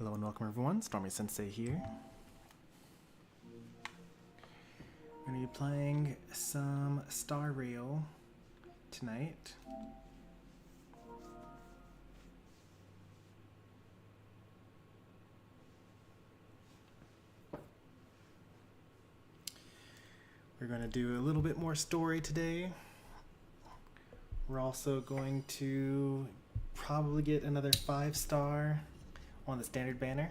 Hello and welcome everyone, Stormy Sensei here. We're going to be playing some Star Rail tonight. We're going to do a little bit more story today. We're also going to probably get another 5-star on the standard banner.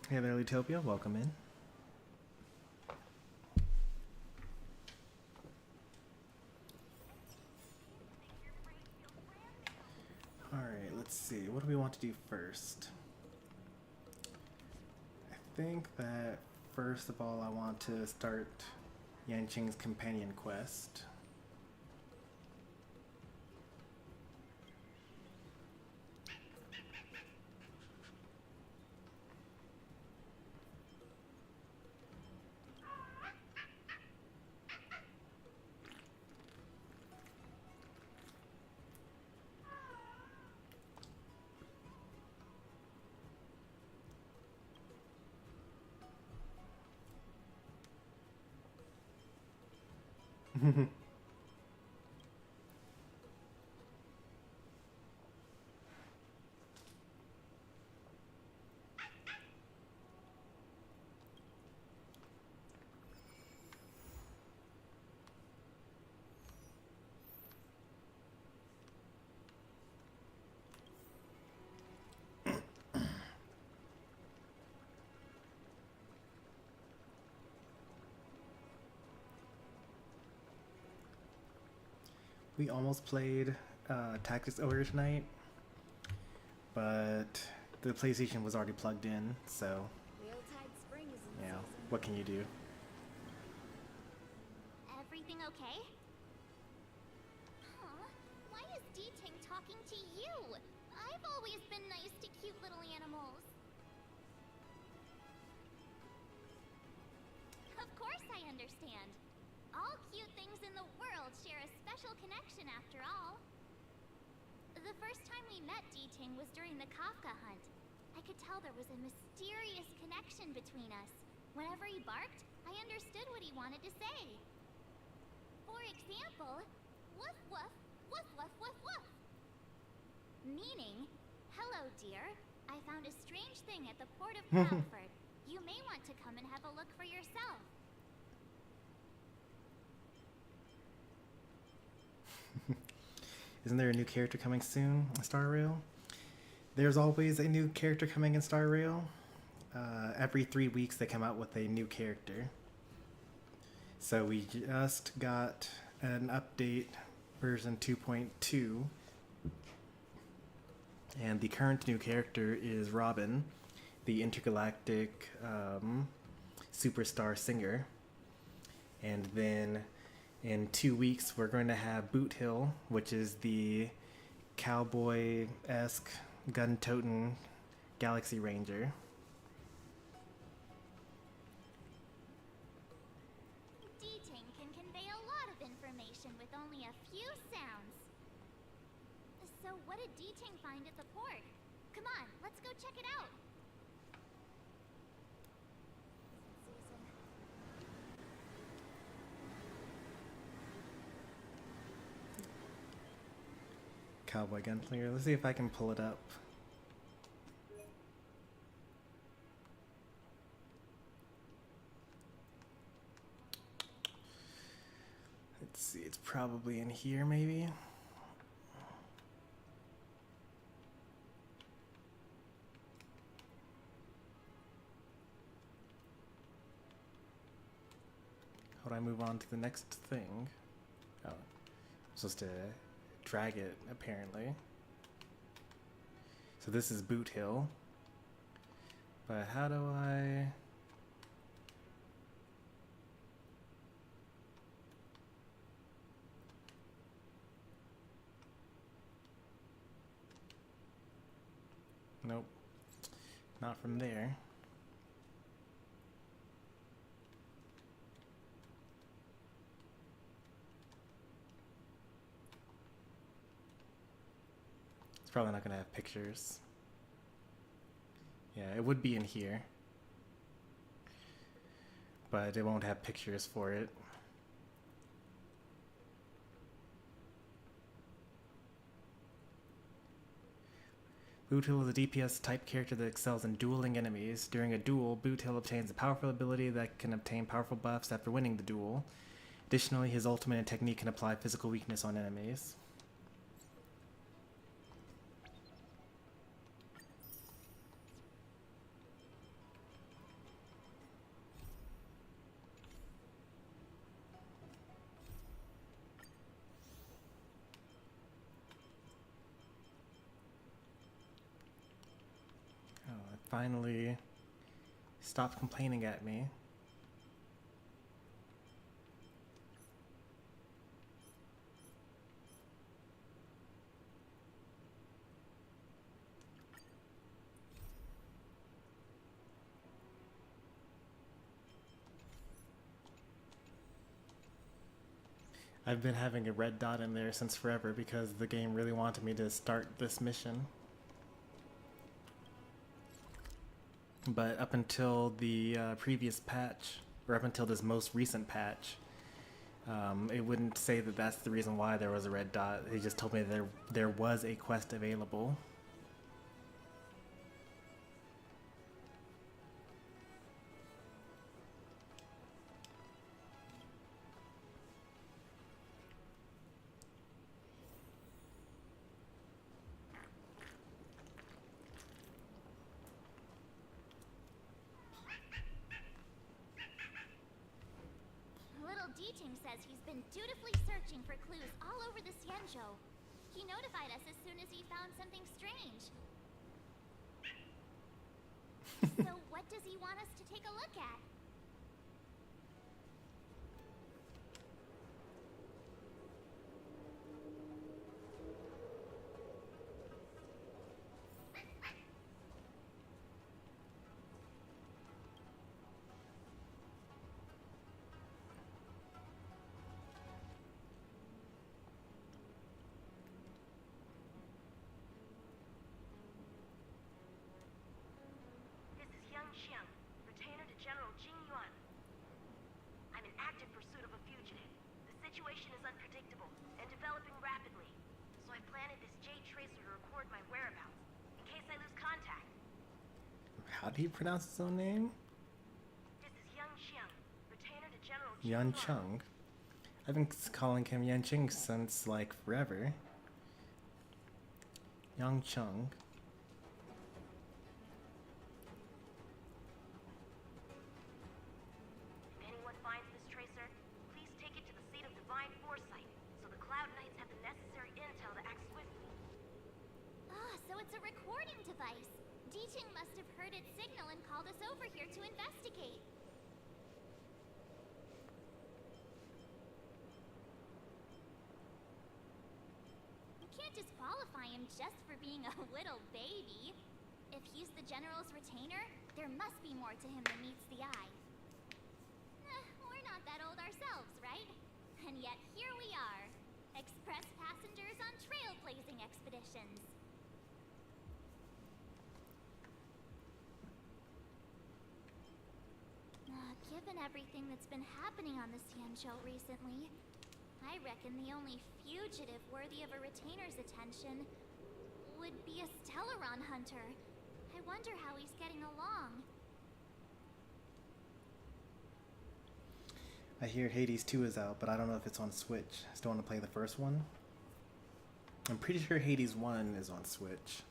Hey there, Utopia. Welcome in. Alright, let's see. What do we want to do first? I think that first of all I want to start Yanqing's companion quest. We almost played Tactics Ogre tonight, but the PlayStation was already plugged in, so yeah, what can you do? Everything okay? Huh? Why is D-Ting talking to you? I've always been nice to cute little animals. Of course I understand. All cute things in the world share a special connection after all. The first time we met D-Ting was during the Kafka hunt. I could tell there was a mysterious connection between us. Whenever he barked, I understood what he wanted to say. For example, woof woof, woof woof woof woof. Meaning, hello dear, I found a strange thing at the port of Cloudford. You may want to come and have a look for yourself. Isn't there a new character coming soon in Star Rail? There's always a new character coming in Star Rail. Every 3 weeks they come out with a new character. So we just got an update, version 2.2. And the current new character is Robin, the intergalactic superstar singer. And then in 2 weeks, we're going to have Boot Hill, which is the cowboy-esque, gun-toting Galaxy Ranger. D-Ting can convey a lot of information with only a few sounds. So what did D-Ting find at the port? Come on, let's go check it out. Cowboy Gunslinger. Let's see if I can pull it up. Let's see, it's probably in here maybe. How do I move on to the next thing? Oh, I'm supposed to drag it, apparently. So this is Boot Hill. But how do I... Nope. Not from there. It's probably not gonna have pictures. Yeah, it would be in here, but it won't have pictures for it. Boothill is a DPS type character that excels in dueling enemies. During a duel, Boothill obtains a powerful ability that can obtain powerful buffs after winning the duel. Additionally, his ultimate and technique can apply physical weakness on enemies. Oh, it finally stopped complaining at me. I've been having a red dot in there since forever because the game really wanted me to start this mission. But up until the previous patch, or up until this most recent patch, it wouldn't say that that's the reason why there was a red dot. It just told me that there was a quest available. Little Diting says he's been dutifully searching for clues all over the Xianzhou. He notified us as soon as he found something strange. So what does he want us to take a look at? This is Yang Xiang, retainer to General Jing Yuan. I'm in active pursuit of a fugitive. The situation is unpredictable and developing rapidly, so I planted this Jade tracer to record my whereabouts, in case I lose contact. How do you pronounce his own name? This is Yang Xiang, retainer to General Jing Yan Yuan. Chung. I've been calling him Yan Ching since like forever. Yang Chung. If anyone finds this tracer, please take it to the seat of divine foresight, so the Cloud Knights have the necessary intel to act swiftly. Ah, so it's a recording device. Diting must have heard its signal and called us over here to investigate. We can't disqualify him just for being a little baby. If he's the General's retainer, there must be more to him than meets the eye. We're not that old ourselves, right? And yet here we are, express passengers on trailblazing expeditions. Given everything that's been happening on the Xianzhou recently, I reckon the only fugitive worthy of a retainer's attention would be a Stellaron hunter. I wonder how he's getting along. I hear Hades 2 is out, but I don't know if it's on Switch. Still want to play the first one? I'm pretty sure Hades 1 is on Switch.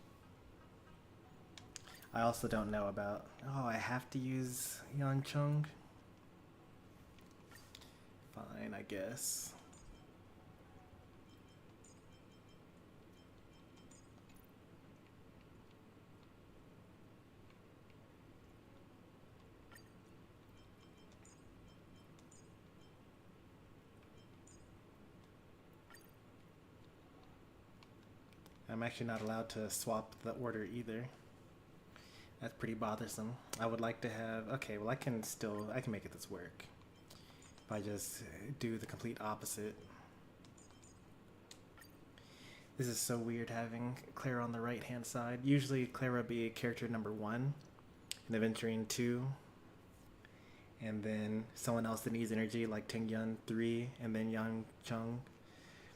I also don't know about... Oh, I have to use Yan Chung? Fine, I guess. I'm actually not allowed to swap the order either. That's pretty bothersome. I would like to have... Okay, well I can make it this work. If I just do the complete opposite. This is so weird having Clara on the right hand side. Usually Clara would be character number 1 in Aventurine 2. And then someone else that needs energy like Tingyun 3, and then Yang Chung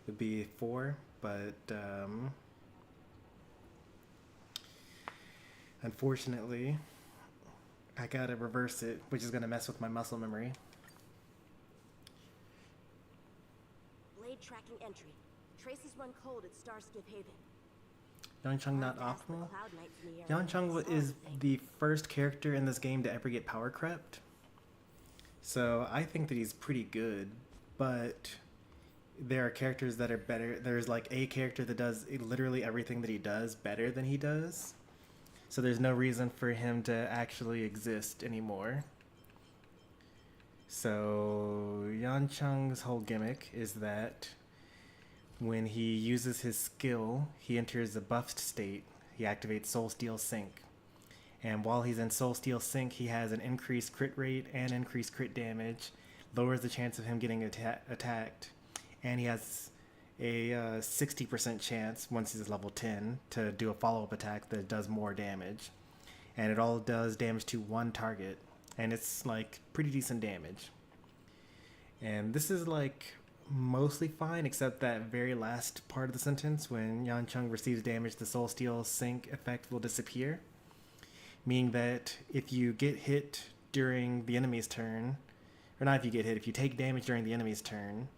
would be 4. But unfortunately, I gotta reverse it, which is gonna mess with my muscle memory. Blade tracking entry. Traces run cold at Starskip Haven. Yang Chung not Wanted to ask the optimal. Cloud Knights in the area Yang if Chung they saw is anything. the first character in this game to ever get power crept. So I think that he's pretty good, but there are characters that are better. There's like a character that does literally everything that he does better than he does. So there's no reason for him to actually exist anymore. So Yan Chung's whole gimmick is that when he uses his skill, he enters a buffed state. He activates Soul Steel Sync. And while he's in Soul Steel Sync, he has an increased crit rate and increased crit damage, lowers the chance of him getting attacked, and he has a 60% chance, once he's level 10, to do a follow-up attack that does more damage. And it all does damage to one target, and it's like pretty decent damage. And this is like mostly fine, except that very last part of the sentence, when Yan Chung receives damage, the Soul Steel Sync effect will disappear. Meaning that if you get hit during the enemy's turn, or not if you get hit, if you take damage during the enemy's turn,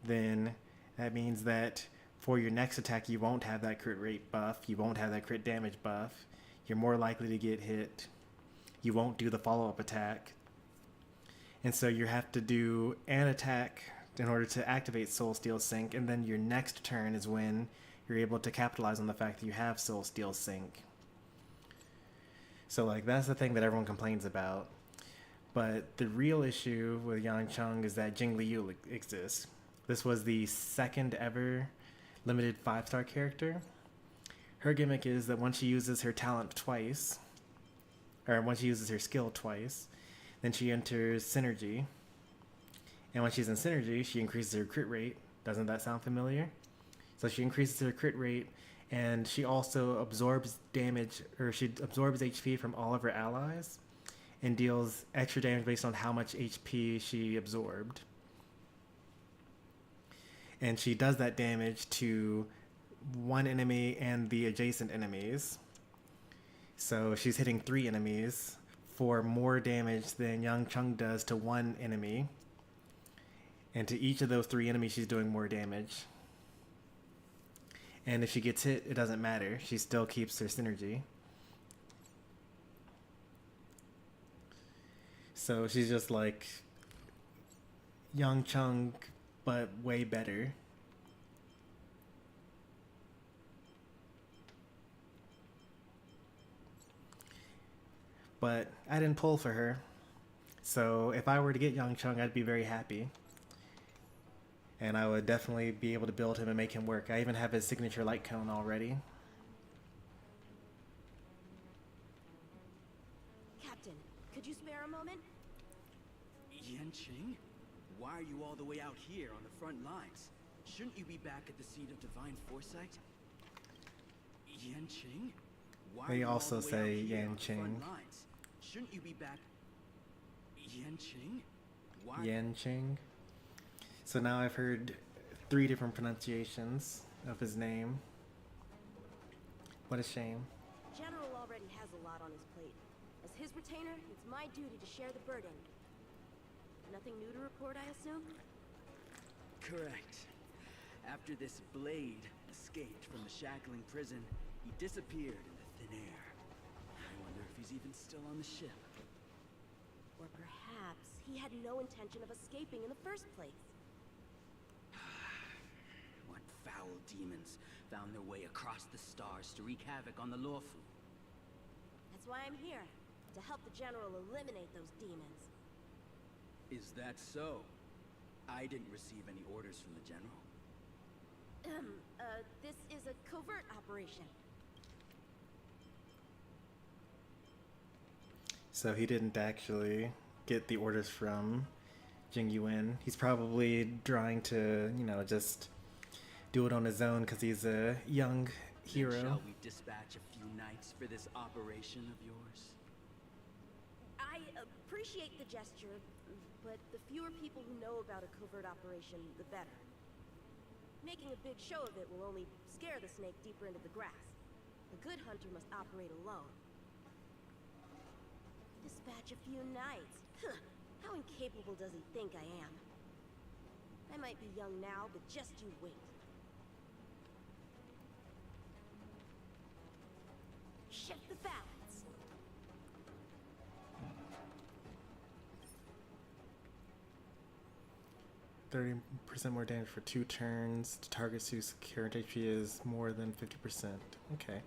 then that means that for your next attack you won't have that crit rate buff, you won't have that crit damage buff, you're more likely to get hit, you won't do the follow-up attack, and so you have to do an attack in order to activate Soul Steel Sync, and then your next turn is when you're able to capitalize on the fact that you have Soul Steel Sync. So, like, that's the thing that everyone complains about. But the real issue with Yang Chung is that Jing Liu exists. This was the second ever limited 5-star character. Her gimmick is that once she uses her talent twice, or once she uses her skill twice, then she enters Synergy. And when she's in Synergy, she increases her crit rate. Doesn't that sound familiar? So she increases her crit rate, and she also absorbs damage, or she absorbs HP from all of her allies and deals extra damage based on how much HP she absorbed. And she does that damage to one enemy and the adjacent enemies. So she's hitting 3 enemies for more damage than Yang Chung does to one enemy. And to each of those 3 enemies, she's doing more damage. And if she gets hit, it doesn't matter. She still keeps her synergy. So she's just like Yang Chung, but way better. But I didn't pull for her. So if I were to get Yang Chung, I'd be very happy. And I would definitely be able to build him and make him work. I even have his signature light cone already. Captain, could you spare a moment? Yanqing? Why are you all the way out here on the front lines? Shouldn't you be back at the seat of divine foresight? Yanqing? Why They are you all also the way say out here on the front Yanqing. lines? Shouldn't you be back? Yanqing? Why? Yanqing. So now I've heard 3 different pronunciations of his name. What a shame. General already has a lot on his plate. As his retainer, it's my duty to share the burden. Nothing new to report, I assume? Correct. After this blade escaped from the shackling prison, he disappeared into thin air. I wonder if he's even still on the ship. Or perhaps he had no intention of escaping in the first place. What foul demons found their way across the stars to wreak havoc on the Luofu? That's why I'm here, to help the General eliminate those demons. Is that so? I didn't receive any orders from the General. This is a covert operation. So he didn't actually get the orders from Jing Yuan. He's probably trying to, just do it on his own because he's a young Then hero. shall we dispatch a few knights for this operation of yours? I appreciate the gesture, but the fewer people who know about a covert operation, the better. Making a big show of it will only scare the snake deeper into the grass. A good hunter must operate alone. Dispatch a few knights. Huh. How incapable does he think I am? I might be young now, but just you wait. Shift the balance. 30% more damage for 2 turns. To targets whose current HP is more than 50%. Okay.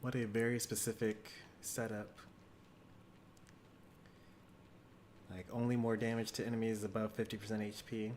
What a very specific setup. Like, only more damage to enemies above 50% HP.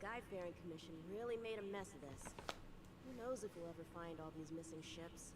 Skyfaring Commission really made a mess of this. Who knows if we'll ever find all these missing ships?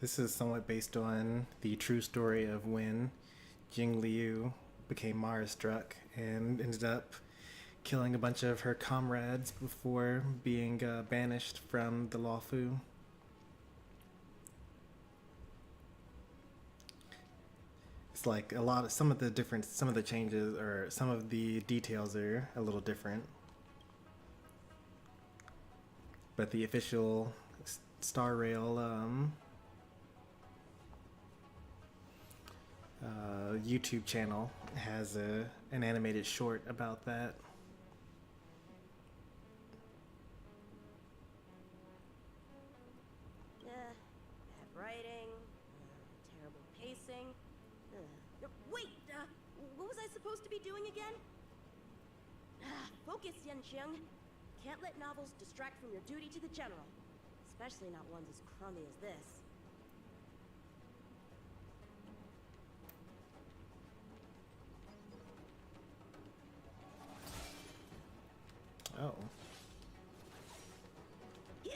This is somewhat based on the true story of when Jing Liu became Mara struck and ended up killing a bunch of her comrades before being banished from the Luofu. It's like a lot of some of the changes or some of the details are a little different, but the official Star Rail YouTube channel has an animated short about that. Bad writing, terrible pacing. Wait, what was I supposed to be doing again? Focus, Yanxiang. Can't let novels distract from your duty to the General, especially not ones as crummy as this. Oh. Yeah.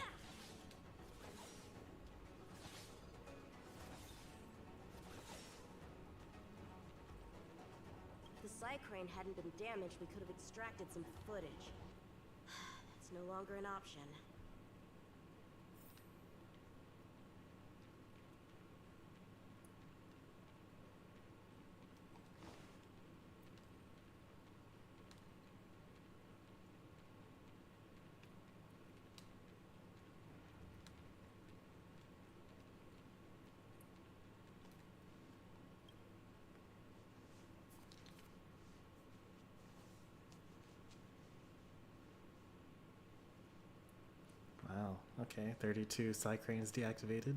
If the Psycrane hadn't been damaged, we could have extracted some footage. That's no longer an option. Okay, 32 Psycranes deactivated.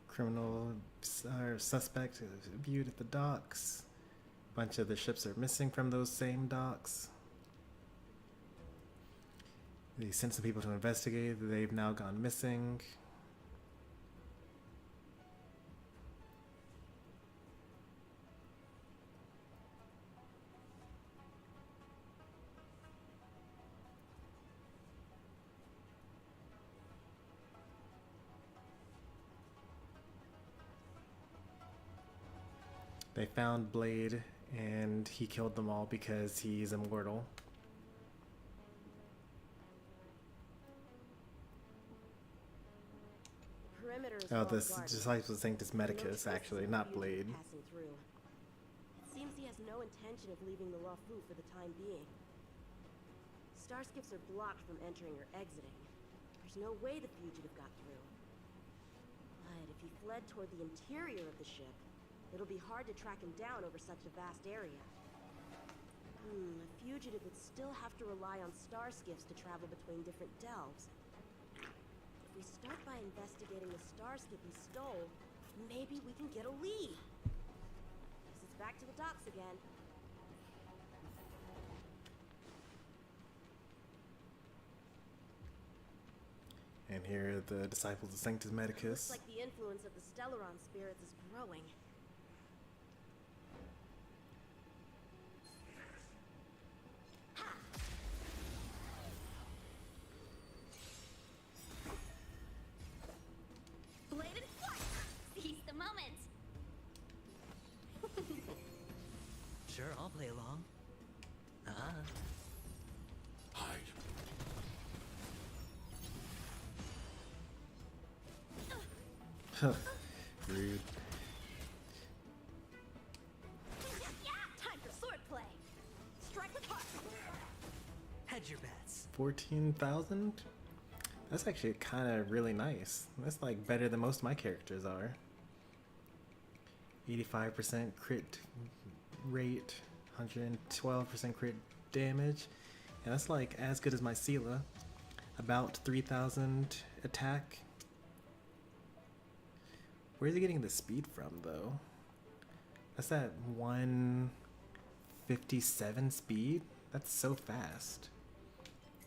Criminal suspect is viewed at the docks. A bunch of the ships are missing from those same docks. They sent some people to investigate. They've now gone missing. They found Blade, and he killed them all because he's immortal. Perimeter is Oh, well this guarded. disciples think it's No Medicus, traces actually, of not fugitive Blade. passing through. It seems he has no intention of leaving the Luofu for the time being. Starskips are blocked from entering or exiting. There's no way the fugitive got through. But if he fled toward the interior of the ship, it'll be hard to track him down over such a vast area. A fugitive would still have to rely on Starskips to travel between different delves. If we start by investigating the Starskip he stole, maybe we can get a lead. Guess it's back to the docks again. And here are the disciples of Sanctus Medicus. Looks like the influence of the Stellaron spirits is growing. Bladed flight! Seize the moment! Sure, I'll play along. Hide. Rude. Yeah, time for swordplay. Strike with heart. Hedge your bets. 14,000? That's actually kind of really nice. That's like better than most of my characters are. 85% crit rate, 112% crit damage, and that's like as good as my Sela. About 3,000 attack. Where's he getting the speed from though? That's at 157 speed? That's so fast.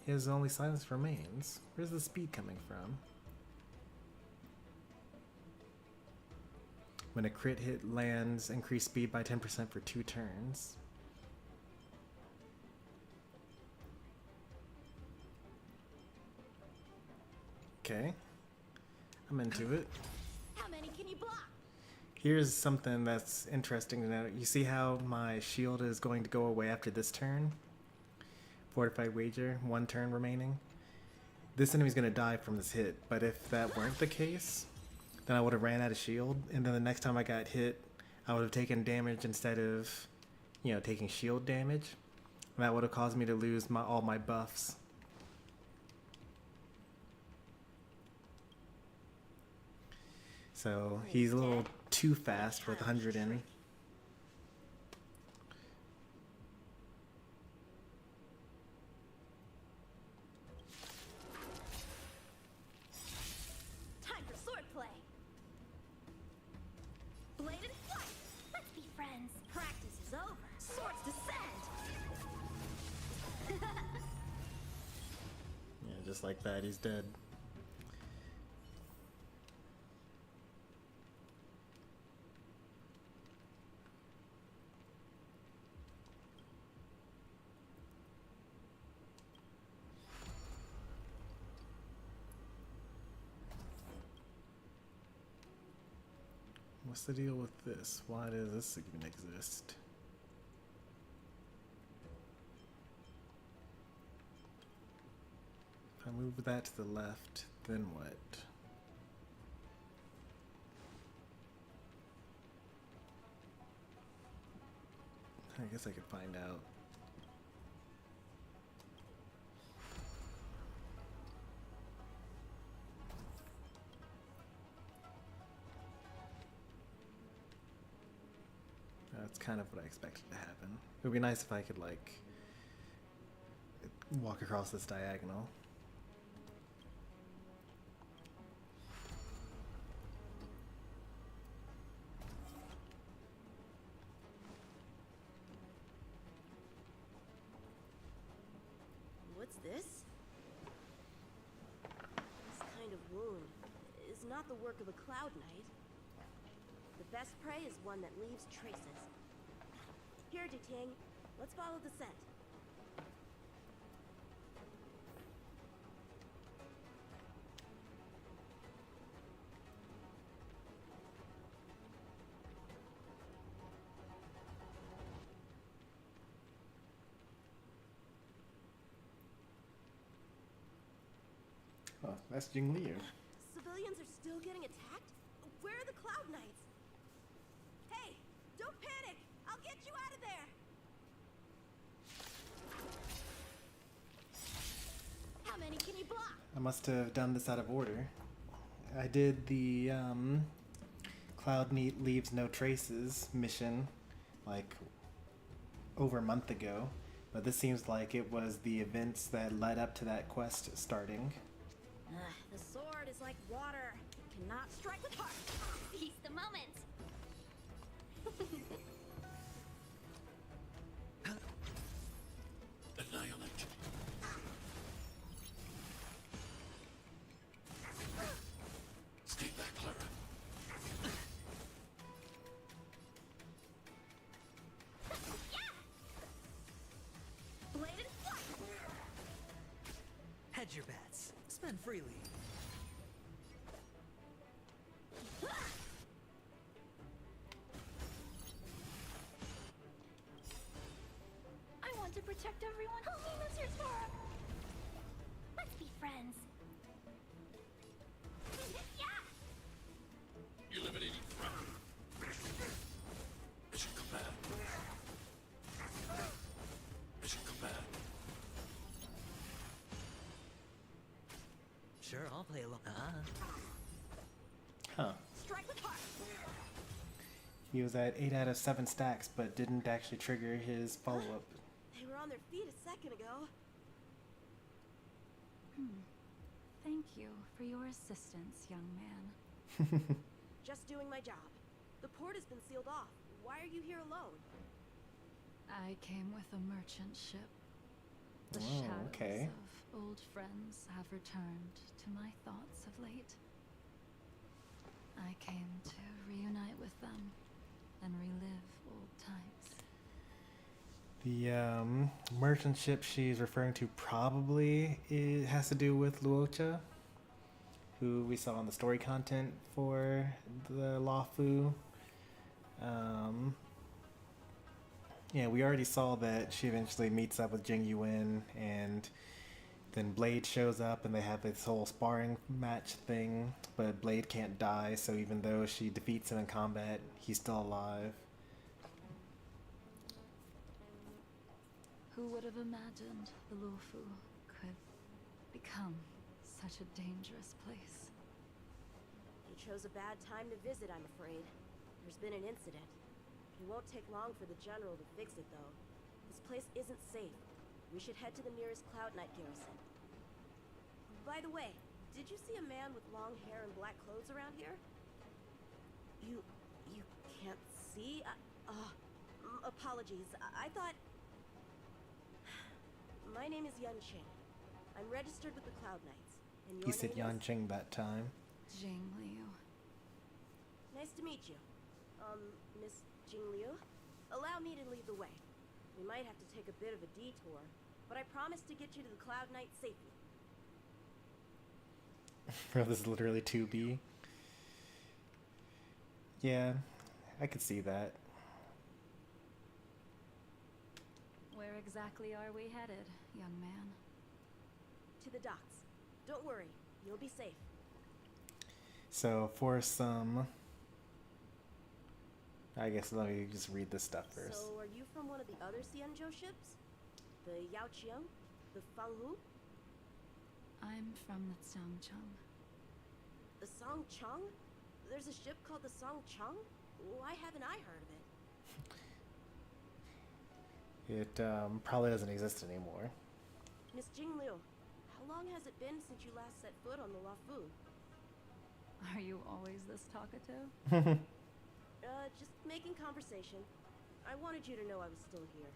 His only silence remains. Where's the speed coming from? When a crit hit lands, increase speed by 10% for 2 turns. Okay. I'm into it. How many can you block? Here's something that's interesting to note. You see how my shield is going to go away after this turn? Fortified Wager, 1 turn remaining. This enemy's going to die from this hit, but if that weren't the case, then I would have ran out of shield, and then the next time I got hit, I would have taken damage instead of, taking shield damage. And that would have caused me to lose all my buffs. So he's a little too fast with 100 in. Time for swordplay. Bladed flight. Let's be friends. Practice is over. Swords descend. Yeah, just like that, he's dead. What's the deal with this? Why does this even exist? If I move that to the left, then what? I guess I could find out. It's kind of what I expected to happen. It would be nice if I could, like, walk across this diagonal. What's this? This kind of wound is not the work of a Cloud Knight. The best prey is one that leaves traces. Here, Diting, let's follow the scent. Oh, that's Jing Liu. Civilians are still getting attacked? Where are the Cloud Knights? Hey, don't panic! I'll get you out of there! How many can you block? I must have done this out of order. I did the Cloud Knight Leaves No Traces mission like over a month ago, but this seems like it was the events that led up to that quest starting. The sword is like water. It cannot strike with heart. Seize the moment. Annihilate. Stay back, Clara. Bladed flight! Hedge your bets. Spend freely. I want to protect everyone. Help me, Mr. Storm. Let's be friends. Yeah. Eliminating threat. Mission command. Mission command. Sure, I'll play along. Huh. Strike with heart! He was at 8 out of 7 stacks, but didn't actually trigger his follow-up. They were on their feet a second ago. Thank you for your assistance, young man. Just doing my job. The port has been sealed off. Why are you here alone? I came with a merchant ship. The Oh, shadows okay. of old friends have returned to my thoughts of late. I came to reunite with them and relive old times. The merchant ship she's referring to probably has to do with Luocha, who we saw in the story content for the Luofu. Yeah, we already saw that she eventually meets up with Jing Yuan, and then Blade shows up and they have this whole sparring match thing, but Blade can't die, so even though she defeats him in combat, he's still alive. Who would have imagined the Luofu could become such a dangerous place? You chose a bad time to visit, I'm afraid. There's been an incident. It won't take long for the General to fix it, though. This place isn't safe. We should head to the nearest Cloud Knight garrison. By the way, did you see a man with long hair and black clothes around here? You can't see? Apologies. I thought... My name is Yun Qing. I'm registered with the Cloud Knights. And your He said name Yan is... Cheng that time. Jing Liu. Nice to meet you. Miss Jing Liu? Allow me to lead the way. We might have to take a bit of a detour, but I promise to get you to the Cloud Knight safely. This is literally 2B. Yeah, I could see that. Where exactly are we headed, young man? To the docks. Don't worry, you'll be safe. So for some... I guess let me just read this stuff first. So, are you from one of the other Xianzhou ships? The Yaoqiang? The Fanghu? I'm from the Xiangcheng. The Songcheng? There's a ship called the Songcheng? Why haven't I heard of it? It probably doesn't exist anymore. Miss Jingliu, how long has it been since you last set foot on the Luofu? Are you always this talkative? Just making conversation. I wanted you to know I was still here.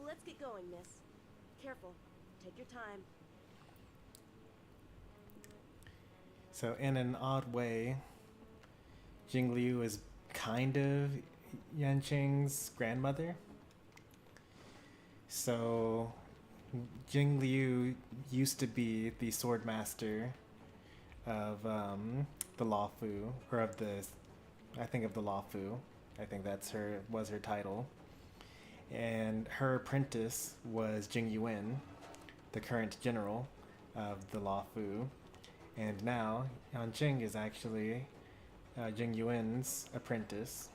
Let's get going, miss. Careful. Take your time. So in an odd way, Jingliu is kind of Yanqing's grandmother. So Jingliu used to be the sword master of the Luofu, or of the, I think of the Luofu. I think was her title. And her apprentice was Jing Yuan, the current general of the Luofu. And now Yanqing is actually Jing Yuan's apprentice.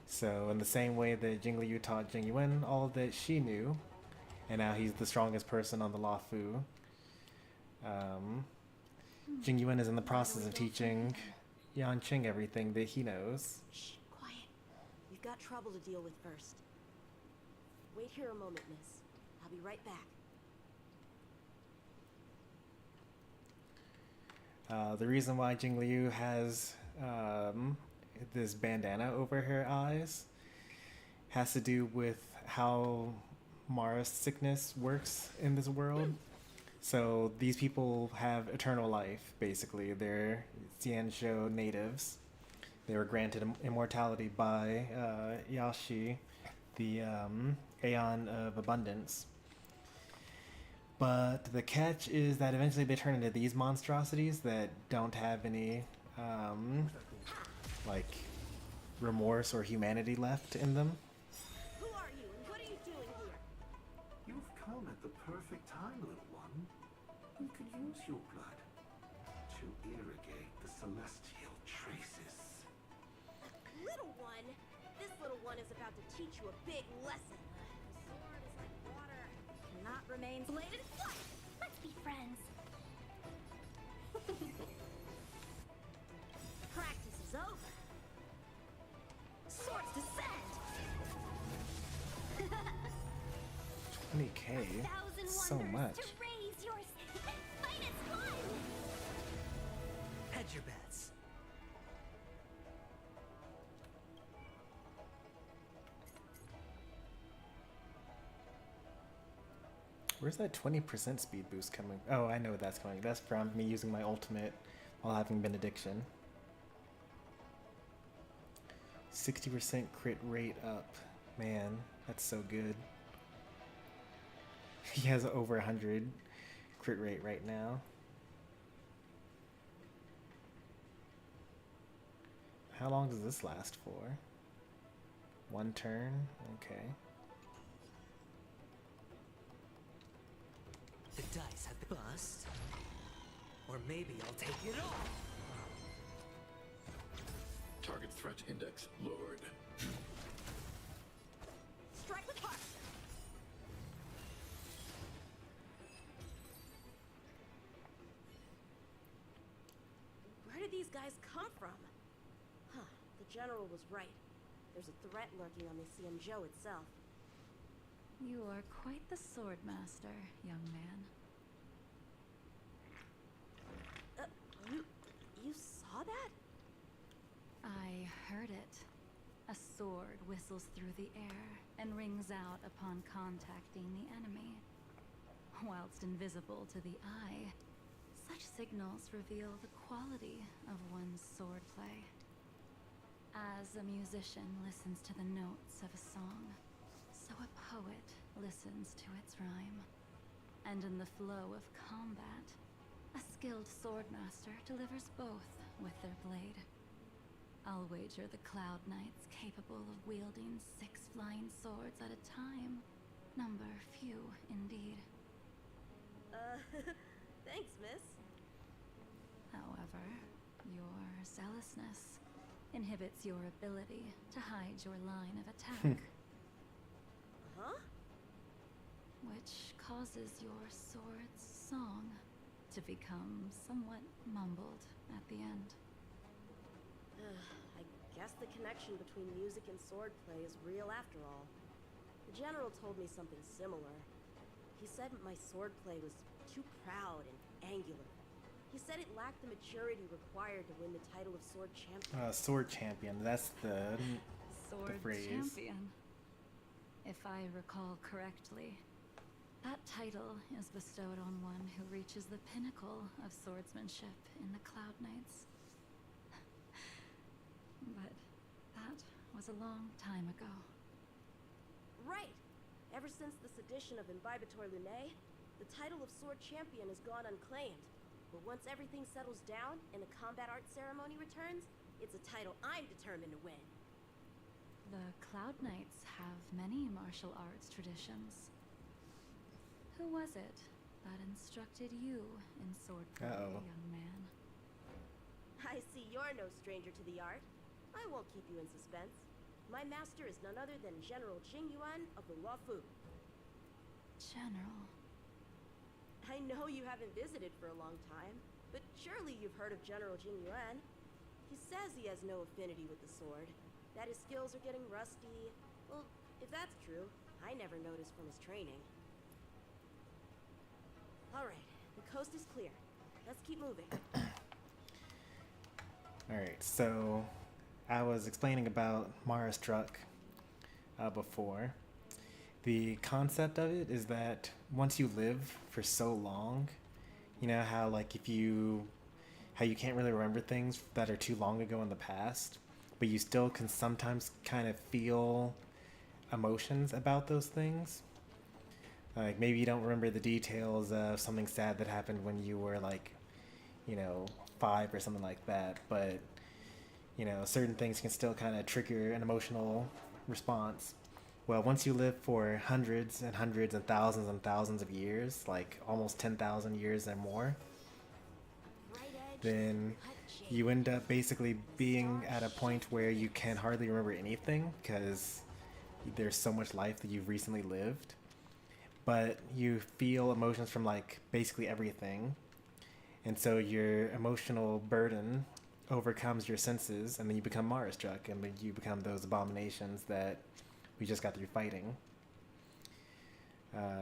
So in the same way that Jing Liu taught Jing Yuan all that she knew, and now he's the strongest person on the Luofu, Jing Yuan is in the process of teaching Yanqing everything that he knows. Shh, quiet. We've got trouble to deal with first. Wait here a moment, miss. I'll be right back. The reason why Jing Liu has this bandana over her eyes has to do with how Mars sickness works in this world. So these people have eternal life, basically. They're Xianzhou natives. They were granted immortality by Yaoshi, the Aeon of Abundance. But the catch is that eventually they turn into these monstrosities that don't have any like remorse or humanity left in them. Who are you and what are you doing here? You've come at the perfect time, little one. We could use your blood to irrigate the celestial traces. Little one? This little one is about to teach you a big lesson. The sword is like water. Cannot remain bladed flat. Let's be friends. Practice is over. Swords descend. 20k, 1,000 so wonders much. to raise your finest one. Hedge your bets. Where's that 20% speed boost coming? Oh, I know that's coming. That's from me using my ultimate while having Benediction. 60% crit rate up. Man, that's so good. He has over 100 crit rate right now. How long does this last for? One turn? Okay. The dice have been bust. Or maybe I'll take it all. Target threat index lowered. Strike with heart. Where did these guys come from? Huh, the general was right. There's a threat lurking on the Xianzhou itself. You are quite the sword master, young man. You saw that? I heard it. A sword whistles through the air and rings out upon contacting the enemy. Whilst invisible to the eye, such signals reveal the quality of one's swordplay. As a musician listens to the notes of a song, so a poet listens to its rhyme. And in the flow of combat, a skilled swordmaster delivers both with their blade. I'll wager the Cloud Knights capable of wielding 6 flying swords at a time number few indeed. Thanks, miss. However, your zealousness inhibits your ability to hide your line of attack, Huh? which causes your sword's song to become somewhat mumbled at the end. I Guess the connection between music and swordplay is real after all. The general told me something similar. He said my swordplay was too proud and angular. He said it lacked the maturity required to win the title of sword champion. Sword champion. That's the Sword phrase. champion. If I recall correctly, that title is bestowed on one who reaches the pinnacle of swordsmanship in the Cloud Knights. But that was a long time ago. Right! Ever since the sedition of Imbibitor Lunae, the title of sword champion has gone unclaimed. But once everything settles down and the combat art ceremony returns, it's a title I'm determined to win. The Cloud Knights have many martial arts traditions. Who was it that instructed you in swordplay, young man? I see you're no stranger to the art. I won't keep you in suspense. My master is none other than General Jingyuan of the Luofu. General. I know you haven't visited for a long time, but surely you've heard of General Jingyuan. He says he has no affinity with the sword, that his skills are getting rusty. Well, if that's true, I never noticed from his training. Alright, the coast is clear. Let's keep moving. Alright, so I was explaining about Mara Struck before. The concept of it is that once you live for so long, you know how like how you can't really remember things that are too long ago in the past, but you still can sometimes kind of feel emotions about those things. Like maybe you don't remember the details of something sad that happened when you were like, 5 or something like that, but certain things can still kind of trigger an emotional response. Well, once you live for hundreds and hundreds and thousands of years, like almost 10,000 years and more, then you end up basically being at a point where you can hardly remember anything because there's so much life that you've recently lived. But you feel emotions from like basically everything. And so your emotional burden overcomes your senses, and then you become Mara Struck, and then you become those abominations that we just got through fighting.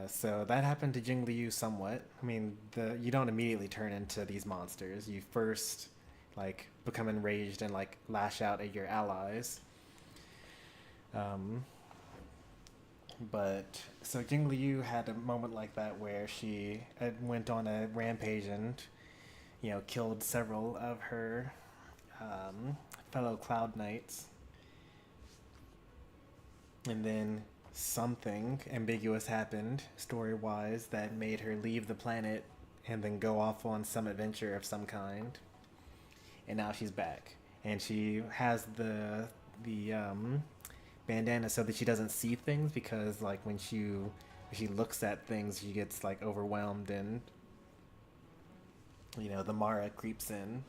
So that happened to Jing Liu somewhat. I mean, you don't immediately turn into these monsters. You first like become enraged and like lash out at your allies. But so Jing Liu had a moment like that where she went on a rampage and killed several of her fellow Cloud Knights. And then something ambiguous happened, story-wise, that made her leave the planet and then go off on some adventure of some kind. And now she's back. And she has the bandana so that she doesn't see things, because like when she looks at things, she gets like overwhelmed, and the Mara creeps in.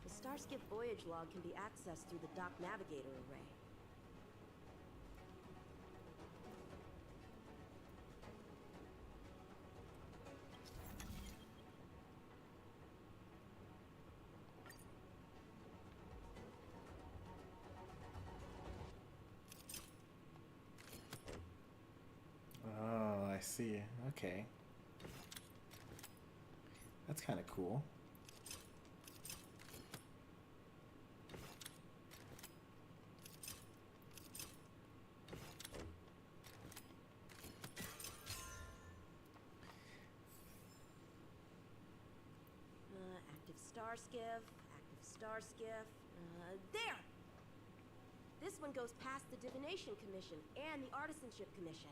The Starskip voyage log can be accessed through the Dock Navigator array. Oh, I see. Okay. That's kind of cool. Active Starskiff. There! This one goes past the Divination Commission and the Artisanship Commission.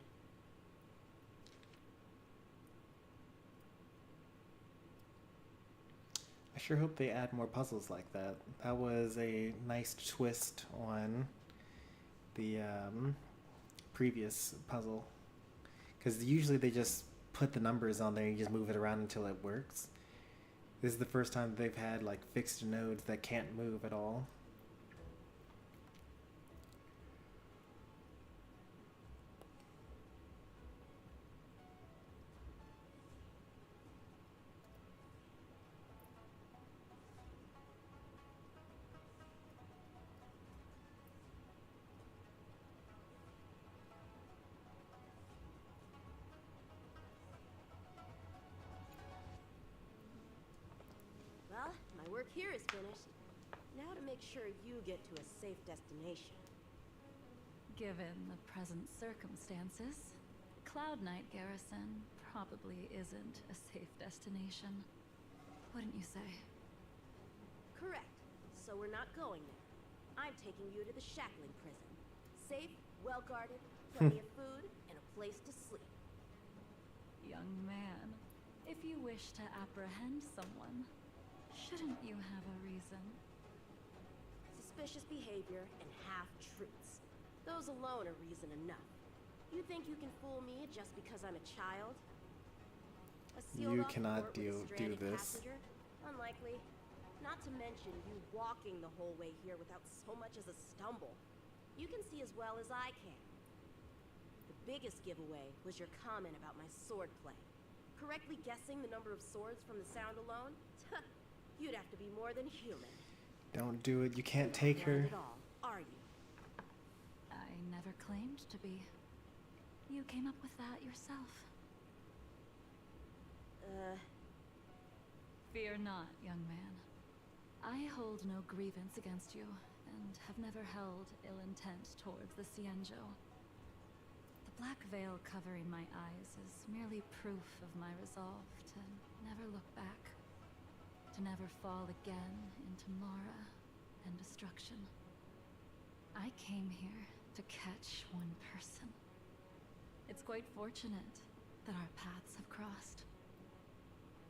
I sure hope they add more puzzles like that. That was a nice twist on the previous puzzle. Because usually they just put the numbers on there and you just move it around until it works. This is the first time they've had like fixed nodes that can't move at all. Well, my work here is finished. Now to make sure you get to a safe destination. Given the present circumstances, Cloud Knight Garrison probably isn't a safe destination. Wouldn't you say? Correct. So we're not going there. I'm taking you to the Shackling Prison. Safe, well-guarded, plenty of food, and a place to sleep. Young man, if you wish to apprehend someone, shouldn't you have a reason? Suspicious behavior and half-truths. Those alone are reason enough. You think you can fool me just because I'm a child? A sealed You off cannot port with a do stranded this. passenger? Unlikely. Not to mention you walking the whole way here without so much as a stumble. You can see as well as I can. The biggest giveaway was your comment about my sword play. Correctly guessing the number of swords from the sound alone? You'd have to be more than human. Don't do it. You can't take her. Not at all, are you? I never claimed to be. You came up with that yourself. Fear not, young man. I hold no grievance against you, and have never held ill intent towards the Cienjo. The black veil covering my eyes is merely proof of my resolve to never look back. To never fall again into Mara and destruction. I came here to catch one person. It's quite fortunate that our paths have crossed.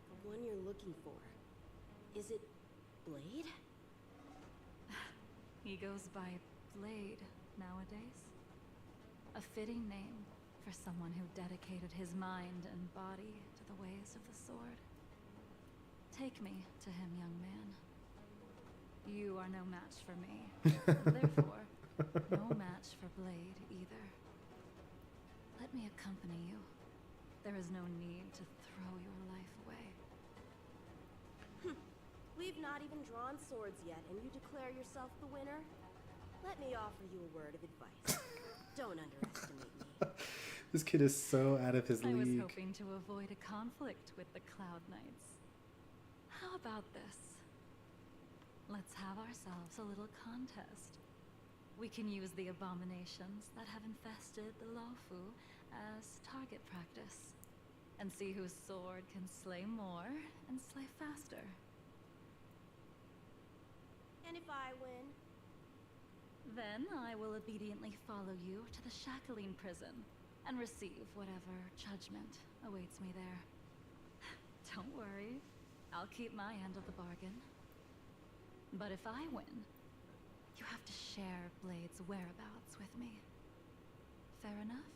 The one you're looking for. Is it Blade? He goes by Blade nowadays. A fitting name for someone who dedicated his mind and body to the ways of the sword. Take me to him, young man. You are no match for me. And therefore, no match for Blade either. Let me accompany you. There is no need to throw your life away. We've not even drawn swords yet, and you declare yourself the winner? Let me offer you a word of advice. Don't underestimate me. This kid is so out of his I was league. hoping to avoid a conflict with the Cloud Knights. How about this? Let's have ourselves a little contest. We can use the abominations that have infested the Luofu as target practice, and see whose sword can slay more and slay faster. And if I win? Then I will obediently follow you to the Shackling Prison and receive whatever judgment awaits me there. Don't worry, I'll keep my end of the bargain. But if I win, you have to share Blade's whereabouts with me. Fair enough?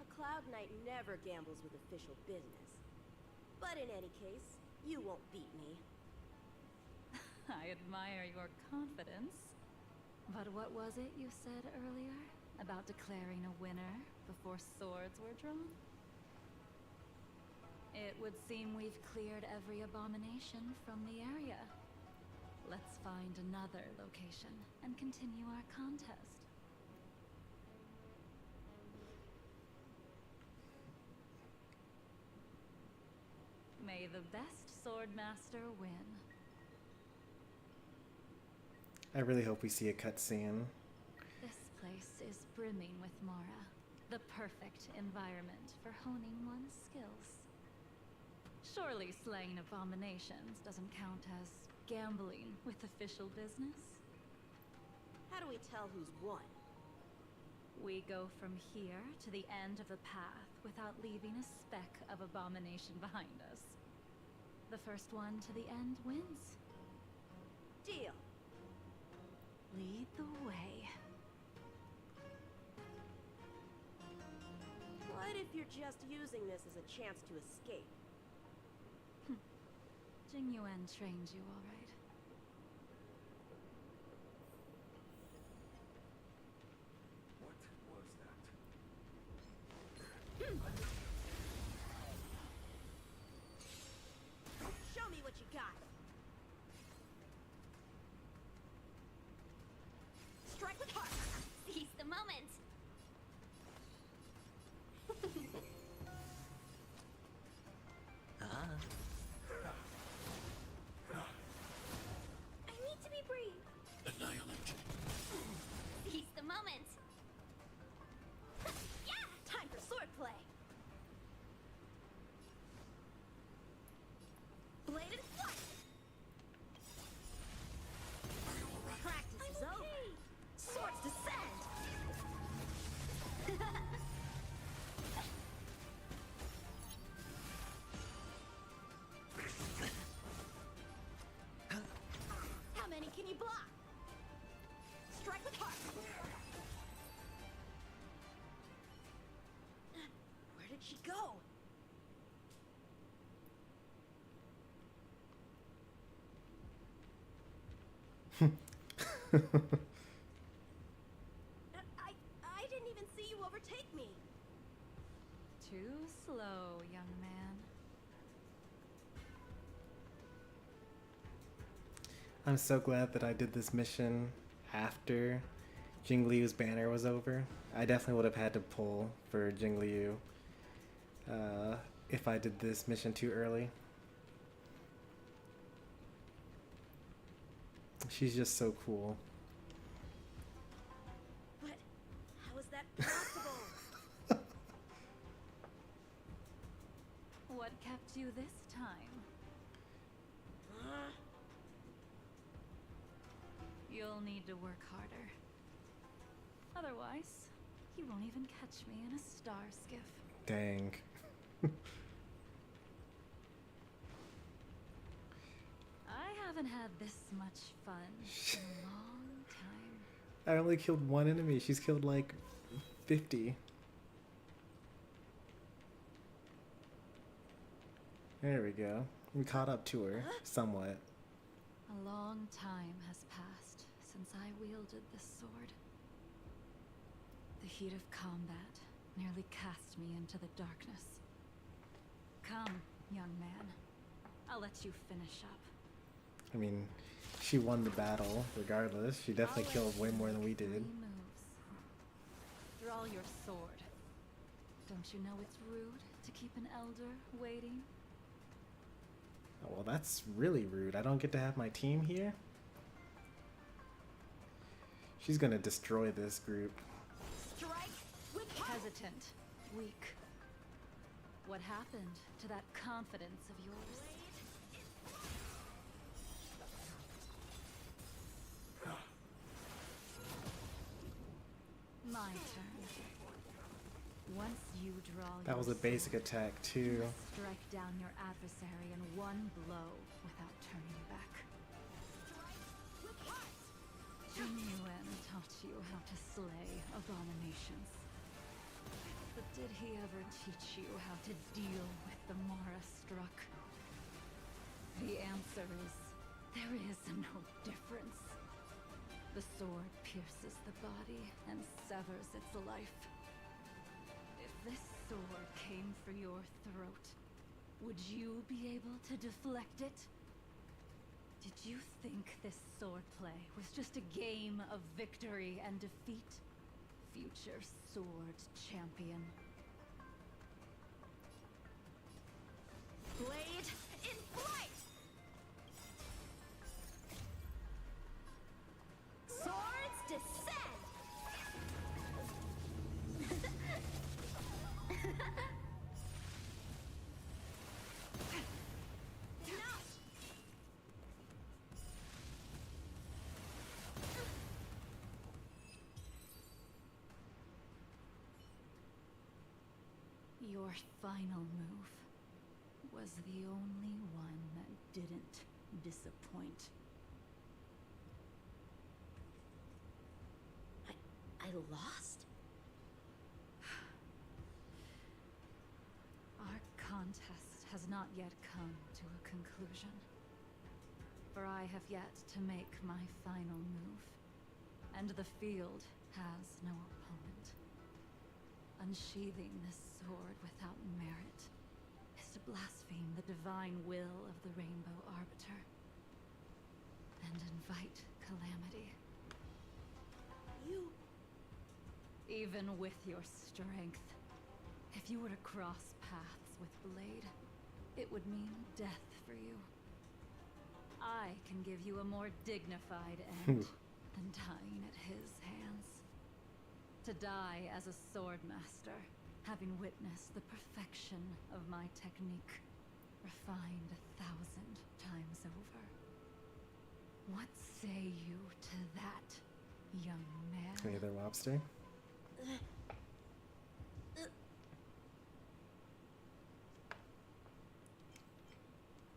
A Cloud Knight never gambles with official business. But in any case, you won't beat me. I admire your confidence. But what was it you said earlier about declaring a winner before swords were drawn? It would seem we've cleared every abomination from the area. Let's find another location and continue our contest. May the best swordmaster win. I really hope we see a cutscene. This place is brimming with Mara, the perfect environment for honing one's skills. Surely slaying abominations doesn't count as gambling with official business? How do we tell who's won? We go from here to the end of the path without leaving a speck of abomination behind us. The first one to the end wins. Deal. Lead the way. What if you're just using this as a chance to escape. Jing Yuan trained you, all right. What was that? Show me what you got. Strike with heart. Seize the moment. Ah, I need to be brief. Annihilate. Seize the moment. Yeah! Time for swordplay. Blade and flight. Practice is over. Swords descend. How many can you block? Strike with heart. Where did she go? I didn't even see you overtake me. Too slow, young man. I'm so glad that I did this mission after Jing Liu's banner was over. I definitely would have had to pull for Jing Liu if I did this mission too early. She's just so cool. But how is that possible? What kept you this time? You'll need to work harder. Otherwise, you won't even catch me in a star skiff. Dang. I haven't had this much fun in a long time. I only killed one enemy. She's killed like 50. There we go. We caught up to her somewhat. A long time has passed since I wielded this sword. The heat of combat nearly cast me into the darkness. Come, young man. I'll let you finish up. I mean, she won the battle regardless. She definitely I'll killed let way you more than we make 3 did. moves. Draw your sword. Don't you know it's rude to keep an elder waiting? Oh, well, that's really rude. I don't get to have my team here. She's gonna destroy this group. Strike with heart. Hesitant, weak. What happened to that confidence of yours? My turn. Once you draw That was a your basic sword, attack you too. must strike down your adversary in one blow without turning back. Jing Yuan taught you how to slay abominations. But did he ever teach you how to deal with the Mara struck? The answer is, there is no difference. The sword pierces the body and severs its life. If this sword came for your throat, would you be able to deflect it? Did you think this swordplay was just a game of victory and defeat? Future sword champion. Blade in flight. Swords descend. Enough. Your final move was the only one that didn't disappoint. I lost? contest has not yet come to a conclusion. For I have yet to make my final move, and the field has no opponent. Unsheathing this sword without merit is to blaspheme the divine will of the Rainbow Arbiter and invite calamity. You... Even with your strength, if you were to cross paths with Blade, it would mean death for you. I can give you a more dignified end than dying at his hands. To die as a swordmaster, having witnessed the perfection of my technique, refined 1,000 times over. What say you to that, young man? Hey there, Lobster.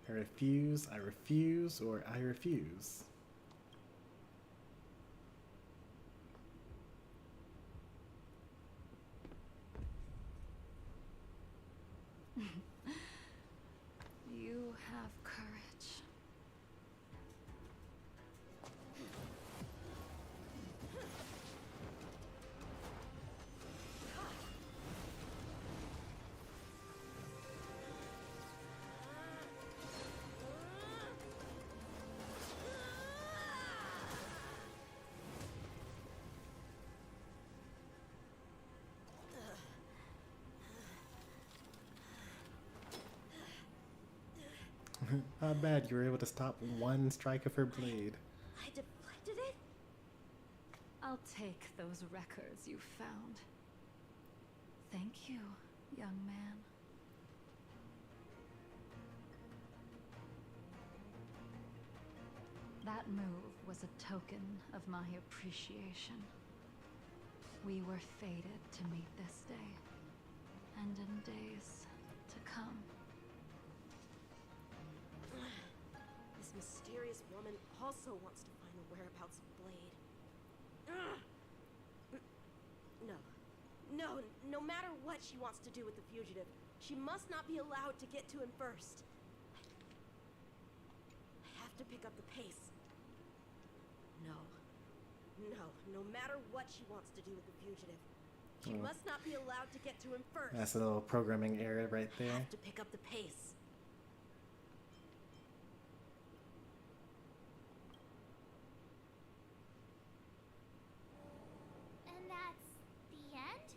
I refuse, or I refuse. You have courage. Not bad, you were able to stop one strike of her blade. I deflected it? I'll take those records you found. Thank you, young man. That move was a token of my appreciation. We were fated to meet this day, and in days to come. This mysterious woman also wants to find the whereabouts of Blade. No matter what she wants to do with the fugitive, she must not be allowed to get to him first. I have to pick up the pace. No matter what she wants to do with the fugitive, she must not be allowed to get to him first. That's a little programming error right I there. have to pick up the pace. And that's the end?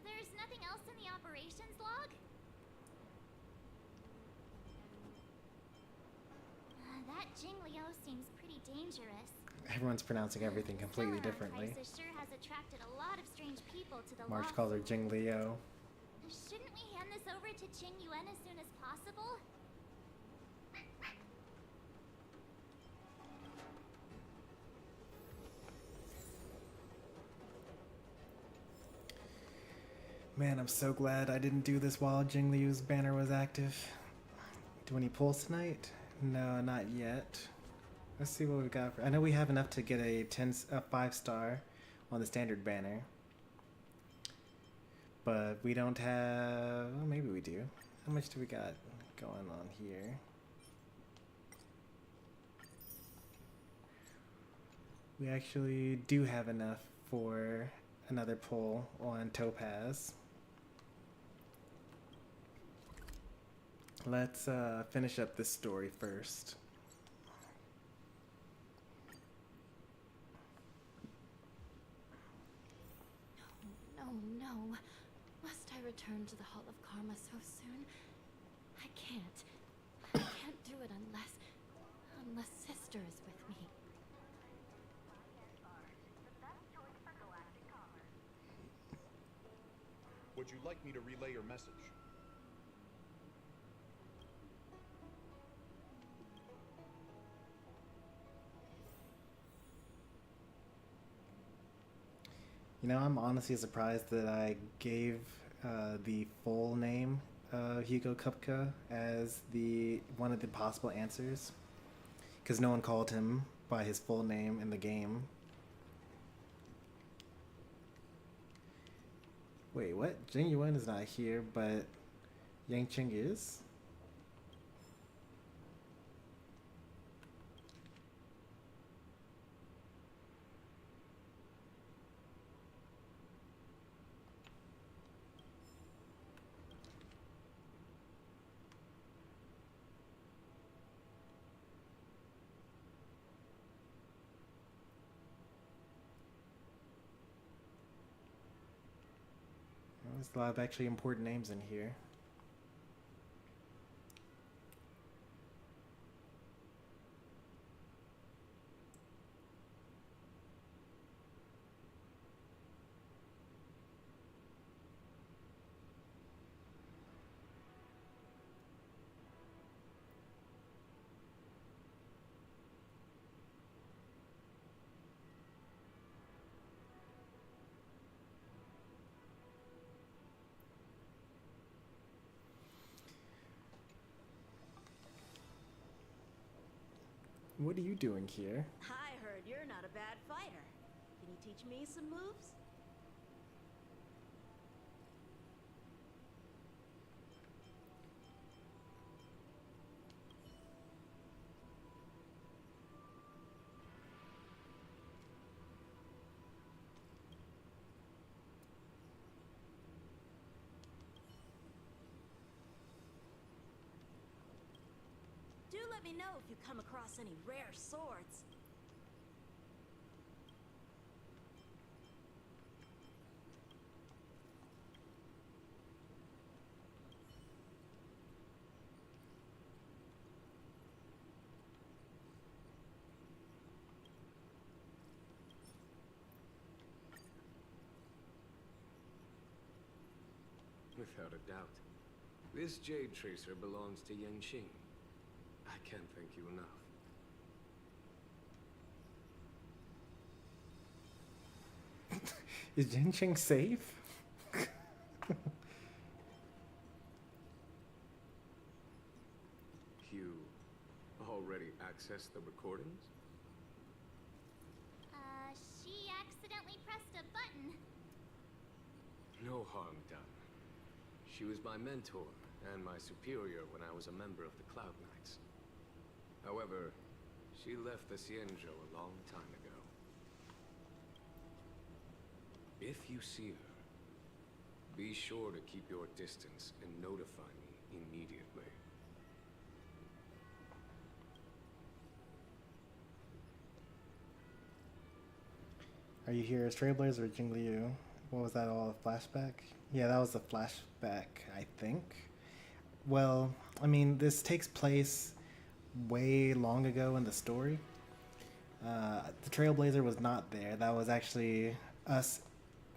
There's nothing else in the operations log? That Jingliu seems pretty dangerous. Everyone's pronouncing everything completely Celeron differently. crisis sure has attracted a lot of strange people to the March law calls her school. Jing Leo. Shouldn't we hand this over to Qing Yuan as soon as possible? Man, I'm so glad I didn't do this while Jing Liu's banner was active. Do any pulls tonight? No, not yet. Let's see what we've got. I know we have enough to get a 5-star on the standard banner. But we don't have... Well, maybe we do. How much do we got going on here? We actually do have enough for another pull on Topaz. Let's finish up this story first. No. Must I return to the Hall of Karma so soon? I can't do it unless Sister is with me. Would you like me to relay your message? You know, I'm honestly surprised that I gave the full name of Hugo Kupka as one of the possible answers, because no one called him by his full name in the game. Wait, what? Jing Yuan is not here, but Yanqing is? There's a lot of actually important names in here. What are you doing here? I heard you're not a bad fighter. Can you teach me some moves? Do let me know if you come across any rare swords. Without a doubt. This Jade Tracer belongs to Yanqing. I can't thank you enough. Is Yanqing safe? You already accessed the recordings? She accidentally pressed a button. No harm done. She was my mentor and my superior when I was a member of the Cloud Knights. However, she left the Xianzhou a long time ago. If you see her, be sure to keep your distance and notify me immediately. Are you here as Trailblazers or Jingliu? What was that, all a flashback? Yeah, that was a flashback, I think. Well, I mean, this takes place way long ago in the story. The Trailblazer was not there. That was actually us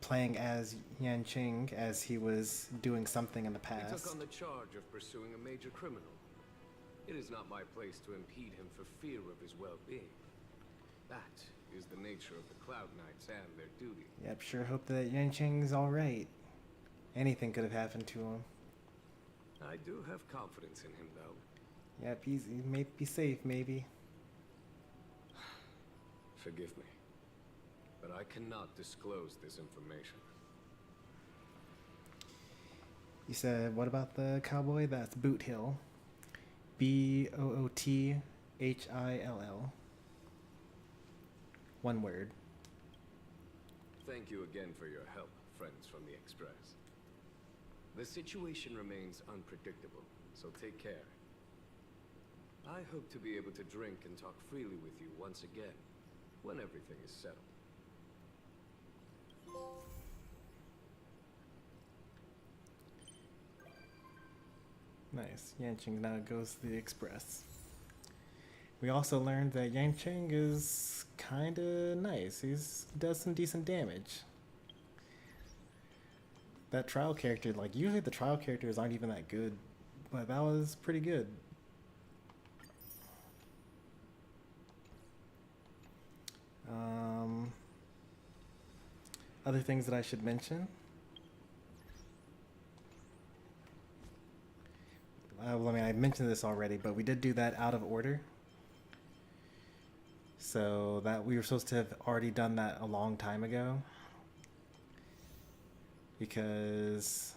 playing as Yanqing as he was doing something in the He past. took on the charge of pursuing a major criminal. It is not my place to impede him for fear of his well-being. That is the nature of the Cloud Knights and their duty. Yep, sure hope that Yanqing's alright. Anything could have happened to him. I do have confidence in him, though. Yep, he may be safe, maybe. Forgive me, but I cannot disclose this information. You said, what about the cowboy? That's Boot Hill. Boothill. One word. Thank you again for your help, friends from the Express. The situation remains unpredictable, so take care. I hope to be able to drink and talk freely with you once again, when everything is settled. Nice. Yanqing now goes to the Express. We also learned that Yanqing is kinda nice. He does some decent damage. That trial character, like, usually the trial characters aren't even that good, but that was pretty good. Other things that I should mention. Well, I mean, I mentioned this already, but we did do that out of order. So that we were supposed to have already done that a long time ago. Because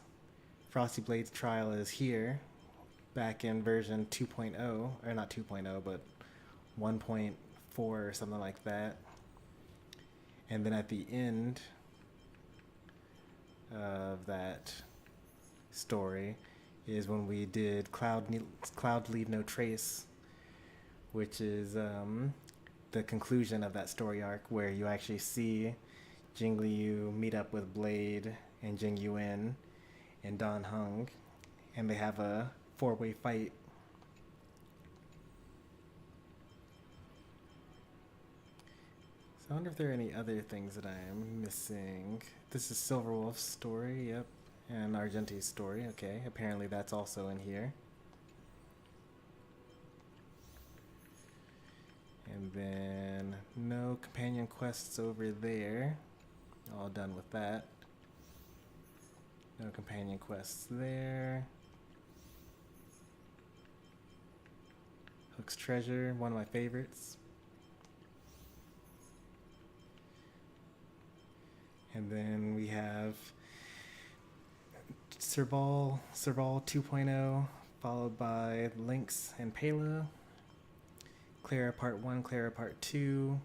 Frosty Blade's trial is here, back in version 2.0, or not 2.0, but 1.4 or something like that. And then at the end of that story is when we did Cloud Leave No Trace, which is the conclusion of that story arc, where you actually see Jingliu meet up with Blade and Jing Yuan and Dan Heng, and they have a 4-way fight. So I wonder if there are any other things that I'm missing. This is Silverwolf's story, yep, and Argenti's story, okay. Apparently that's also in here. And then no companion quests over there. All done with that. No companion quests there. Hook's Treasure, one of my favorites. And then we have Serval 2.0, followed by Lynx and Pela. Clara Part 1, Clara Part 2.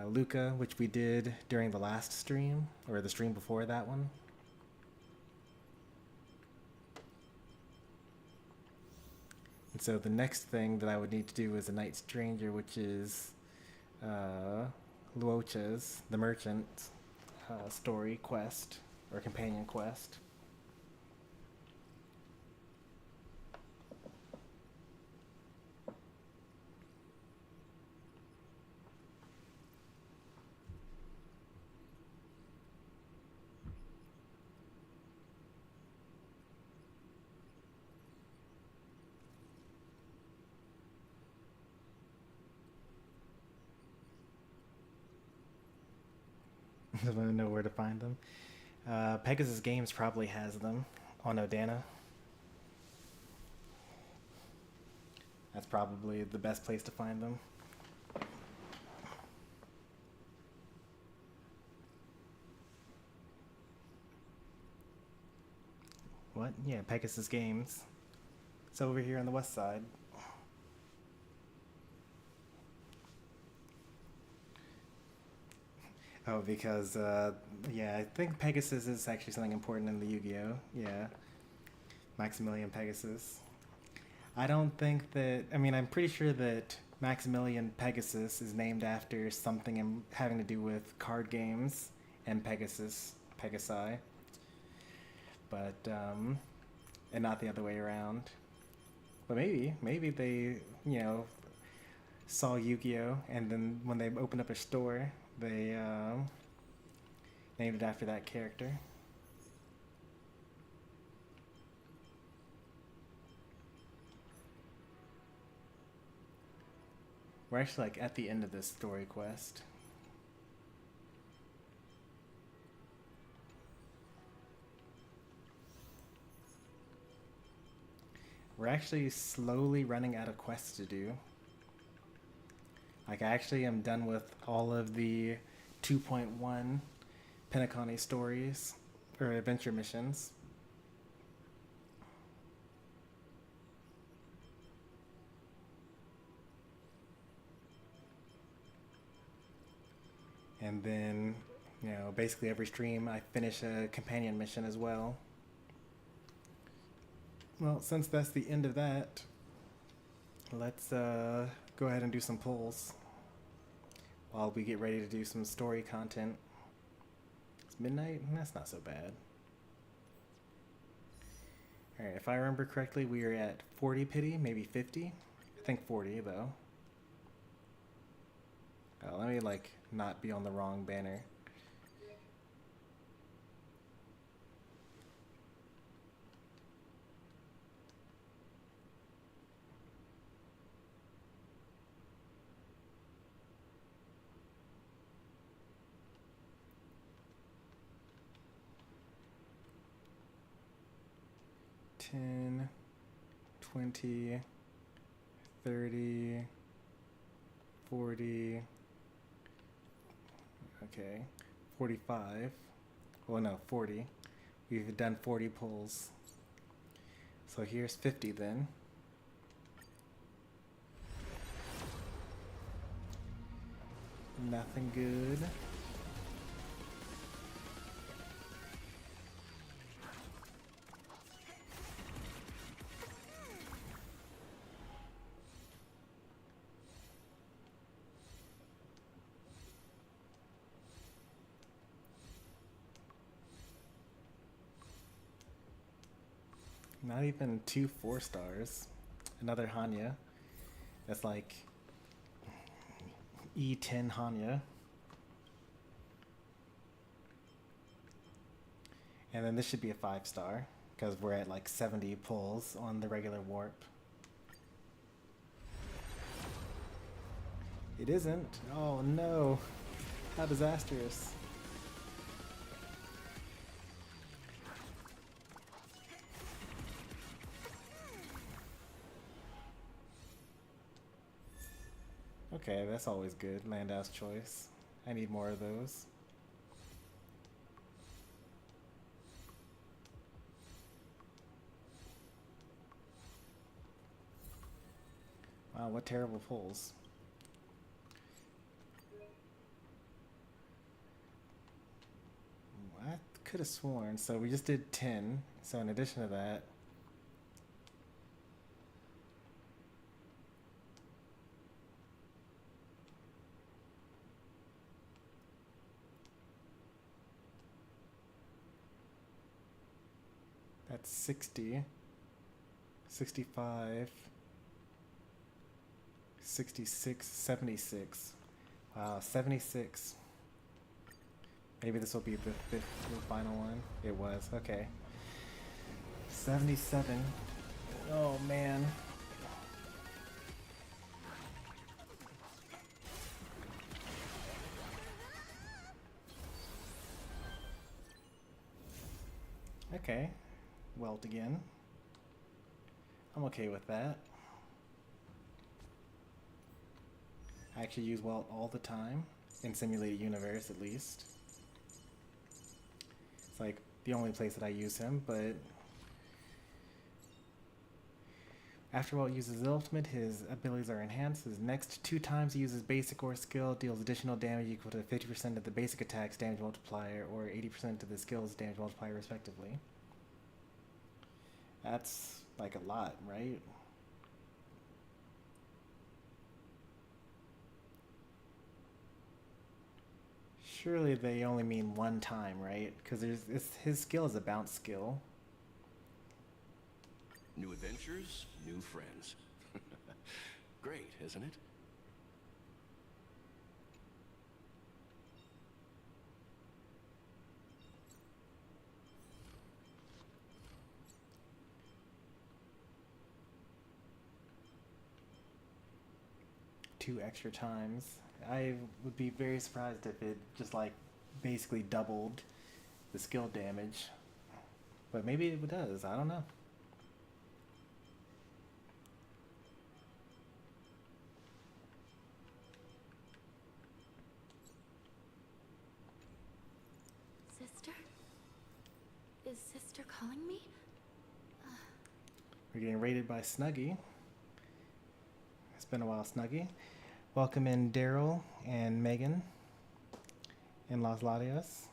Luca, which we did during the last stream, or the stream before that one. And so the next thing that I would need to do is a Night Stranger, which is Luocha's, the merchant, story quest, or companion quest. I don't know where to find them. Pegasus Games probably has them on Odana. That's probably the best place to find them. What? Yeah, Pegasus Games. It's over here on the west side. Oh, because, yeah, I think Pegasus is actually something important in the Yu-Gi-Oh! Yeah. Maximilian Pegasus. I don't think that, I mean, I'm pretty sure that Maximilian Pegasus is named after something having to do with card games and Pegasi. But, and not the other way around. But maybe they, you know, saw Yu-Gi-Oh! And then when they opened up a store, they named it after that character. We're actually like at the end of this story quest. We're actually slowly running out of quests to do. Like, I actually am done with all of the 2.1 Penacony stories, or adventure missions. And then, you know, basically every stream I finish a companion mission as well. Well, since that's the end of that, let's go ahead and do some polls while we get ready to do some story content. It's midnight? That's not so bad. Alright, if I remember correctly, we are at 40 pity, maybe 50. I think 40, though. Oh, let me, like, not be on the wrong banner. $10, $20, $30, $40. Okay, 45. Well, no, 40, We've done 40 pulls. So here's 50 then. Nothing good. Not even 2 4-stars. Another Hanya. That's like E10 Hanya. And then this should be a 5-star because we're at like 70 pulls on the regular warp. It isn't. Oh no. How disastrous. Okay, that's always good. Landau's choice. I need more of those. Wow, what terrible pulls. I could have sworn. So we just did 10. So in addition to that, that's 60, 65, 66, 76. Wow, 76. Maybe this will be the final one. It was, okay. 77. Oh man. Okay. Welt again. I'm okay with that. I actually use Welt all the time, in Simulated Universe at least. It's like the only place that I use him, but after Welt uses his ultimate, his abilities are enhanced. His next 2 times he uses basic or skill, deals additional damage equal to 50% of the basic attack's damage multiplier or 80% of the skill's damage multiplier respectively. That's like a lot, right? Surely they only mean 1 time, right? Because his skill is a bounce skill. New adventures, new friends. Great, isn't it? Two extra times. I would be very surprised if it just like basically doubled the skill damage. But maybe it does, I don't know. Sister? Is Sister calling me? We're getting raided by Snuggie. It's been a while, Snuggie. Welcome in Daryl and Megan in Los Latios.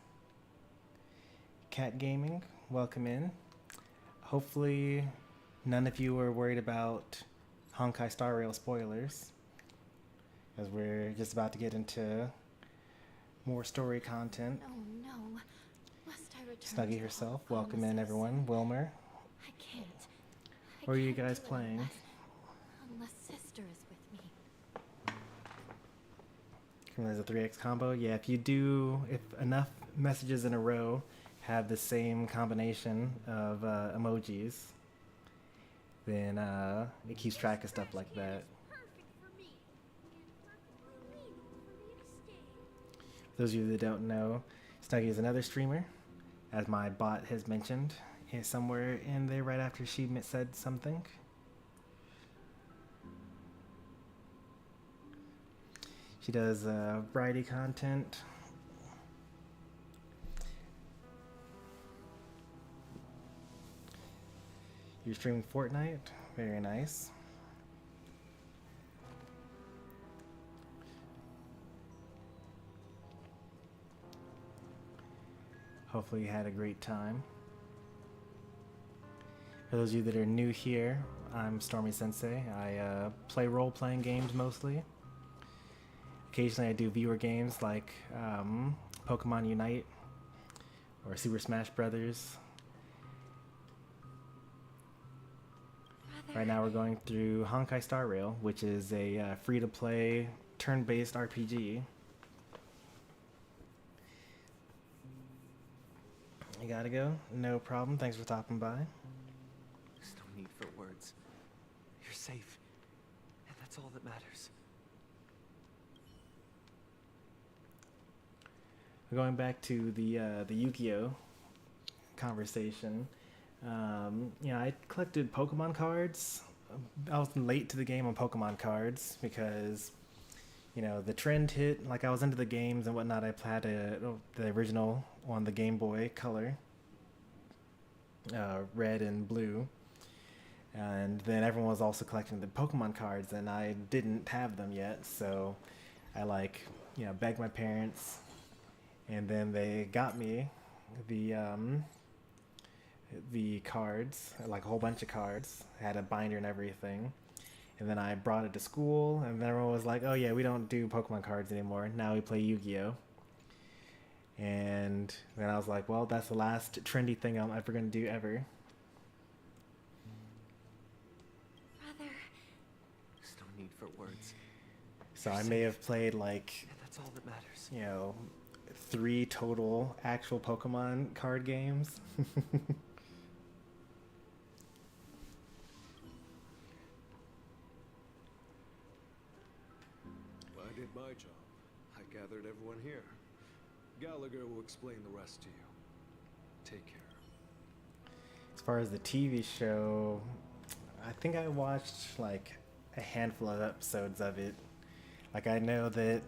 Cat Gaming, welcome in. Hopefully none of you are worried about Honkai Star Rail spoilers, as we're just about to get into more story content. Oh no. Must I return Snuggie to herself, Hall of welcome in Karma so everyone. soon? Wilmer, I can't. what are you can't guys do it playing? Unless Sister is with me. There's a 3x combo. Yeah, if enough messages in a row have the same combination of emojis, then it keeps track of stuff like that. For those of you that don't know, Snuggie is another streamer, as my bot has mentioned. Is somewhere in there right after she said something. She does variety content. You're streaming Fortnite? Very nice. Hopefully you had a great time. For those of you that are new here, I'm Stormy Sensei. I play role-playing games mostly. Occasionally I do viewer games like Pokemon Unite or Super Smash Brothers. Right now we're going through Honkai Star Rail, which is a free-to-play turn-based RPG. You gotta go? No problem. Thanks for stopping by. There's no need for words. You're safe, and that's all that matters. Going back to the Yu-Gi-Oh conversation, you know, I collected Pokemon cards. I was late to the game on Pokemon cards because, you know, the trend hit. Like I was into the games and whatnot. I had the original on the Game Boy Color, red and blue, and then everyone was also collecting the Pokemon cards, and I didn't have them yet. So I begged my parents. And then they got me the cards, like a whole bunch of cards. I had a binder and everything. And then I brought it to school, and then everyone was like, "Oh yeah, we don't do Pokemon cards anymore. Now we play Yu-Gi-Oh!" And then I was like, "Well, that's the last trendy thing I'm ever gonna do ever." Brother. There's no need for words. So I may have played like, And that's all that matters. you know, 3 total actual Pokemon card games. I did my job. I gathered everyone here. Gallagher will explain the rest to you. Take care. As far as the TV show, I think I watched like a handful of episodes of it. Like I know that,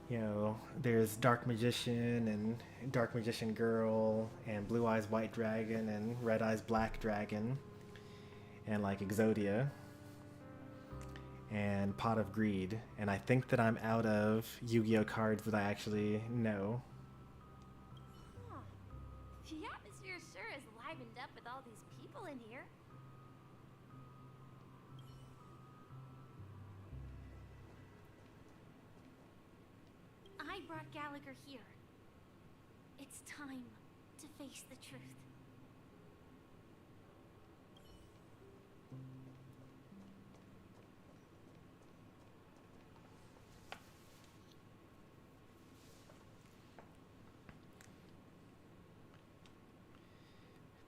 you know, there's Dark Magician and Dark Magician Girl and Blue Eyes White Dragon and Red Eyes Black Dragon and like Exodia and Pot of Greed. And I think that I'm out of Yu-Gi-Oh cards that I actually know. Huh. The atmosphere sure is livened up with all these people in here. I brought Gallagher here. It's time to face the truth.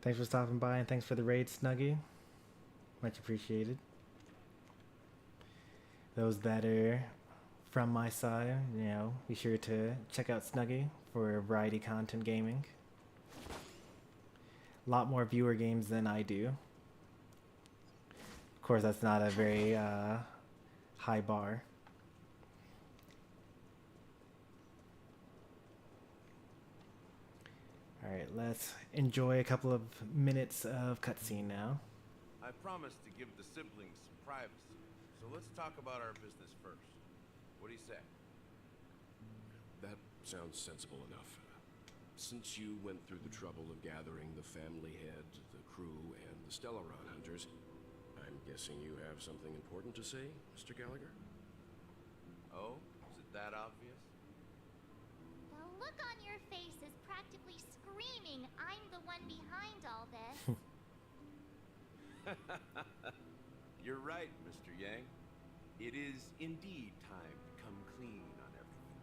Thanks for stopping by and thanks for the raid, Snuggie. Much appreciated. Those that are from my side, you know, be sure to check out Snuggie for variety content gaming. A lot more viewer games than I do. Of course, that's not a very high bar. Alright, let's enjoy a couple of minutes of cutscene now. I promised to give the siblings some privacy, so let's talk about our business first. What do you say? That sounds sensible enough. Since you went through the trouble of gathering the family head, the crew, and the Stellaron hunters, I'm guessing you have something important to say, Mr. Gallagher? Oh, is it that obvious? The look on your face is practically screaming, I'm the one behind all this. You're right, Mr. Yang. It is indeed time to come clean on everything.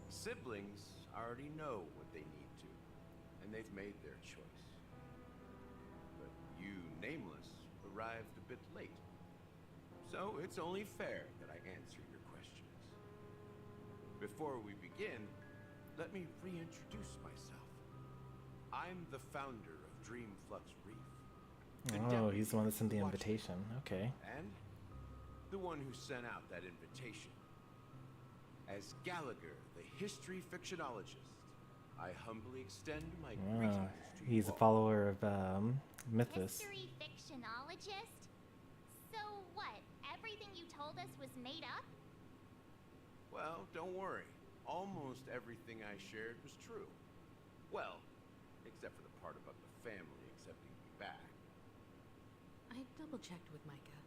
Siblings already know what they need to, and they've made their choice. But you, Nameless, arrived a bit late. So it's only fair that I answer your questions. Before we begin, let me reintroduce myself. I'm the founder of Dreamflux Reef. Oh, he's the one that sent the invitation. Okay. And the one who sent out that invitation. As Gallagher, the history fictionologist, I humbly extend my greetings to He's you a all. follower of Mythos. History fictionologist? So what? Everything you told us was made up? Well, don't worry. Almost everything I shared was true. Well, except for the part about the family accepting me back. I double-checked with Micah,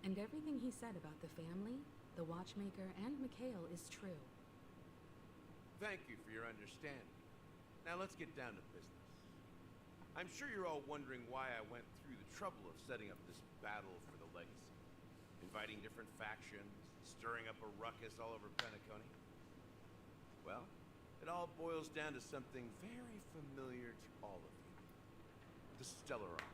and everything he said about the family, the Watchmaker, and Mikhail is true. Thank you for your understanding. Now let's get down to business. I'm sure you're all wondering why I went through the trouble of setting up this battle for the legacy. Inviting different factions, stirring up a ruckus all over Penacony. Well, it all boils down to something very familiar to all of you. The Stellaron.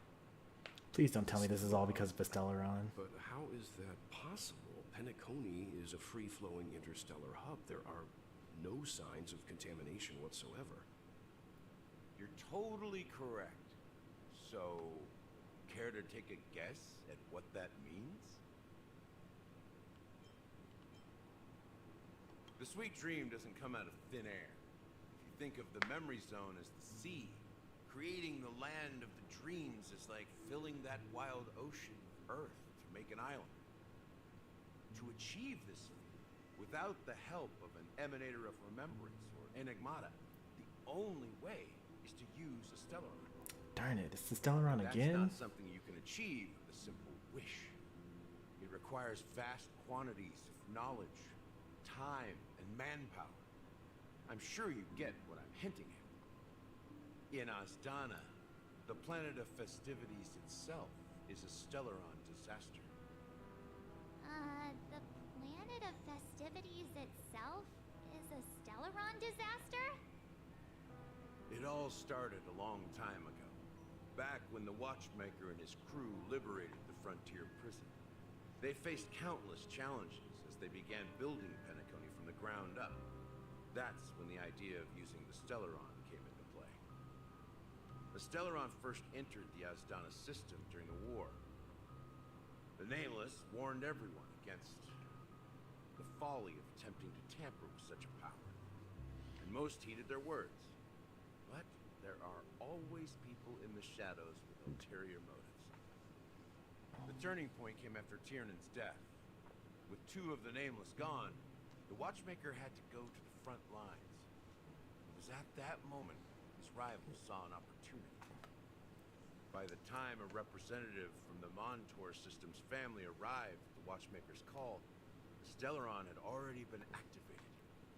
Please don't tell me this is all because of the Stellaron. But how is that possible? Penacony is a free-flowing interstellar hub. There are no signs of contamination whatsoever. You're totally correct. So, care to take a guess at what that means? The sweet dream doesn't come out of thin air. If you think of the memory zone as the sea, creating the land of the dreams is like filling that wild ocean of Earth to make an island. To achieve this feat, without the help of an emanator of remembrance or enigmata, the only way is to use a Stellaron. Darn it, it's the Stellaron again? That's not something you can achieve with a simple wish. It requires vast quantities of knowledge, time, and manpower. I'm sure you get what I'm hinting at. In Asdana, the planet of festivities itself is a Stellaron disaster. The planet of festivities itself is a Stellaron disaster? It all started a long time ago, back when the Watchmaker and his crew liberated the frontier prison. They faced countless challenges as they began building Penacony from the ground up. That's when the idea of using the Stellaron came into play. The Stellaron first entered the Asdana system during the war. The Nameless warned everyone against the folly of attempting to tamper with such a power, and most heeded their words. But there are always people in the shadows with ulterior motives. The turning point came after Tiernan's death. With two of the Nameless gone, the Watchmaker had to go to the front lines. It was at that moment his rivals saw an opportunity. By the time a representative from the Montour Systems family arrived at the Watchmaker's call, the Stellaron had already been activated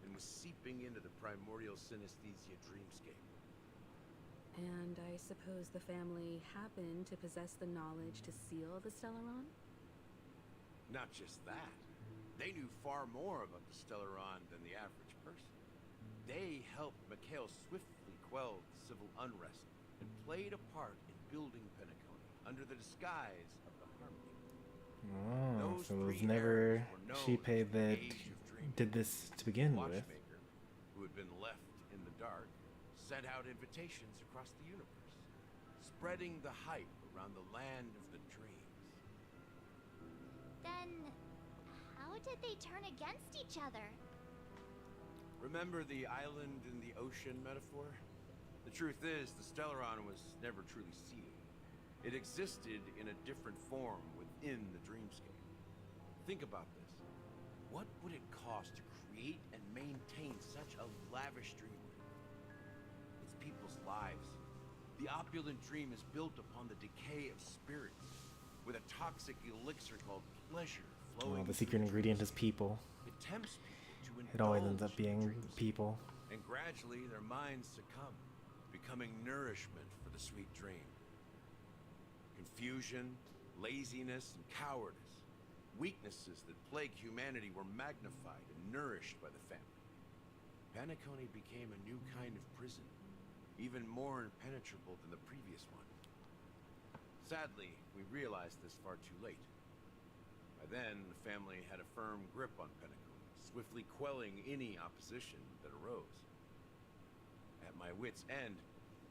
and was seeping into the primordial synesthesia dreamscape. And I suppose the family happened to possess the knowledge to seal the Stellaron? Not just that. They knew far more about the Stellaron than the average person. They helped Mikhail swiftly quell the civil unrest and played a part in building Penacony under the disguise of the Harmony. Oh, Those so it was three never eras were known Shipe as the that Age of Dreaming. did this to begin with. Watchmaker, who had been left in the dark, sent out invitations across the universe, spreading the hype around the land of the dreams. Then, how did they turn against each other? Remember the island in the ocean metaphor? The truth is, the Stellaron was never truly sealed. It existed in a different form within the dreamscape. Think about this. What would it cost to create and maintain such a lavish dreamland? It's people's lives. The opulent dream is built upon the decay of spirits, with a toxic elixir called pleasure flowing. Oh, the secret ingredient is people. It tempts people to It always ends indulge up being in dreams, people. and gradually their minds succumb, becoming nourishment for the sweet dream. Confusion, laziness, and cowardice, weaknesses that plague humanity, were magnified and nourished by the family. Penacony became a new kind of prison, even more impenetrable than the previous one. Sadly, we realized this far too late. By then, the family had a firm grip on Penacony, swiftly quelling any opposition that arose. At my wit's end,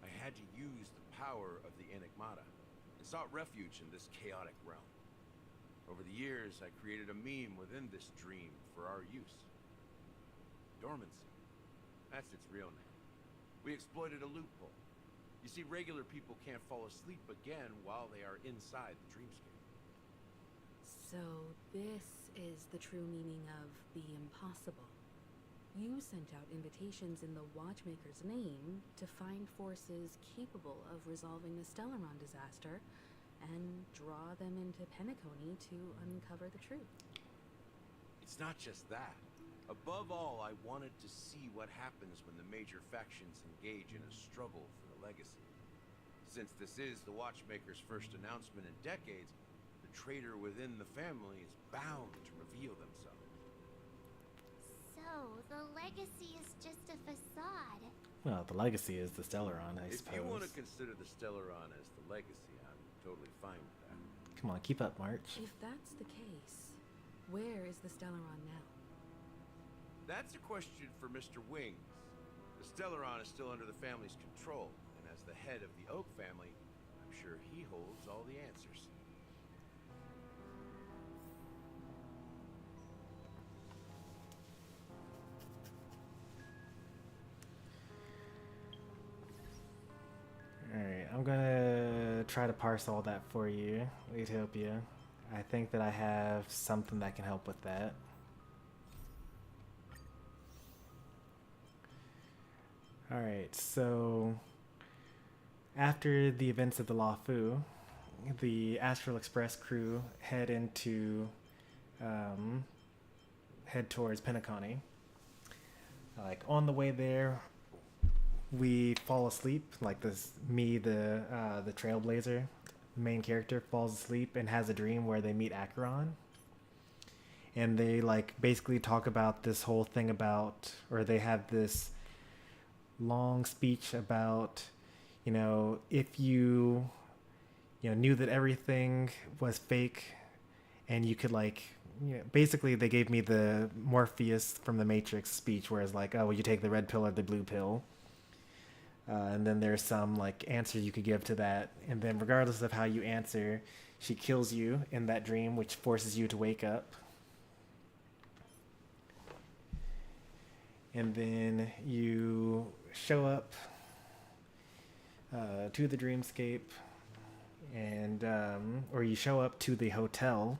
I had to use the power of the Enigmata, and sought refuge in this chaotic realm. Over the years, I created a meme within this dream for our use. Dormancy. That's its real name. We exploited a loophole, You see, regular people can't fall asleep again while they are inside the dreamscape. So this is the true meaning of the impossible. You sent out invitations in the Watchmaker's name to find forces capable of resolving the Stellaron disaster and draw them into Penacony to uncover the truth. It's not just that. Above all, I wanted to see what happens when the major factions engage in a struggle for the legacy. Since this is the Watchmaker's first announcement in decades, the traitor within the family is bound to reveal themselves. So, the legacy is just a facade. Well, the legacy is the Stellaron, I suppose. If you want to consider the Stellaron as the legacy, I'm totally fine with that. Come on, keep up, March. If that's the case, where is the Stellaron now? That's a question for Mr. Wings. The Stellaron is still under the family's control, and as the head of the Oak family, I'm sure he holds all the answers. Alright, I'm gonna try to parse all that for you, Utopia. I think that I have something that can help with that. Alright, so after the events of the Luofu, the Astral Express crew head towards Penacony. Like on the way there, we fall asleep. Like the Trailblazer main character falls asleep and has a dream where they meet Acheron. And they like basically talk about this whole thing about, or they have this long speech about, if you knew that everything was fake and you could basically they gave me the Morpheus from the Matrix speech where it's like, oh, well, you take the red pill or the blue pill. And then there's some answer you could give to that. And then regardless of how you answer, she kills you in that dream, which forces you to wake up. And then you show up to the dreamscape, and or you show up to the hotel,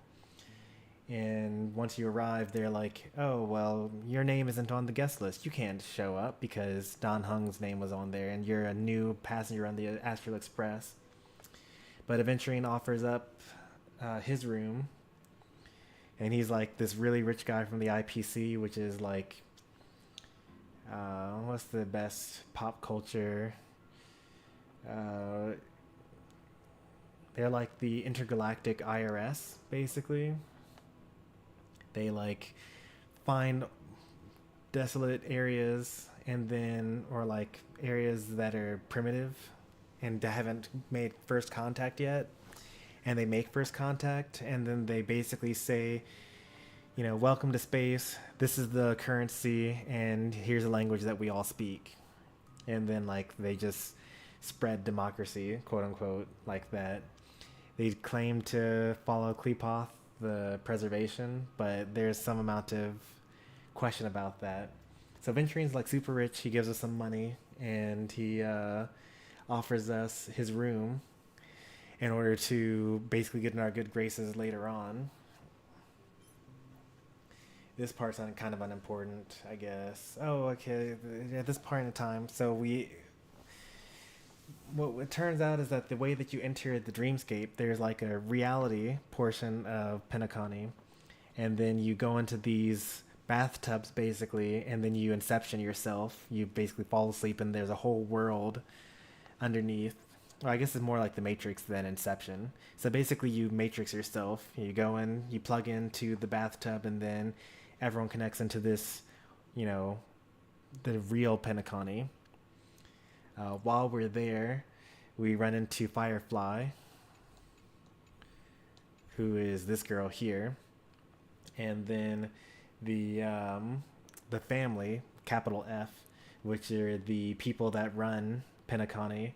and once you arrive, they're like, oh, well, your name isn't on the guest list. You can't show up because Dan Heng's name was on there, and you're a new passenger on the Astral Express. But Aventurine offers up his room, and he's like this really rich guy from the IPC, which is like, what's the best pop culture? They're like the intergalactic IRS, basically. They find desolate areas or areas that are primitive and haven't made first contact yet. And they make first contact, and then they basically say, welcome to space. This is the currency, and here's a language that we all speak. And then they just spread democracy, quote unquote, like that. They claim to follow Klepoth, the preservation, but there's some amount of question about that. So Venturine's super rich. He gives us some money, and he offers us his room in order to basically get in our good graces later on. This part's kind of unimportant, I guess. Oh, okay. At this point in time, what it turns out is that the way that you enter the dreamscape, there's a reality portion of Penacony, and then you go into these bathtubs basically, and then you inception yourself. You basically fall asleep, and there's a whole world underneath. Well, I guess it's more like the Matrix than Inception. So basically you Matrix yourself. You go in, you plug into the bathtub, and then everyone connects into this, the real Penacony. While we're there, we run into Firefly, who is this girl here, and then the family, capital F, which are the people that run Penacony,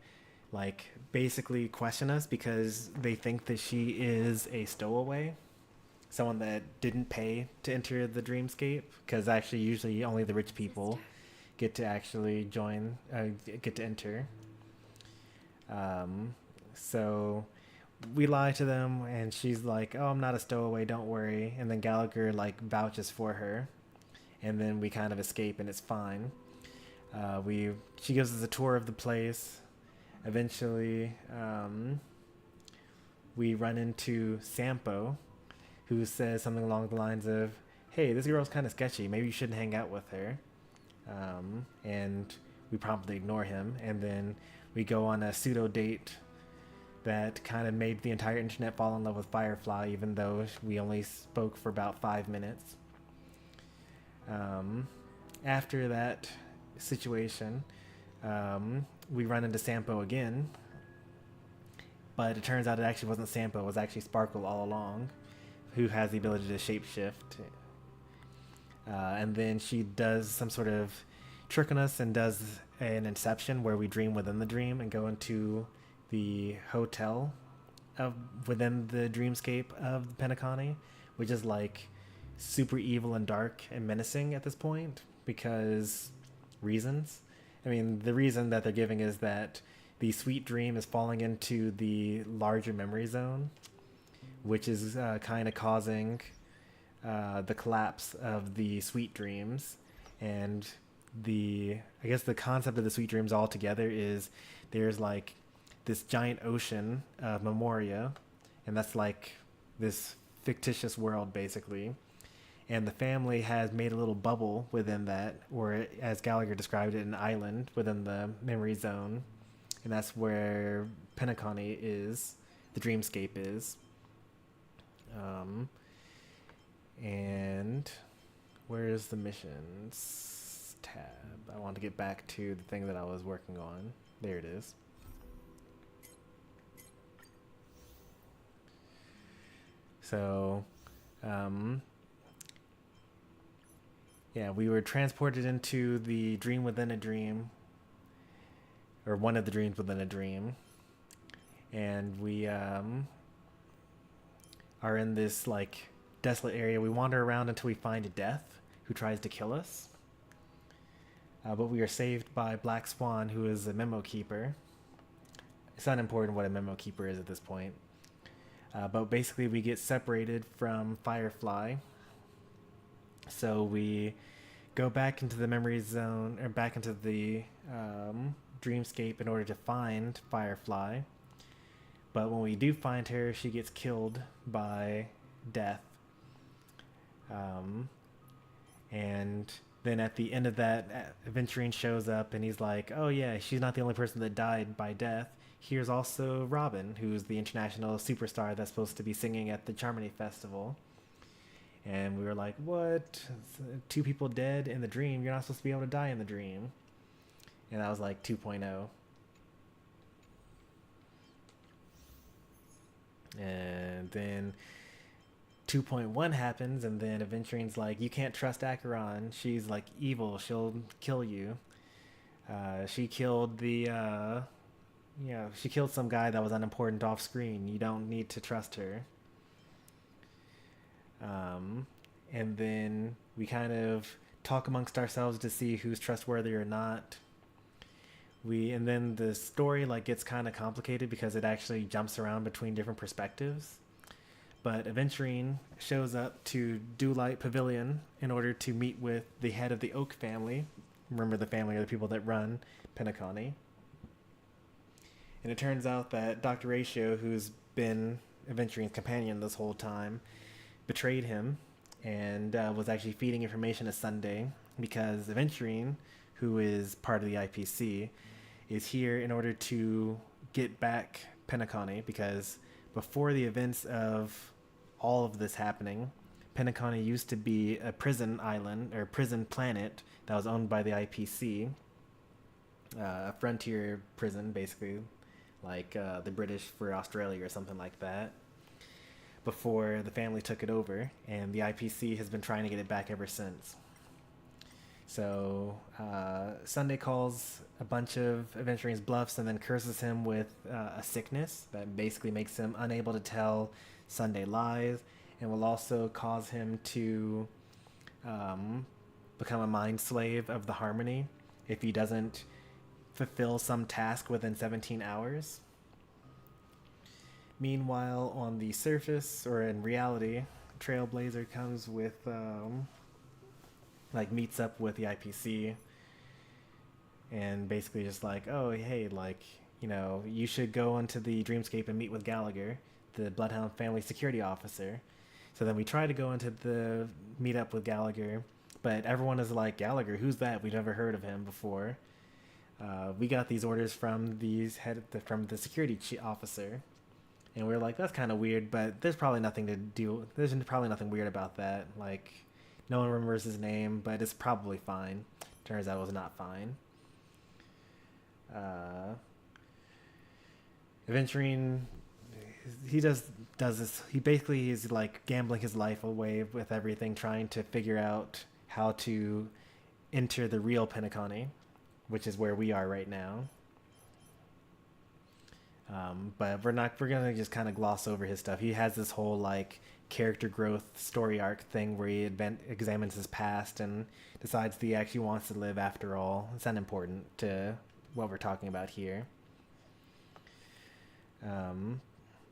basically question us because they think that she is a stowaway, someone that didn't pay to enter the dreamscape, because actually usually only the rich people get to actually get to enter. So we lie to them, and she's like, "Oh, I'm not a stowaway, don't worry." And then Gallagher like vouches for her, and then we kind of escape, and it's fine. She gives us a tour of the place. Eventually, we run into Sampo, who says something along the lines of, "Hey, this girl's kind of sketchy. Maybe you shouldn't hang out with her." And we promptly ignore him, and then we go on a pseudo date that kind of made the entire internet fall in love with Firefly, even though we only spoke for about 5 minutes. After that situation, we run into Sampo again, but it turns out it actually wasn't Sampo, it was actually Sparkle all along, who has the ability to shapeshift. And then she does some sort of trick on us and does an inception where we dream within the dream and go into the hotel within the dreamscape of Penacony, which is like super evil and dark and menacing at this point because reasons. I mean, the reason that they're giving is that the sweet dream is falling into the larger memory zone, which is kind of causing the collapse of the sweet dreams. And I guess the concept of the sweet dreams altogether is there's like this giant ocean of Memoria, and that's like this fictitious world basically. And the family has made a little bubble within that, or as Gallagher described it, an island within the memory zone. And that's where Penacony is, the dreamscape is. And where's the missions tab? I want to get back to the thing that I was working on. There it is. So, yeah, we were transported into the dream within a dream, or one of the dreams within a dream, and we are in this like desolate area. We wander around until we find a Death who tries to kill us, but we are saved by Black Swan, who is a memo keeper. It's unimportant what a memo keeper is at this point. But basically we get separated from Firefly. So we go back into the memory zone, or back into the dreamscape in order to find Firefly. But when we do find her, she gets killed by Death. And then at the end of that, Aventurine shows up and he's like, "Oh yeah, she's not the only person that died by Death. Here's also Robin, who's the international superstar that's supposed to be singing at the Charmony Festival." And we were like, "What? 2 people dead in the dream? You're not supposed to be able to die in the dream." And that was like 2.0. And then 2.1 happens, and then Aventurine's like, "You can't trust Acheron. She's like evil. She'll kill you. She killed she killed some guy that was unimportant off screen. You don't need to trust her." And then we kind of talk amongst ourselves to see who's trustworthy or not. And then the story like gets kind of complicated because it actually jumps around between different perspectives. But Aventurine shows up to Dewlight Pavilion in order to meet with the head of the Oak family. Remember, the family are the people that run Penacony. And it turns out that Dr. Ratio, who's been Aventurine's companion this whole time, betrayed him and was actually feeding information to Sunday because Aventurine, who is part of the IPC, is here in order to get back Penacony, because before the events of all of this happening, Penacony used to be a prison island, or prison planet, that was owned by the IPC, a frontier prison, basically, like the British for Australia or something like that, before the family took it over, and the IPC has been trying to get it back ever since. So Sunday calls a bunch of Aventurine's bluffs and then curses him with a sickness that basically makes him unable to tell Sunday lies, and will also cause him to become a mind slave of the Harmony if he doesn't fulfill some task within 17 hours. Meanwhile, on the surface, or in reality, Trailblazer comes with, like, meets up with the IPC and basically just like, oh, hey, like, you know, you should go onto the Dreamscape and meet with Gallagher, the Bloodhound family security officer. So then we try to go into the meet up with Gallagher, but everyone is like, Gallagher, who's that? We've never heard of him before. We got these orders from from the security officer, and we're like, that's kind of weird, but there's probably nothing to do. There's probably nothing weird about that. Like, no one remembers his name, but it's probably fine. Turns out it was not fine. Aventurine, he does this. He basically is like gambling his life away with everything, trying to figure out how to enter the real Penacony, which is where we are right now. But we're gonna just kind of gloss over his stuff. He has this whole like character growth story arc thing where he examines his past and decides that he actually wants to live after all. It's unimportant to what we're talking about here.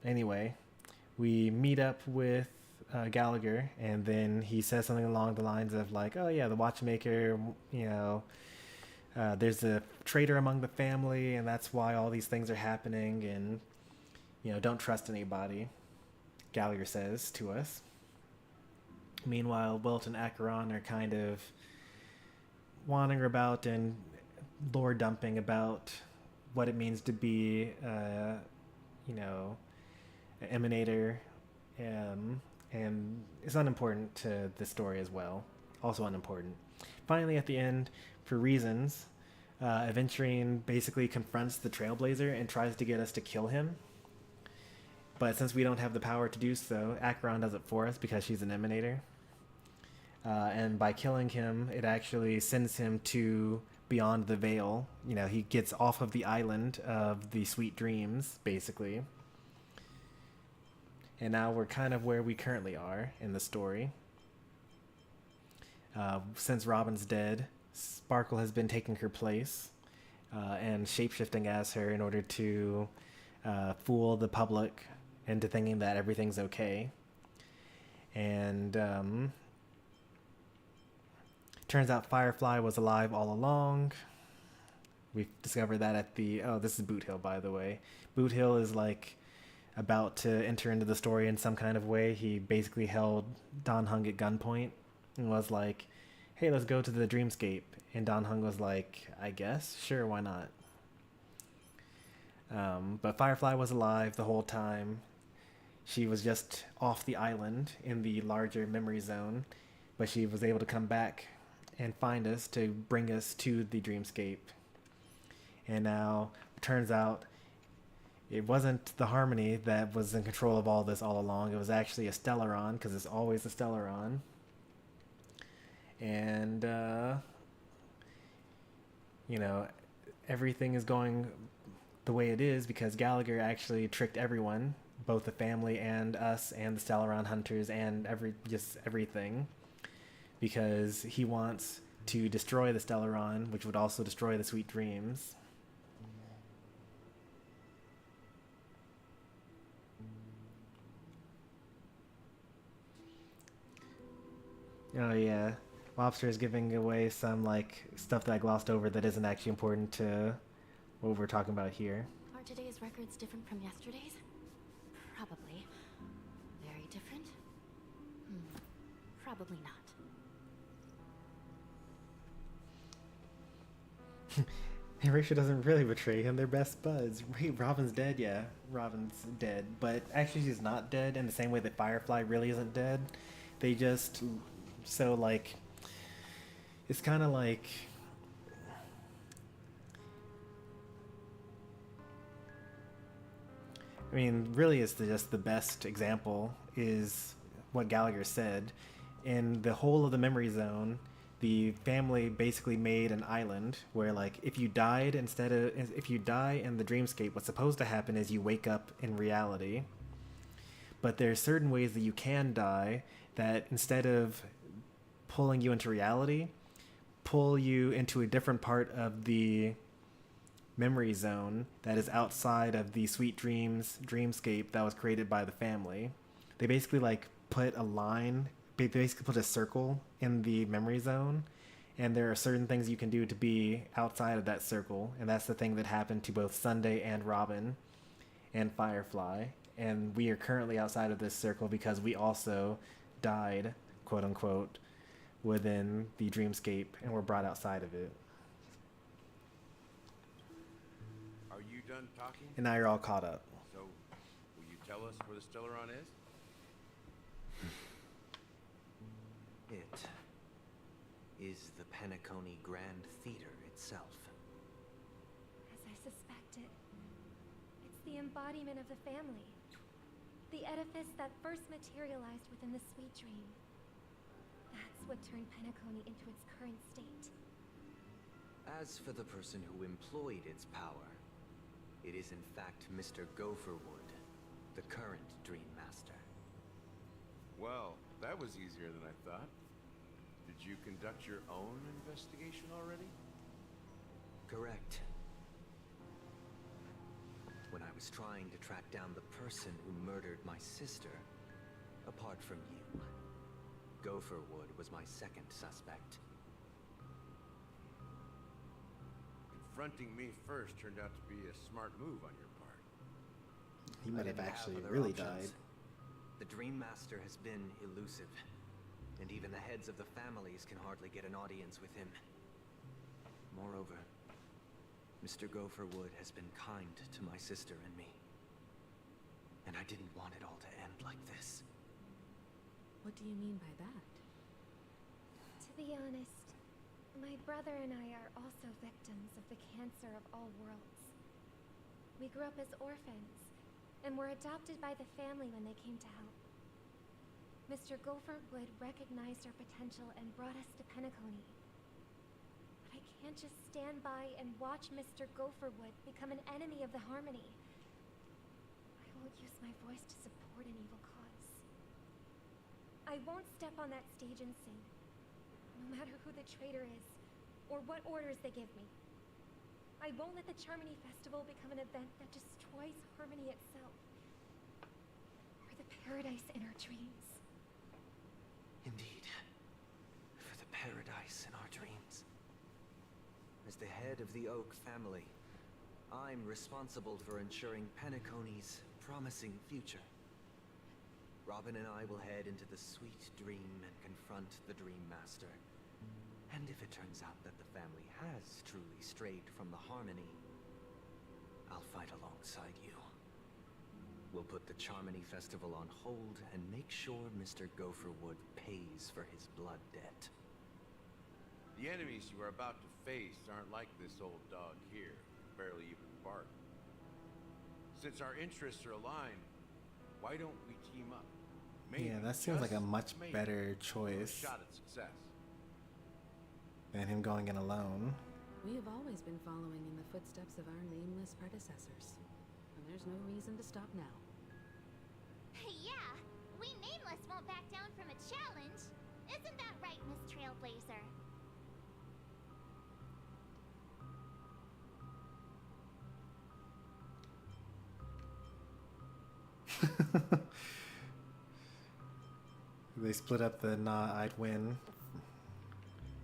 Anyway, we meet up with Gallagher, and then he says something along the lines of like, oh yeah, the watchmaker, you know, there's a traitor among the family, and that's why all these things are happening, and, you know, don't trust anybody, Gallagher says to us. Meanwhile, Wilt and Acheron are kind of wandering about and lore dumping about what it means to be, you know, an Emanator, and it's unimportant to the story as well. Also unimportant. Finally, at the end, for reasons, Aventurine basically confronts the Trailblazer and tries to get us to kill him. But since we don't have the power to do so, Acheron does it for us because she's an Emanator. And by killing him, it actually sends him to beyond the veil. You know, he gets off of the island of the Sweet Dreams, basically. And now we're kind of where we currently are in the story. Since Robin's dead, Sparkle has been taking her place and shapeshifting as her in order to fool the public into thinking that everything's okay. And turns out Firefly was alive all along. We discovered that at the... Oh, this is Boot Hill, by the way. Boot Hill is like about to enter into the story in some kind of way. He basically held Dan Heng at gunpoint and was like, hey, let's go to the Dreamscape. And Dan Heng was like, I guess? Sure, why not? But Firefly was alive the whole time. She was just off the island in the larger memory zone, but she was able to come back and find us to bring us to the Dreamscape. And now, it turns out, it wasn't the Harmony that was in control of all this all along. It was actually a Stellaron, because it's always a Stellaron. And, you know, everything is going the way it is because Gallagher actually tricked everyone, both the family and us and the Stellaron hunters and everything, because he wants to destroy the Stellaron, which would also destroy the Sweet Dreams. Oh yeah, Lobster is giving away some like stuff that I glossed over that isn't actually important to what we're talking about here. Are today's records different from yesterday's? Probably. Very different? Probably not. Erasure doesn't really betray him. They're best buds. Wait, Robin's dead? Yeah, Robin's dead. But actually she's not dead in the same way that Firefly really isn't dead. They just... So, like... It's kind of like... I mean, really it's just the best example is what Gallagher said. In the whole of the memory zone, the family basically made an island where, like, if you die in the dreamscape, what's supposed to happen is you wake up in reality. But there's certain ways that you can die that instead of pulling you into reality, pull you into a different part of the memory zone that is outside of the Sweet Dreams dreamscape that was created by the family. They basically like put a line, they basically put a circle in the memory zone, and there are certain things you can do to be outside of that circle, and that's the thing that happened to both Sunday and Robin and Firefly. And we are currently outside of this circle because we also died, quote unquote, within the dreamscape and were brought outside of it. Are you done talking? And now you're all caught up. So, will you tell us where the Stellaron is? It is the Penacony Grand Theater itself. As I suspected, it's the embodiment of the family. The edifice that first materialized within the Sweet Dream. That's what turned Penacony into its current state. As for the person who employed its power, it is in fact Mr. Gopherwood, the current Dream Master. Well, that was easier than I thought. Did you conduct your own investigation already? Correct. When I was trying to track down the person who murdered my sister, apart from you, Gopherwood was my second suspect. Confronting me first turned out to be a smart move on your part. He might I have didn't actually other really options. died. The Dream Master has been elusive, and even the heads of the families can hardly get an audience with him. Moreover, Mr. Gopherwood has been kind to my sister and me. And I didn't want it all to end like this. What do you mean by that? To be honest, my brother and I are also victims of the cancer of all worlds. We grew up as orphans, and were adopted by the family when they came to help. Mr. Gopherwood recognized our potential and brought us to Penacony. But I can't just stand by and watch Mr. Gopherwood become an enemy of the Harmony. I will use my voice to support an evil cause. I won't step on that stage and sing, no matter who the traitor is, or what orders they give me. I won't let the Charmony Festival become an event that destroys Harmony itself, or the paradise in our dreams. Indeed, for the paradise in our dreams. As the head of the Oak family, I'm responsible for ensuring Penacony's promising future. Robin and I will head into the Sweet Dream and confront the Dream Master. And if it turns out that the family has truly strayed from the Harmony, I'll fight alongside you. We'll put the Charmony Festival on hold and make sure Mr. Gopherwood pays for his blood debt. The enemies you are about to face aren't like this old dog here, who barely even bark. Since our interests are aligned, why don't we team up? Maybe, Yeah, that seems like a much maybe, better a choice shot at success. than him going in alone. We have always been following in the footsteps of our nameless predecessors. And there's no reason to stop now. Yeah, we Nameless won't back down from a challenge. Isn't that right, Miss Trailblazer? They split up the nah, I'd win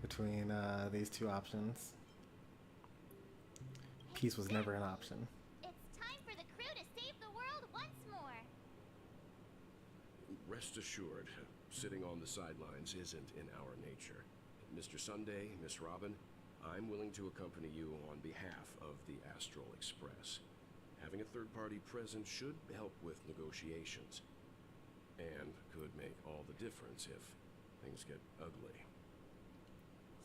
between these two options. Peace was never an option. It's time for the crew to save the world once more. Rest assured, sitting on the sidelines isn't in our nature. Mr. Sunday, Miss Robin, I'm willing to accompany you on behalf of the Astral Express. Having a third party present should help with negotiations, and could make all the difference if things get ugly.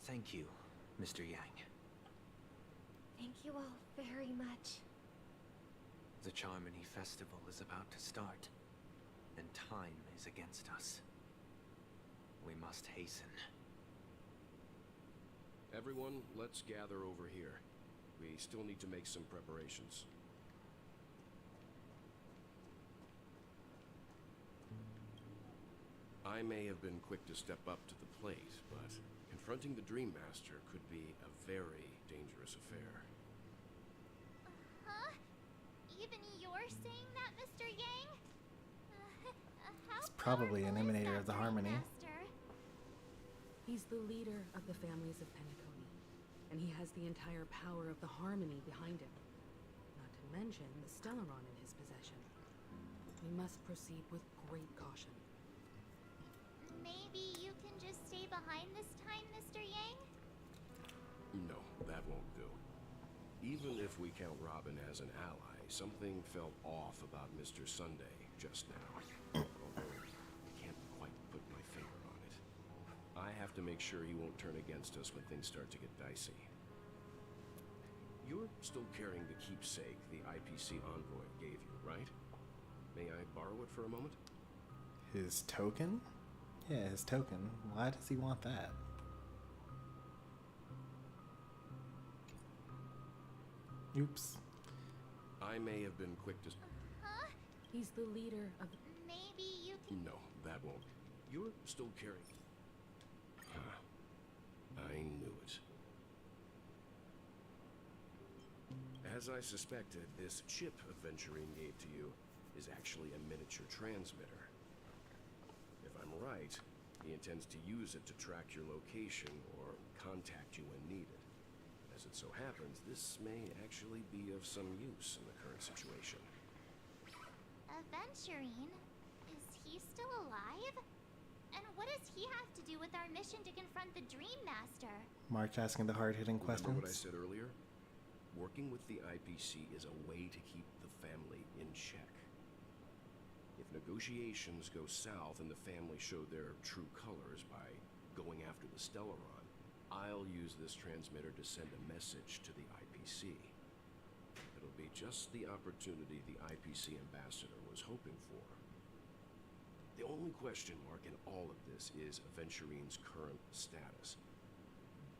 Thank you, Mr. Yang. Thank you all very much. The Charmony Festival is about to start, and time is against us. We must hasten. Everyone, let's gather over here. We still need to make some preparations. I may have been quick to step up to the plate, but confronting the Dream Master could be a very dangerous affair. even you're saying that, Mr. Yang? How It's probably an powerful is emanator that of the Dream harmony. Master? He's the leader of the families of Penacony, and he has the entire power of the Harmony behind him. Not to mention the Stellaron in his possession. We must proceed with great caution. Maybe you can just stay behind this time, Mr. Yang? No, that won't do. Even if we count Robin as an ally, something felt off about Mr. Sunday just now. Although I can't quite put my finger on it. I have to make sure he won't turn against us when things start to get dicey. You're still carrying the keepsake the IPC envoy gave you, right? May I borrow it for a moment? His token? Yeah, his token. Why does he want that? Oops. I may have been quick to... Huh? He's the leader of... Maybe you can... No, that won't. You're still carrying... I knew it. As I suspected, this chip Aventurine gave to you is actually a miniature transmitter. If I'm right, he intends to use it to track your location or contact you when needed. As it so happens, this may actually be of some use in the current situation. Aventurine? Is he still alive? And what does he have to do with our mission to confront the Dream Master? March asking the hard-hitting questions. Remember what I said earlier? Working with the IPC is a way to keep the family in check. If negotiations go south and the family show their true colors by going after the Stellaron, I'll use this transmitter to send a message to the IPC. It'll be just the opportunity the IPC ambassador was hoping for. The only question mark in all of this is Aventurine's current status.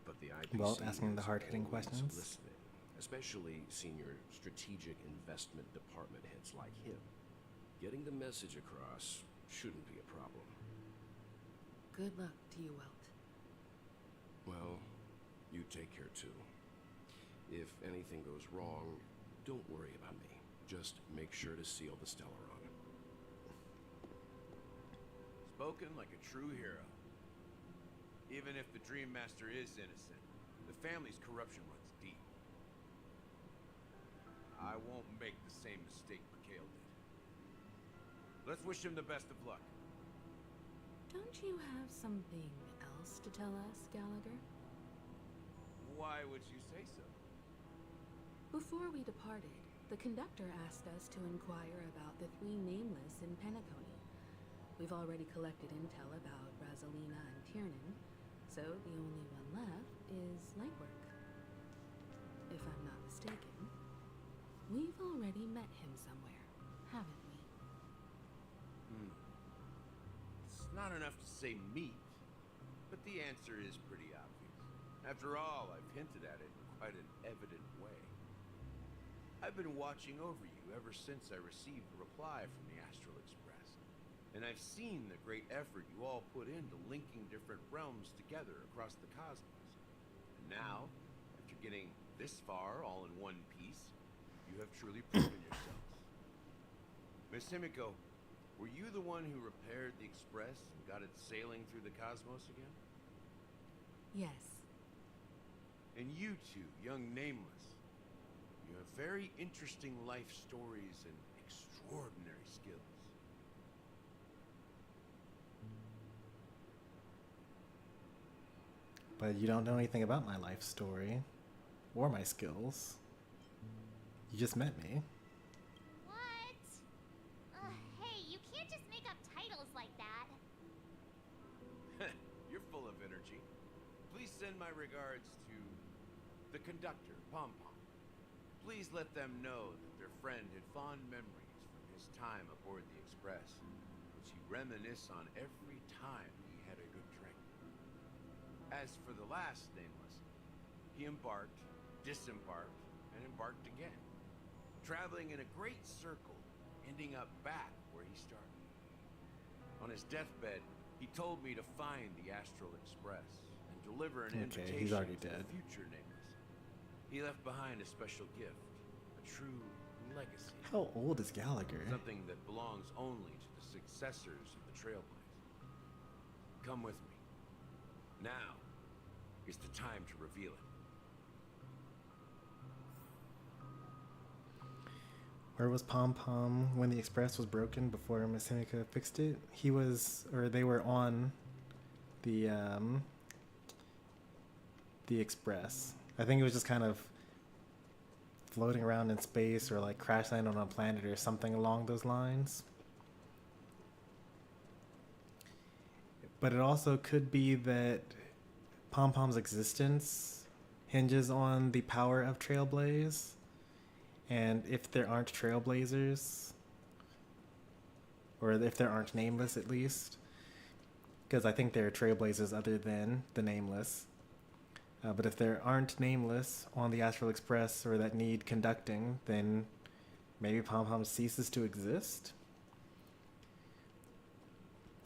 But the IPC Well, asking the is hard-hitting always questions. listening, especially senior strategic investment department heads like him. Getting the message across shouldn't be a problem. Good luck to you, Welt. Well, you take care too. If anything goes wrong, don't worry about me. Just make sure to seal the Stellaron. Spoken like a true hero. Even if the Dream Master is innocent, the family's corruption runs deep. I won't make the same mistake Mikhail did. Let's wish him the best of luck. Don't you have something else to tell us, Gallagher? Why would you say so? Before we departed, the conductor asked us to inquire about the three nameless in Penacony. We've already collected intel about Razalina and Tiernan, so the only one left is Lightwork. If I'm not mistaken, we've already met him somewhere, haven't we? It's not enough to say meet, but the answer is pretty obvious. After all, I've hinted at it in quite an evident way. I've been watching over you ever since I received the reply from the Astral Express. And I've seen the great effort you all put into linking different realms together across the cosmos. And now, after getting this far all in one piece, you have truly proven yourselves. Miss Himiko, were you the one who repaired the Express and got it sailing through the cosmos again? Yes. And you two, young Nameless, you have very interesting life stories and extraordinary skills. But you don't know anything about my life story or my skills. You just met me. What? Hey, you can't just make up titles like that. You're full of energy. Please send my regards to the conductor, Pom Pom. Please let them know that their friend had fond memories from his time aboard the Express, which he reminisced on every time he had a good drink. As for the last Nameless, he embarked, disembarked, and embarked again, traveling in a great circle, ending up back where he started. On his deathbed, he told me to find the Astral Express and deliver an Okay, invitation he's already to dead. the future Nameless. He left behind a special gift, a true legacy. How old is Gallagher? Something that belongs only to the successors of the Trailblaze. Come with me. Now is the time to reveal it. Where was Pom Pom when the Express was broken before Miss Himika fixed it? He was, or they were on the Express. I think it was just kind of floating around in space or like crash landing on a planet or something along those lines. But it also could be that Pom Pom's existence hinges on the power of Trailblaze. And if there aren't Trailblazers, or if there aren't Nameless at least, because I think there are Trailblazers other than the Nameless. But if there aren't Nameless on the Astral Express or that need conducting, then maybe Pom Pom ceases to exist.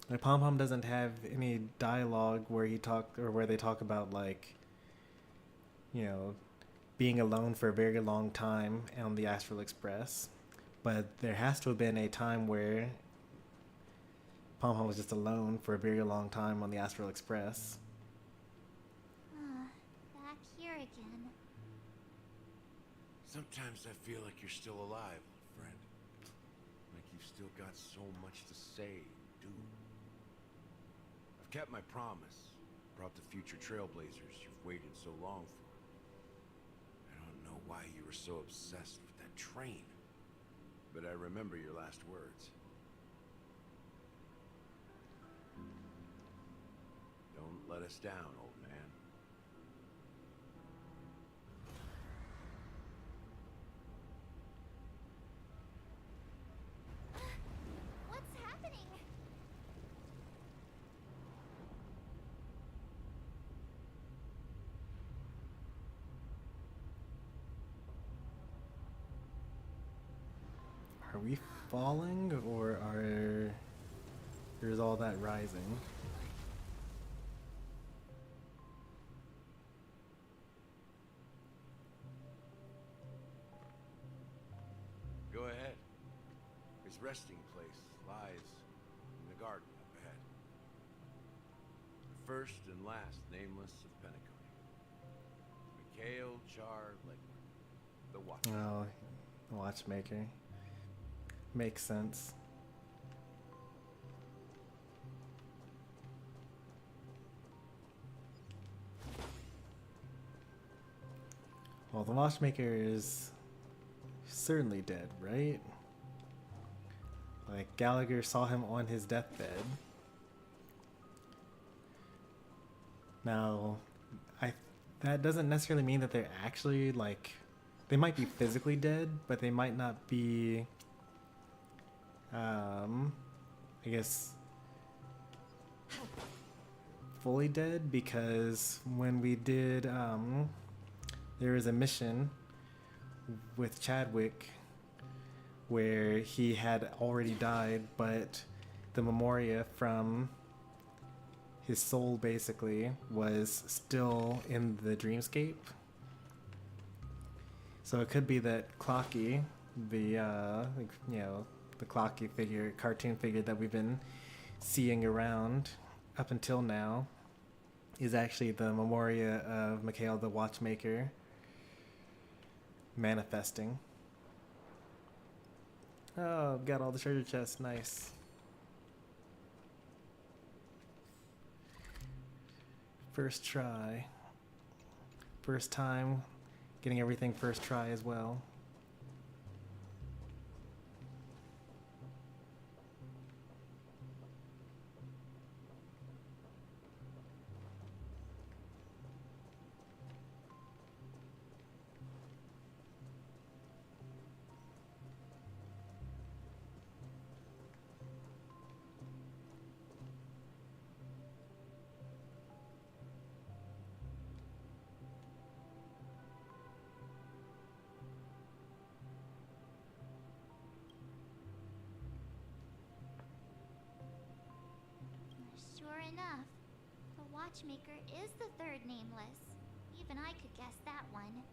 Like Pom Pom doesn't have any dialogue where they talk about like, you know, being alone for a very long time on the Astral Express. But there has to have been a time where Pom Pom was just alone for a very long time on the Astral Express. Back here again. Sometimes I feel like you're still alive, old friend. Like you've still got so much to say, do. I've kept my promise. Brought the future Trailblazers you've waited so long for. I don't know why you were so obsessed with that train. But I remember your last words. Don't let us down, old man. What's happening? Are we falling, or is all that rising? Go ahead. His resting place lies in the garden up ahead. The first and last Nameless of Penacony. Mikhail Char Legler, the Watchmaker. Oh, the Watchmaker. Makes sense. Well, the Watchmaker is certainly dead, right? Like, Gallagher saw him on his deathbed. Now, that doesn't necessarily mean that they're actually, like, they might be physically dead, but they might not be, I guess, fully dead, because when we did, there was a mission with Chadwick where he had already died, but the memoria from his soul basically was still in the dreamscape. So it could be that Clocky, the the Clocky figure, cartoon figure that we've been seeing around up until now, is actually the memoria of Mikhail the Watchmaker manifesting. Oh, I've got all the treasure chests. Nice. First try. First time getting everything first try as well. Sure enough, the Watchmaker is the third Nameless. Even I could guess that one.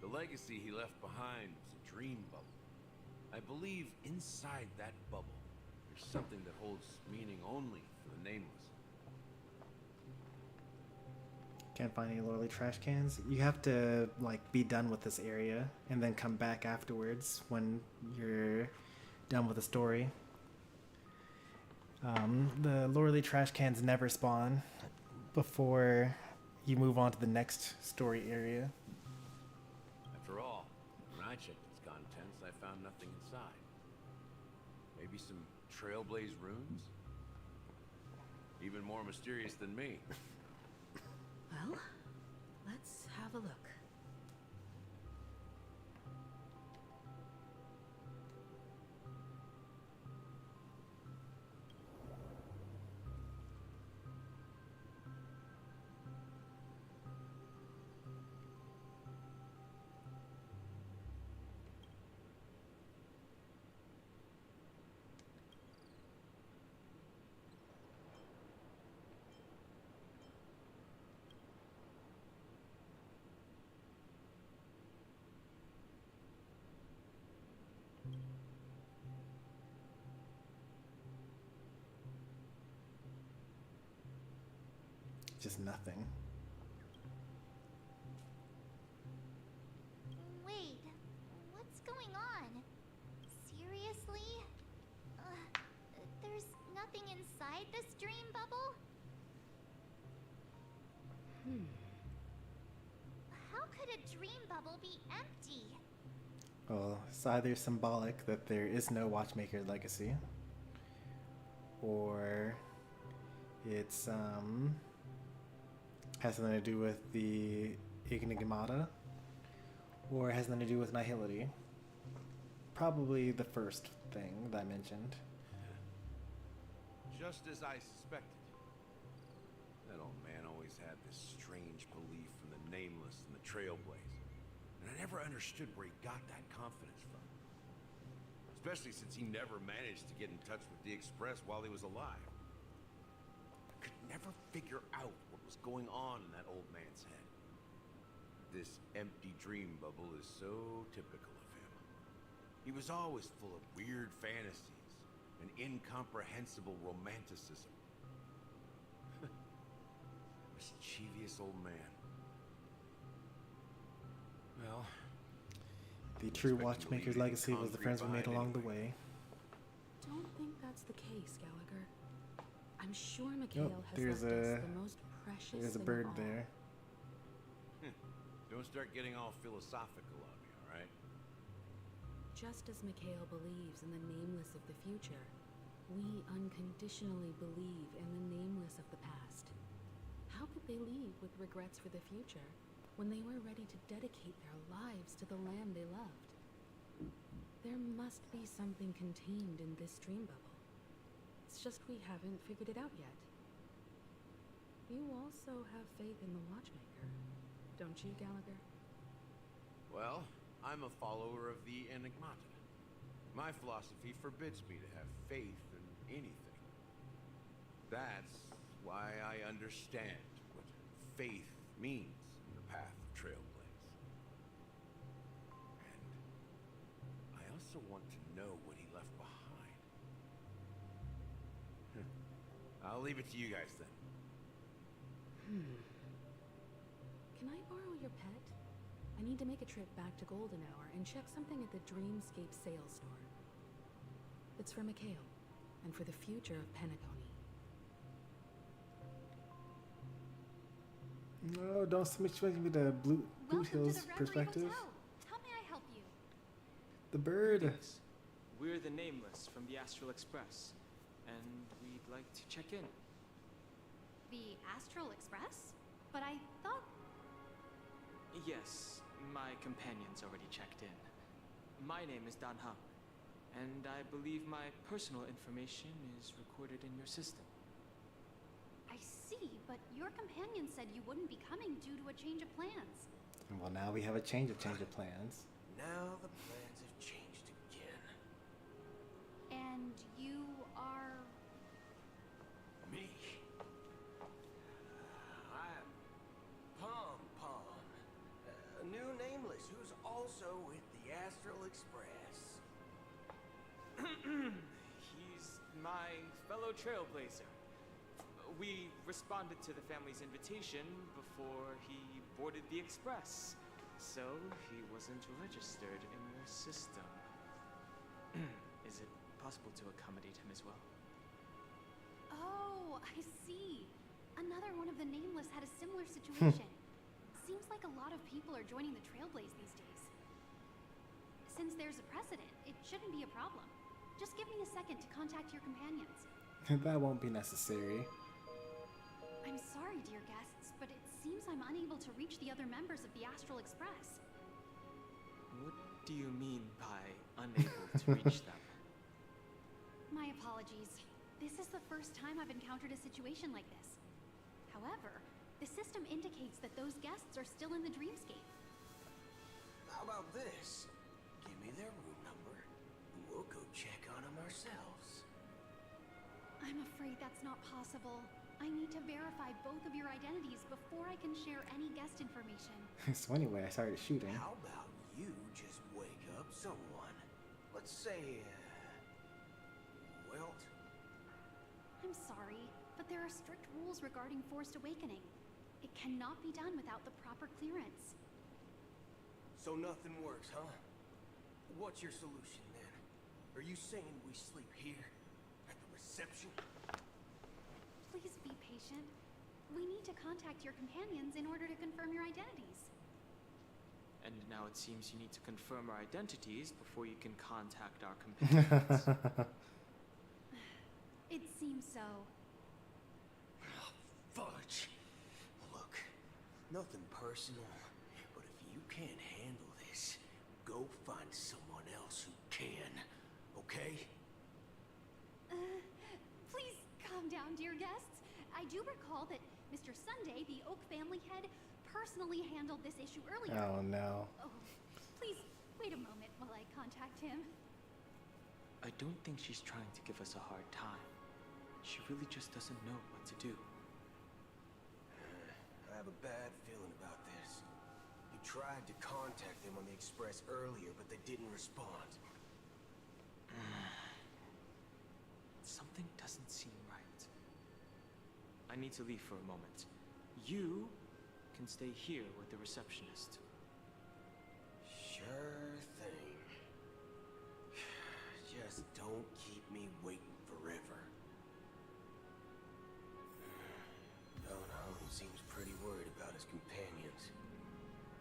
The legacy he left behind was a dream bubble. I believe inside that bubble, there's something that holds meaning only for the Nameless. Can't find any Loreley trash cans. You have to like be done with this area and then come back afterwards when you're done with the story. The Loreley trash cans never spawn before you move on to the next story area. After all, when I checked its contents, I found nothing inside. Maybe some Trailblaze runes? Even more mysterious than me. Well, let's have a look. Just nothing. Wait, what's going on? Seriously? There's nothing inside this dream bubble? How could a dream bubble be empty? Well, it's either symbolic that there is no Watchmaker legacy, or it's has something to do with the Enigmata, or it has something to do with Nihility. Probably the first thing that I mentioned. Just as I suspected. That old man always had this strange belief in the Nameless and the Trailblaze. And I never understood where he got that confidence from. Especially since he never managed to get in touch with the Express while he was alive. I could never figure out what was going on in that old man's head. This empty dream bubble is so typical of him. He was always full of weird fantasies and incomprehensible romanticism. Mischievous old man. Well, The true Watchmaker's legacy was the friends we made along the way. Don't think that's the case, Gallagher. I'm sure Mikhail has there's left a us the most precious there's a thing bird of all. there. Don't start getting all philosophical on me, alright? Just as Mikhail believes in the nameless of the future, we unconditionally believe in the nameless of the past. How could they leave with regrets for the future when they were ready to dedicate their lives to the land they loved? There must be something contained in this dream bubble. It's just we haven't figured it out yet. You also have faith in the Watchmaker, don't you, Gallagher? Well, I'm a follower of the Enigmata. My philosophy forbids me to have faith in anything. That's why I understand what faith means in the path of Trailblaze. And I also want to know what he left behind. I'll leave it to you guys then. Can I borrow your pet? I need to make a trip back to Golden Hour and check something at the Dreamscape sales store. It's for Mikhail, and for the future of Penacony. No, don't switch me to Boot Hill's perspective. How may I help you? The bird. Greetings. We're the Nameless from the Astral Express, and we'd like to check in. The Astral Express? But I thought... Yes, my companion's already checked in. My name is Dan Heng, and I believe my personal information is recorded in your system. I see, but your companion said you wouldn't be coming due to a change of plans. Well, now we have a change of plans. Now the plans have changed again. And you are... Me? I'm Pom Pom, a new Nameless who's also with the Astral Express. He's my fellow trailblazer. We responded to the family's invitation before he boarded the express, so he wasn't registered in your system. Is it possible to accommodate him as well? Oh, I see. Another one of the Nameless had a similar situation. Seems like a lot of people are joining the Trailblaze these days. Since there's a precedent, it shouldn't be a problem. Just give me a second to contact your companions. That won't be necessary. I'm sorry, dear guests, but it seems I'm unable to reach the other members of the Astral Express. What do you mean by unable to reach them? My apologies. This is the first time I've encountered a situation like this. However, the system indicates that those guests are still in the dreamscape. How about this? Give me their room number, and we'll go check on them ourselves. I'm afraid that's not possible. I need to verify both of your identities before I can share any guest information. So anyway, I started shooting. How about you just wake up someone? Let's say, Welt? I'm sorry, but there are strict rules regarding forced awakening. It cannot be done without the proper clearance. So nothing works, huh? What's your solution then? Are you saying we sleep here? At the reception? Please be patient. We need to contact your companions in order to confirm your identities. And now it seems you need to confirm our identities before you can contact our companions. It seems so. Fudge. Look, nothing personal, but if you can't handle this, go find someone else who can, okay? Please calm down, dear guests. I do recall that Mr. Sunday, the Oak family head, personally handled this issue earlier. Oh no. Oh, please wait a moment while I contact him. I don't think she's trying to give us a hard time. She really just doesn't know what to do. I have a bad feeling about this. You tried to contact them on the Express earlier, but they didn't respond. Something doesn't seem right. I need to leave for a moment. You can stay here with the receptionist. Sure thing. Just don't keep me waiting forever. Don seems pretty worried about his companions.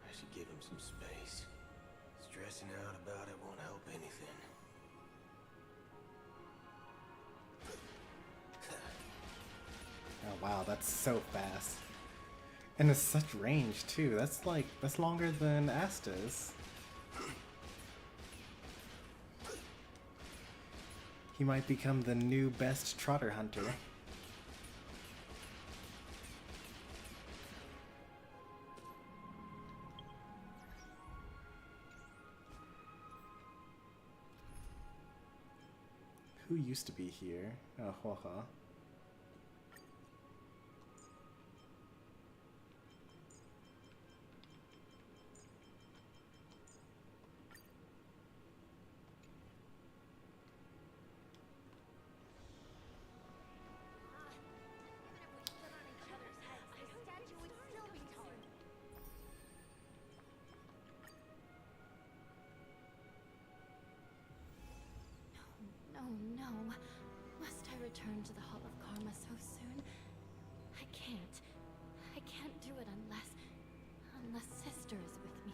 I should give him some space. Stressing out about it won't help anything. Oh wow, that's so fast. And it's such range too. That's longer than Asta's. He might become the new best trotter hunter. Who used to be here? Oh, Huoha. No, no. Must I return to the Hall of Karma so soon? I can't. I can't do it unless Sister is with me.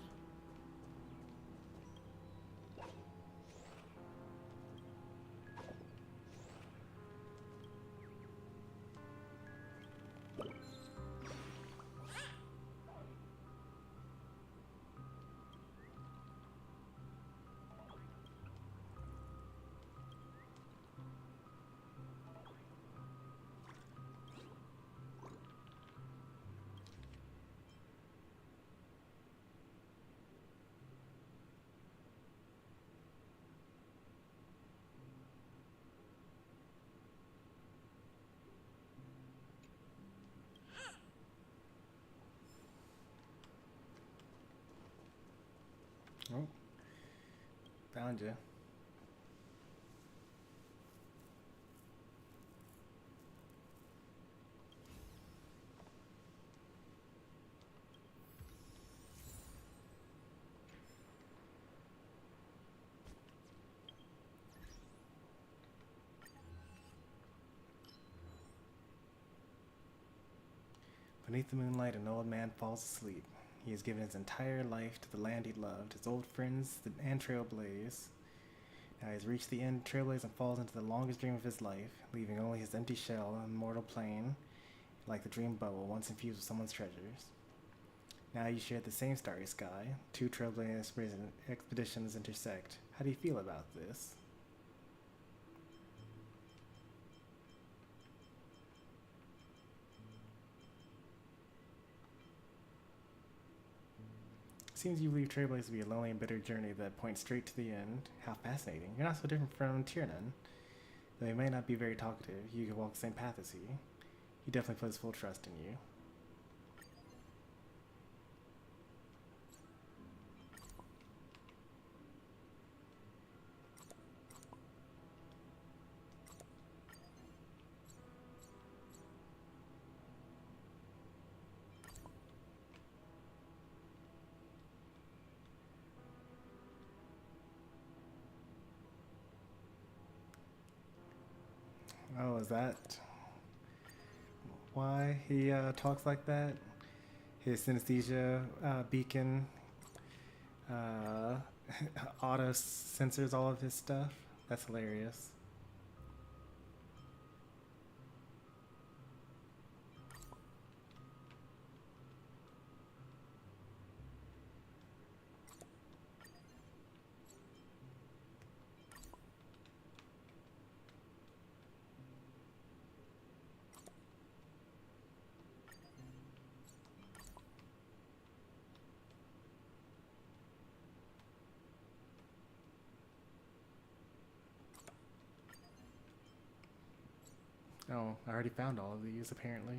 Oh, found you. Beneath the moonlight, an old man falls asleep. He has given his entire life to the land he loved, his old friends, and Trailblaze. Now he has reached the end of Trailblaze and falls into the longest dream of his life, leaving only his empty shell on the mortal plane, like the dream bubble once infused with someone's treasures. Now you share the same starry sky. Two Trailblaze expeditions intersect. How do you feel about this? Seems you believe Trailblaze to be a lonely and bitter journey that points straight to the end. How fascinating. You're not so different from Tiernan. Though he may not be very talkative, you can walk the same path as he. He definitely puts full trust in you. Oh, is that why he talks like that? His synesthesia beacon auto censors all of his stuff? That's hilarious. Oh, I already found all of these, apparently.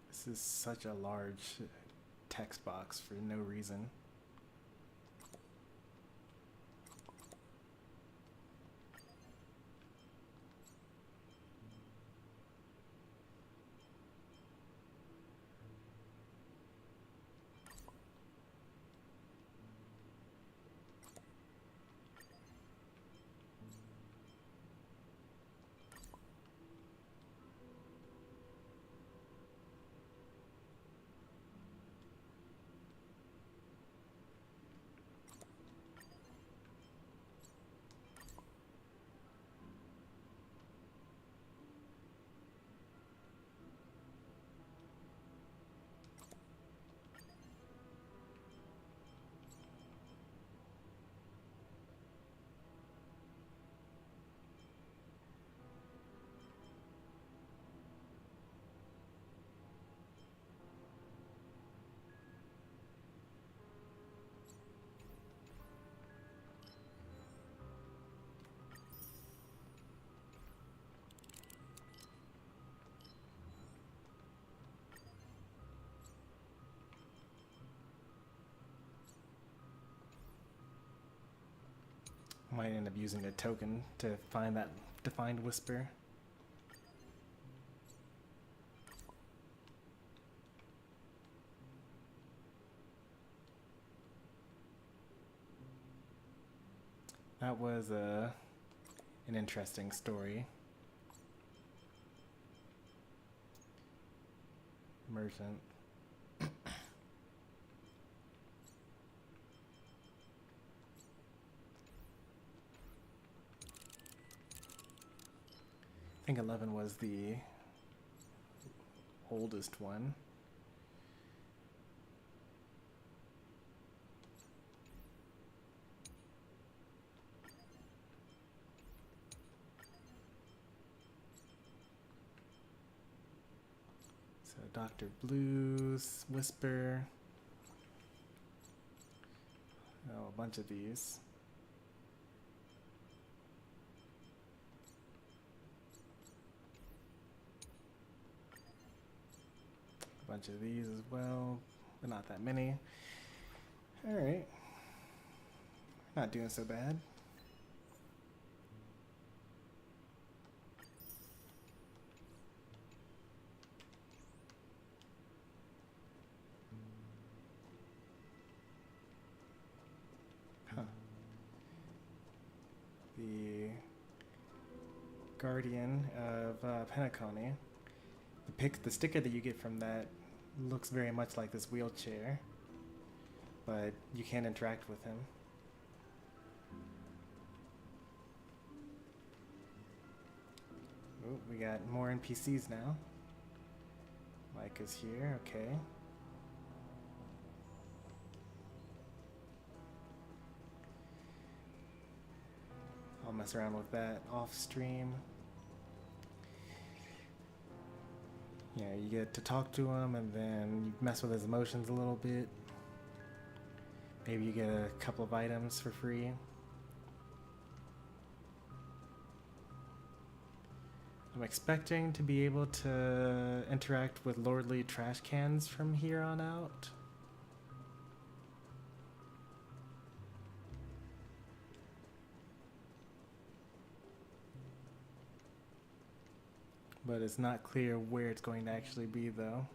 This is such a large text box for no reason. Might end up using a token to find that defined whisper. That was an interesting story. Merchant. I think 11 was the oldest one. So Dr. Blues, Whisper. bunch of these. A bunch of these as well, but not that many. Alright. Not doing so bad. Huh. The Guardian of Penacony. The sticker that you get from that looks very much like this wheelchair, but you can't interact with him. Oh, we got more NPCs now. Mike is here, okay. I'll mess around with that off stream. Yeah, you get to talk to him and then you mess with his emotions a little bit. Maybe you get a couple of items for free. I'm expecting to be able to interact with Lordly trash cans from here on out. But it's not clear where it's going to actually be, though.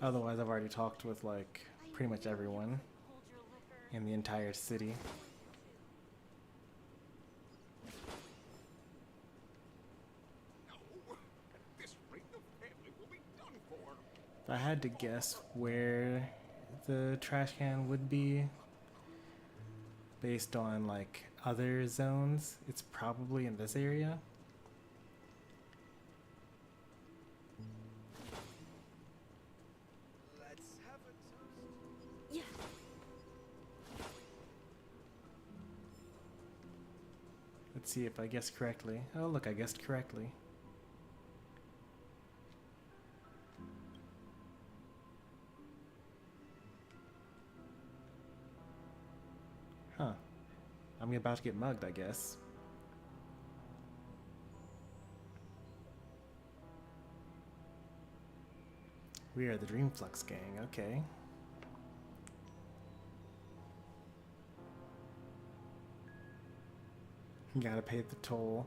Otherwise, I've already talked with, like, pretty much everyone in the entire city. If I had to guess where the trash can would be based on, like, other zones, it's probably in this area. Let's see if I guessed correctly. Oh, look, I guessed correctly. Huh. I'm about to get mugged, I guess. We are the Dreamflux gang, okay. You gotta pay the toll.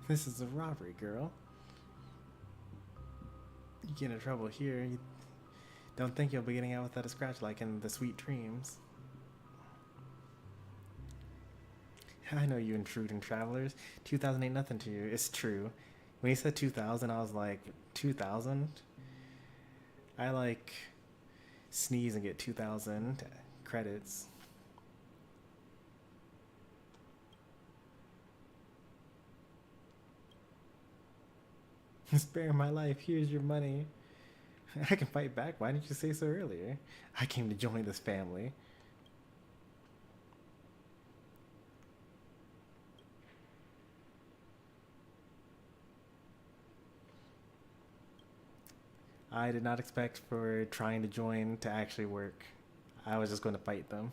This is a robbery, girl. You get in trouble here, you don't think you'll be getting out without a scratch like in the Sweet Dreams. I know you intruding travelers. 2,000 ain't nothing to you. It's true. When he said 2,000, I was like, 2,000? I like sneeze and get 2,000 credits. Spare my life, here's your money. I can fight back, why didn't you say so earlier? I came to join this family. I did not expect for trying to join to actually work. I was just going to fight them.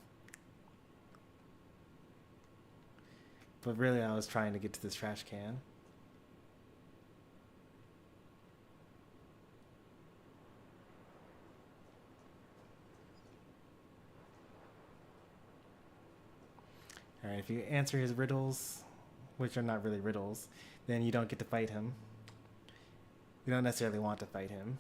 But really, I was trying to get to this trash can. Alright, if you answer his riddles, which are not really riddles, then you don't get to fight him. You don't necessarily want to fight him.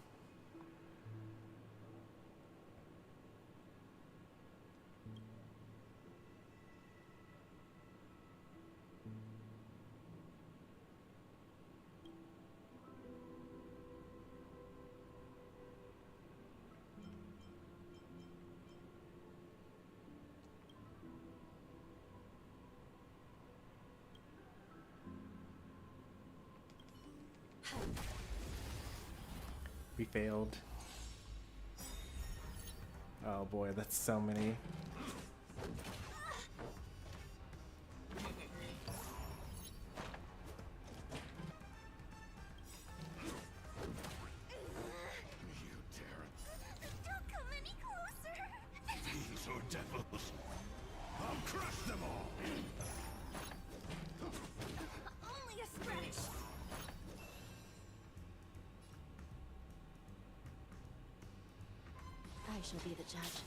We failed. Oh boy, that's so many. Don't come any closer. These are devils. I'll crush them all. Only a scratch. I shall be the judge.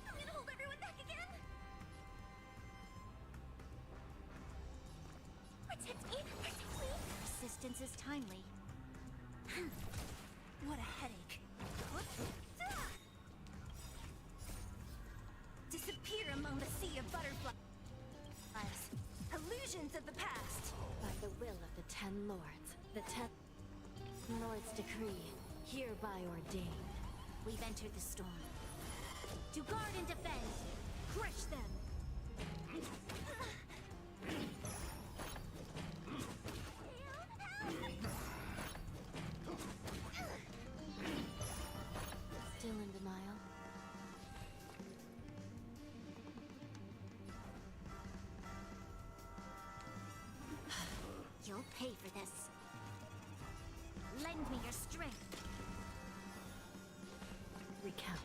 I'm gonna hold everyone back again. Protect me. Protect me. Persistence is timely. What a headache. Disappear among the sea of butterflies. Illusions of the past. By the will of the 10 lords, the 10 lords decree, hereby ordained. We've entered the storm. To guard and defend. Crush them. Still in denial? You'll pay for this. Lend me your strength. Recount.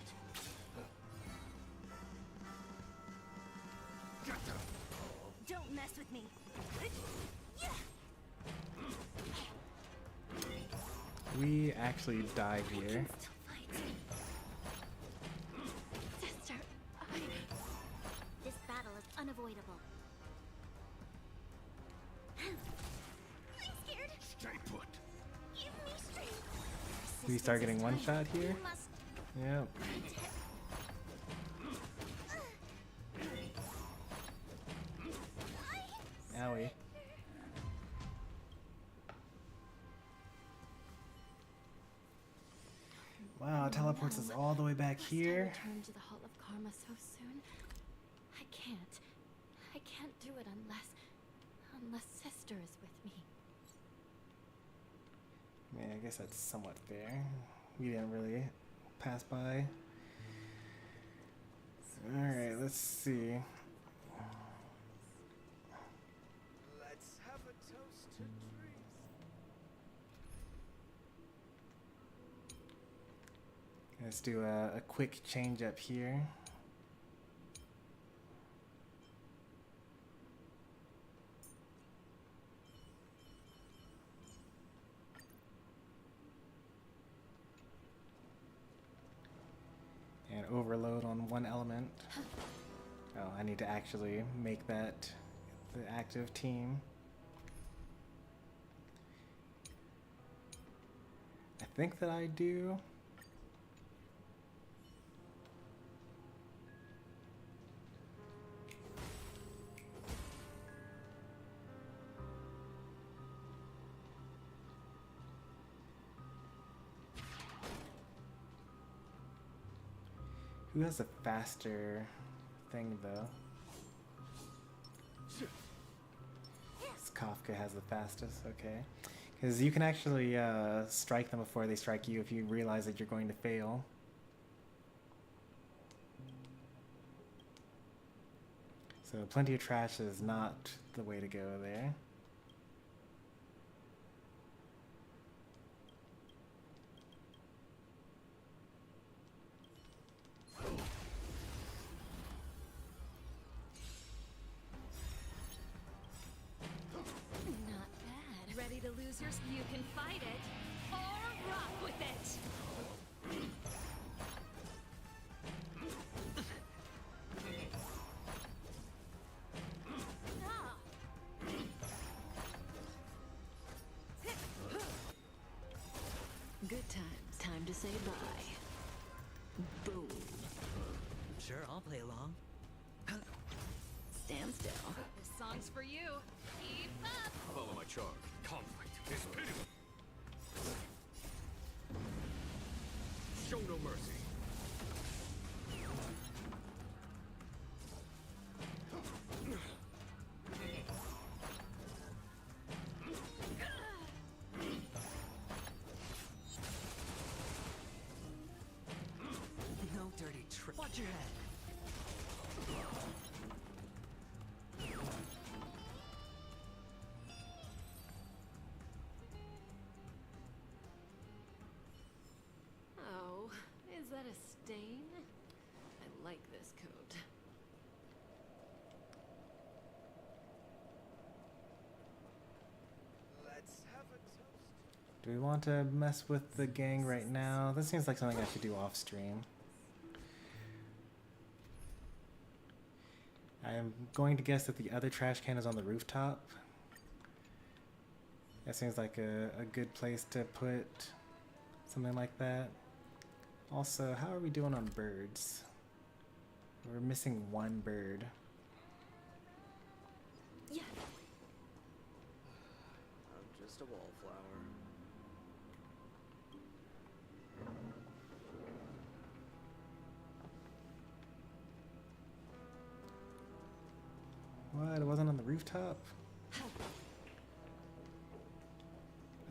Don't mess with me. We actually die here. Sister, This battle is unavoidable. I'm scared. Stay put. Give me strength. We start getting one shot here. You must Yep. Owie. Wow, it teleports us all the way back Must here. I return to the Hall of Karma so soon? I can't. I can't do it unless Sister is with me. I mean, I guess that's somewhat fair. We didn't really pass by. Alright, let's see. Let's have a toast to dreams. Let's do a quick change up here. And overload on one element. Oh, I need to actually make that the active team. I think that I do. Who has a faster thing though? This Kafka has the fastest, okay. Because you can actually strike them before they strike you if you realize that you're going to fail. So plenty of trash is not the way to go there. Not bad. Ready to lose your... You can fight it, or rock with it! Good times. Time to say bye. Boom. Sure, I'll play along. Stand still. This song's for you. Keep up! Follow my charge. Conflict is pitiless. Show no mercy. No dirty tricks. Watch your head. Oh, is that a stain? I like this coat. Let's have a toast. Do we want to mess with the gang right now? This seems like something I should do off stream. I'm going to guess that the other trash can is on the rooftop. That seems like a good place to put something like that. Also, how are we doing on birds? We're missing one bird. Yeah. I'm just a wallflower. What? It wasn't on the rooftop?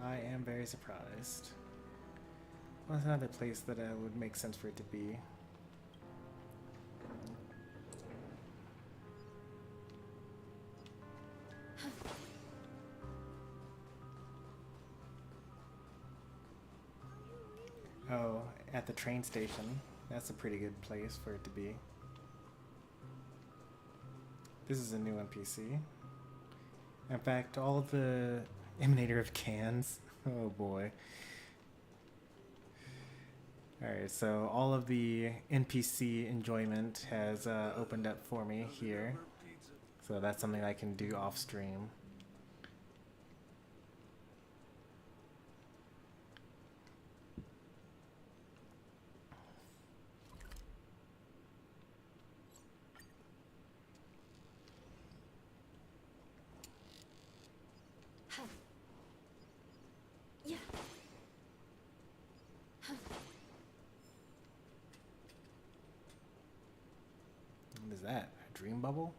I am very surprised. What's another place that would make sense for it to be? Oh, at the train station. That's a pretty good place for it to be. This is a new NPC. In fact, all of the Emanator of cans. Oh boy. Alright, so all of the NPC enjoyment has opened up for me here. So that's something I can do off stream. Yeah. What is that? A dream bubble?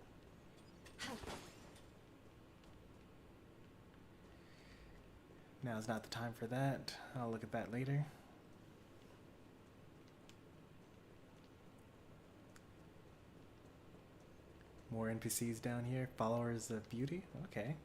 Now's not the time for that. I'll look at that later. More NPCs down here. Followers of beauty? Okay.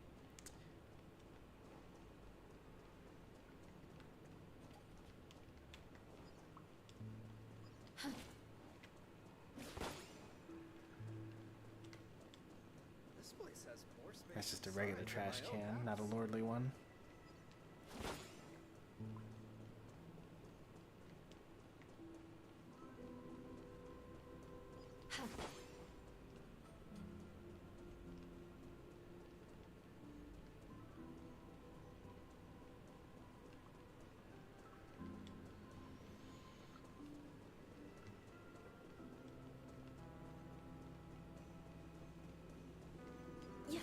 This place has more space. That's just a regular trash can, not a lordly one. Yeah.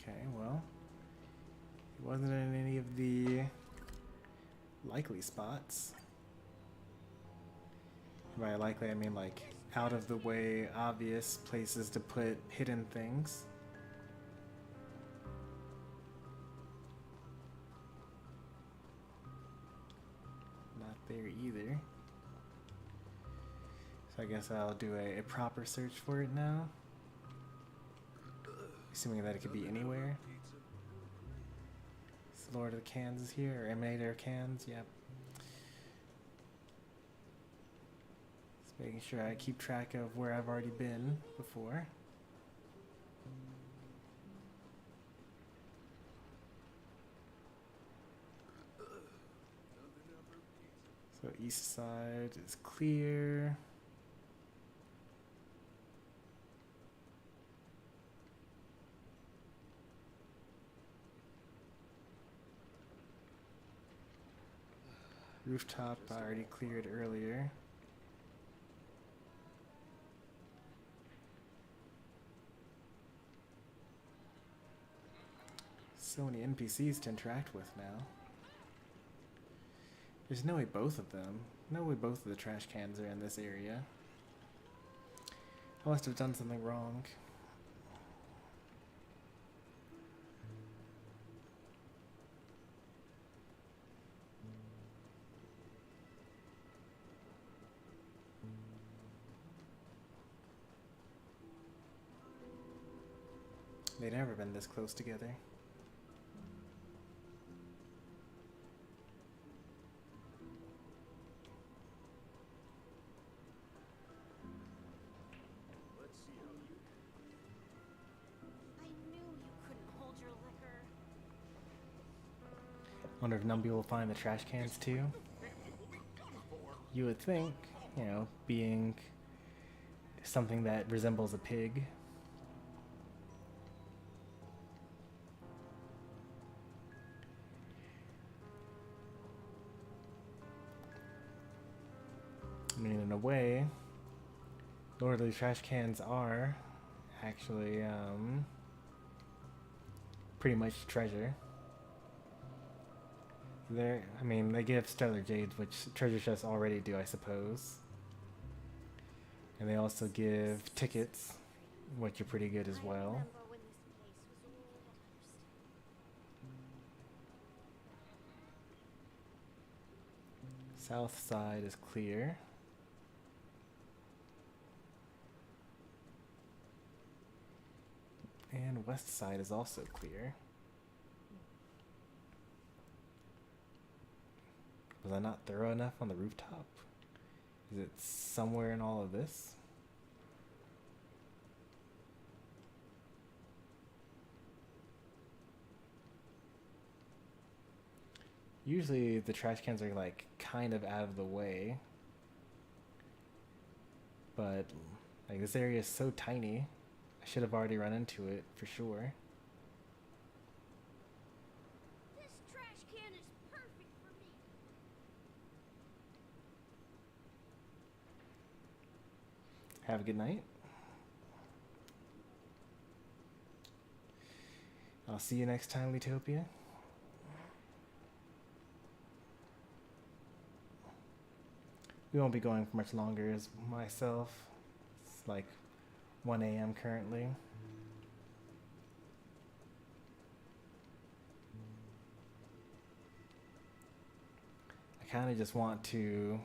Okay, well, it wasn't in any of the likely spots. By likely, I mean like out of the way, obvious places to put hidden things. Not there either. So I guess I'll do a proper search for it now. Assuming that it could be anywhere. It's Lord of the Cans is here, or Emanator of Cans, yep. Just making sure I keep track of where I've already been before. So east side is clear. Rooftop I already cleared earlier. So many NPCs to interact with now. There's no way both of them. No way both of the trash cans are in this area. I must have done something wrong. They've never been this close together. Let's see how you do. I knew you couldn't hold your liquor. Wonder if Numby will find the trash cans too. You would think, you know, being something that resembles a pig. I mean, in a way, Lord of the Trash Cans are actually pretty much treasure. They're, I mean, they give Stellar Jades, which treasure chests already do, I suppose. And they also give tickets, which are pretty good as well. South side is clear. And west side is also clear. Was I not thorough enough on the rooftop? Is it somewhere in all of this? Usually the trash cans are like kind of out of the way. But like this area is so tiny. I should have already run into it for sure. This trash can is perfect for me. Have a good night. I'll see you next time, Letopia. We won't be going for much longer as myself. It's like 1 a.m. currently. I kind of just want to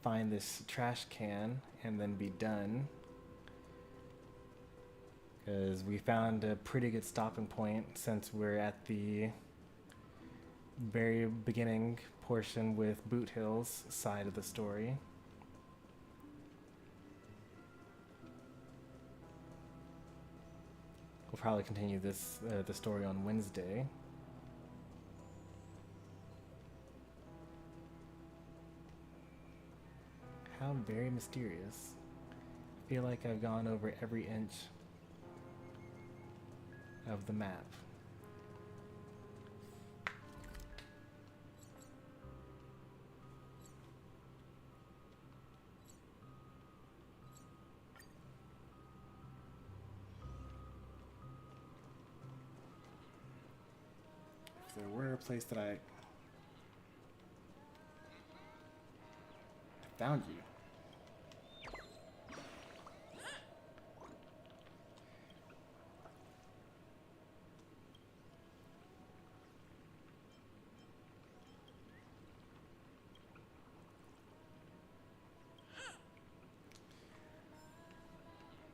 find this trash can and then be done. Because we found a pretty good stopping point since we're at the very beginning portion with Boot Hill's side of the story. We'll probably continue this the story on Wednesday. How very mysterious. I feel like I've gone over every inch of the map. If there were a place that I found you.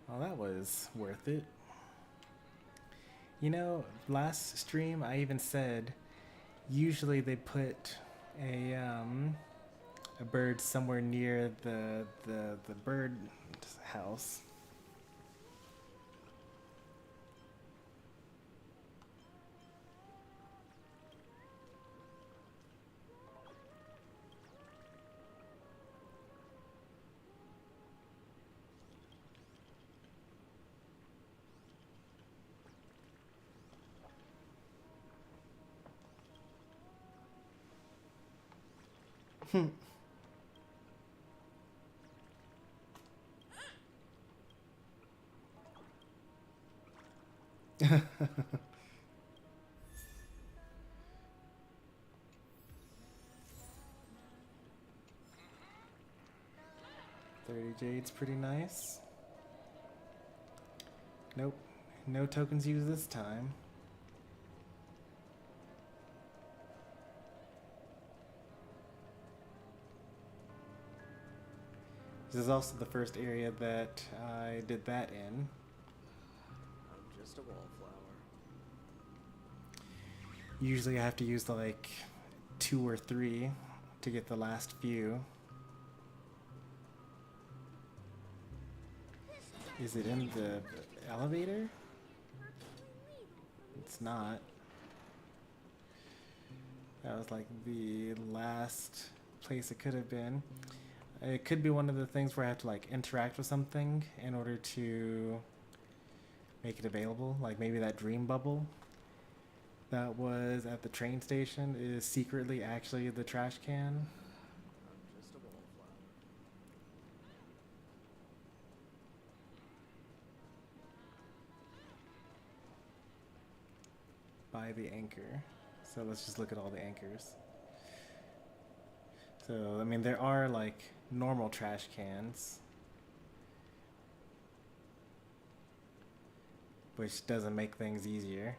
Well, that was worth it. You know, last stream I even said usually they put a bird somewhere near the bird house. Jade's pretty nice. Nope, no tokens used this time. This is also the first area that I did that in. I'm just a wallflower. Usually I have to use the like 2 or 3 to get the last few. Is it in the elevator? It's not. That was like the last place it could have been. It could be one of the things where I have to like interact with something in order to make it available. Like maybe that dream bubble that was at the train station is secretly actually the trash can. By the anchor. So let's just look at all the anchors. So, I mean, there are like normal trash cans, which doesn't make things easier.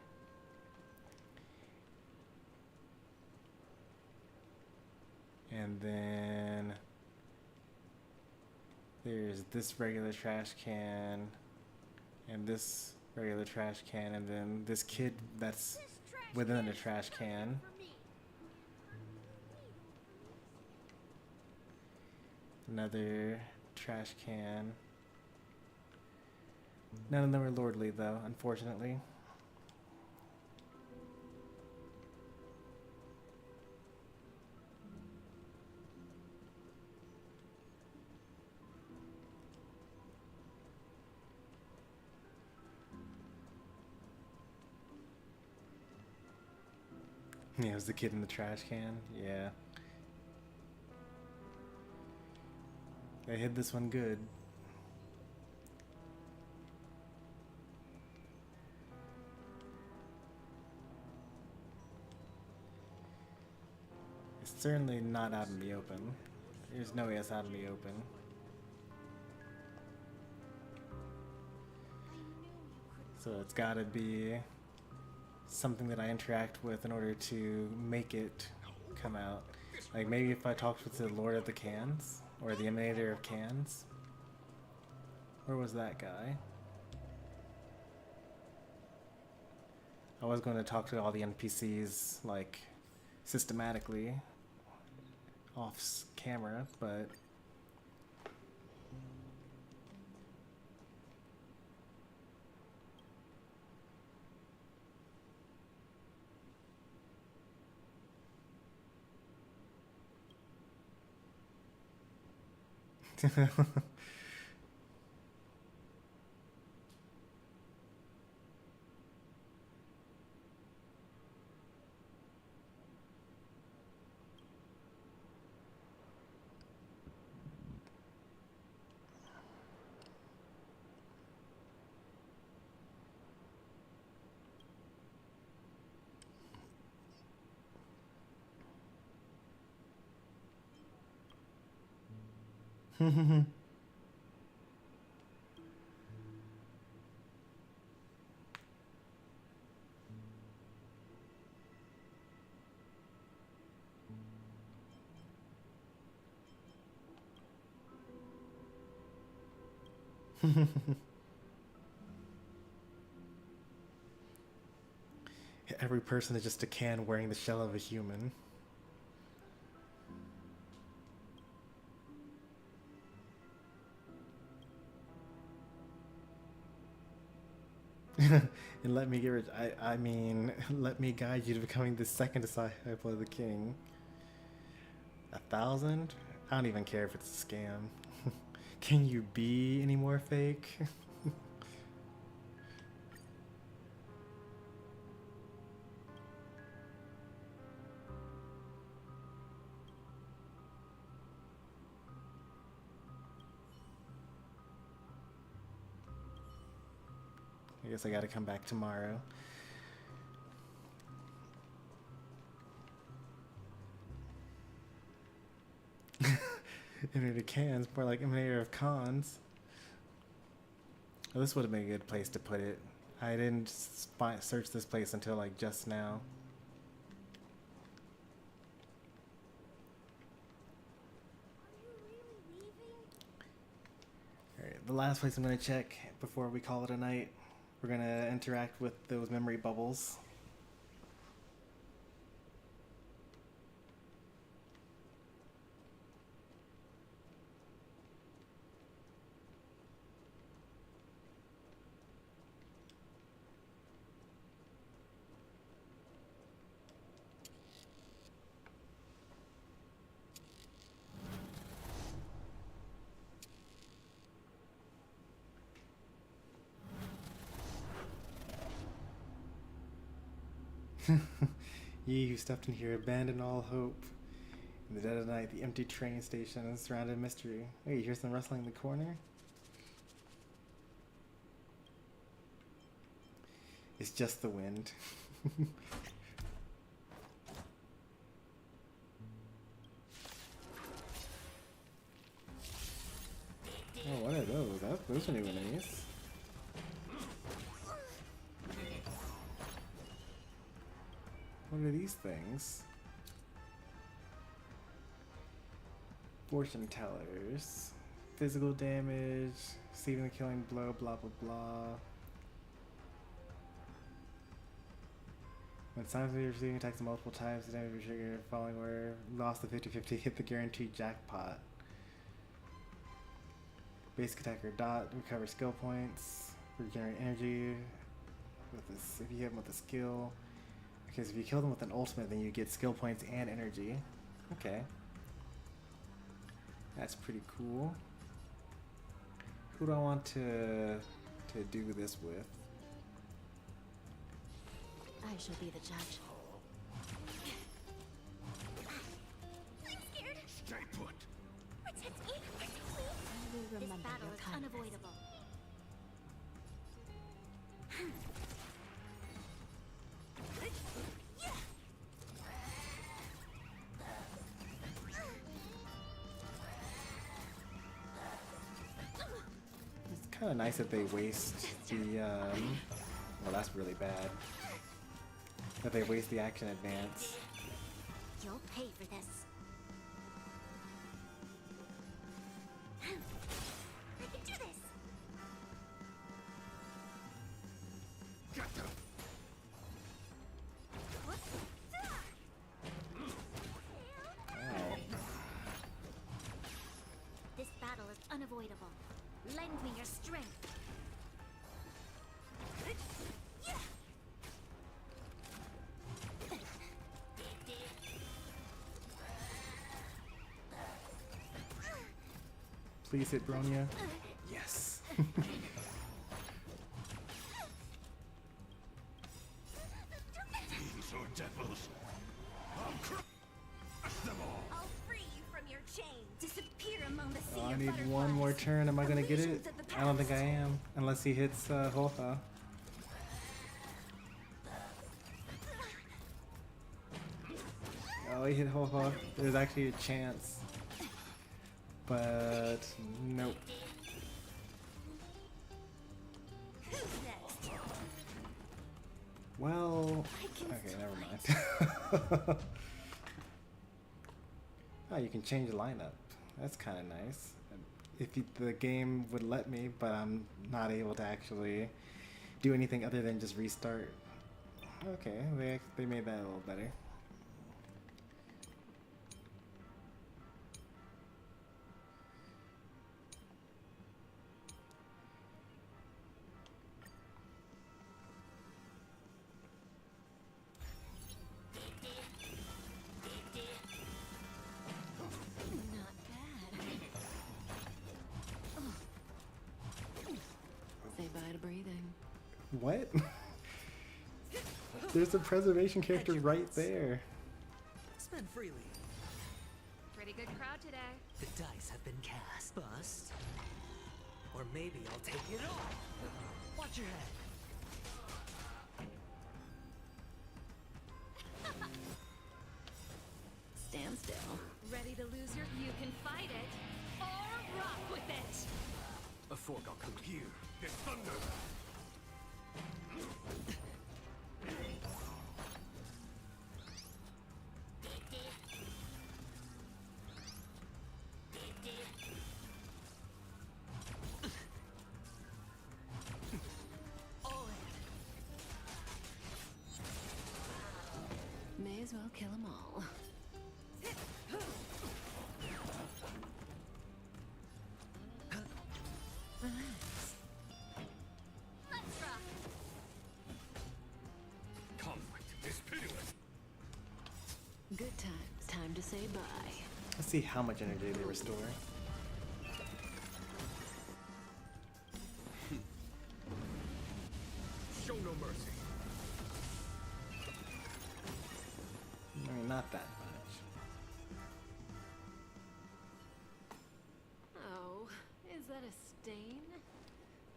And then there's this regular trash can and this regular trash can, and then this kid that's within the trash can. Another trash can. None of them are lordly though, unfortunately. Yeah, it was the kid in the trash can. Yeah. They hid this one good. It's certainly not out in the open. There's no way it's out in the open. So it's gotta be something that I interact with in order to make it come out. Like maybe if I talked with the Lord of the Cans or the Emanator of Cans. Where was that guy? I was going to talk to all the NPCs like systematically off camera, but every person is just a can wearing the shell of a human. And let me get rich. I mean, let me guide you to becoming the second disciple of the king. 1,000? I don't even care if it's a scam. Can you be any more fake? I guess I gotta come back tomorrow. Emanator of Cans, more like Emanator of Cons. Well, this would have been a good place to put it. I didn't search this place until like just now. Alright, the last place I'm gonna check before we call it a night. We're gonna interact with those memory bubbles. Ye who stepped in here abandoned all hope. In the dead of night, the empty train station is surrounded in mystery. Wait, you hear some rustling in the corner? It's just the wind. Oh, what are those? Those are new enemies. What are these things? Fortune tellers. Physical damage. Receiving the killing blow, blah blah blah. When simultaneously receiving attacks multiple times, the damage will trigger following where lost the 50-50, hit the guaranteed jackpot. Basic attacker dot, recover skill points, regenerate energy with this if you hit them with a skill. Okay, so if you kill them with an ultimate, then you get skill points and energy. Okay. That's pretty cool. Who do I want to do this with? I shall be the judge. I'm scared. Stay put. Protect me. Protect me. I will This remember battle your is kindness. unavoidable. It's kind of nice that they waste the, well, that's really bad. That they waste the action advance. You'll pay for this. I can do this. Get them. Wow. This battle is unavoidable. Lend me your strength. Please hit Bronya. Yes. These are devils. I'll crush them all. I'll free you from your chains. Disappear among the sea Oh, I of need butterflies. one more turn. Am I gonna get it? Illusions of the I don't think I past. am. Unless he hits Hoha. Oh, he hit Hoha. There's actually a chance. But nope. Who's next? Well, okay, never mind. Oh, you can change the lineup. That's kind of nice. If the game would let me, but I'm not able to actually do anything other than just restart. Okay, they made that a little better. Not bad. Say bye to breathing. What? There's a preservation character right there. Spend freely. Pretty good crowd today. The dice have been cast. Bust. Or maybe I'll take it all. Watch your head. Stand still. Ready to lose your... You can fight it, or rock with it. A fork I'll come here. There's thunder. May as well kill them all. Relax. Let's rock. Conflict is pitiless. Good times. Time to say bye. Let's see how much energy they restore. Show no mercy. stain.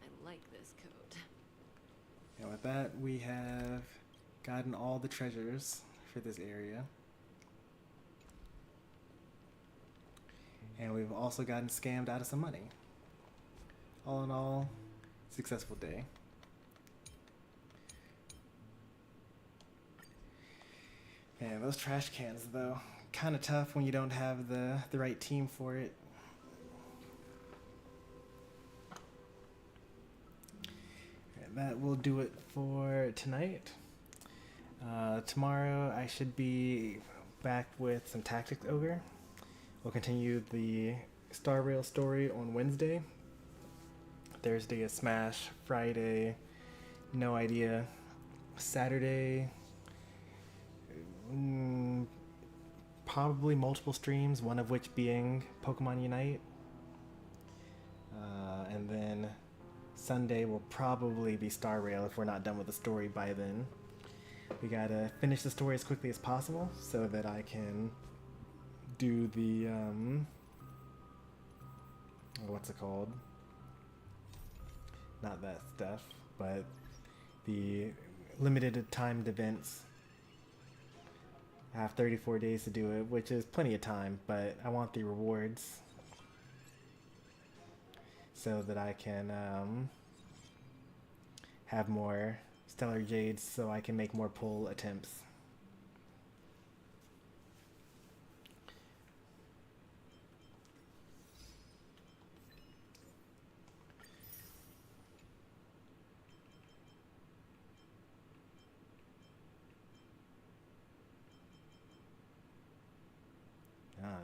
I like this coat. And with that, we have gotten all the treasures for this area. And we've also gotten scammed out of some money. All in all, successful day. Man, those trash cans though, kind of tough when you don't have the right team for it. And that will do it for tonight. Tomorrow I should be back with some Tactics Ogre. We'll continue the Star Rail story on Wednesday. Thursday is Smash. Friday, no idea. Saturday, probably multiple streams, one of which being Pokemon Unite. And then Sunday will probably be Star Rail if we're not done with the story by then. We gotta finish the story as quickly as possible so that I can do the, what's it called? Not that stuff, but the limited timed events. I have 34 days to do it, which is plenty of time, but I want the rewards so that I can have more Stellar Jades so I can make more pull attempts.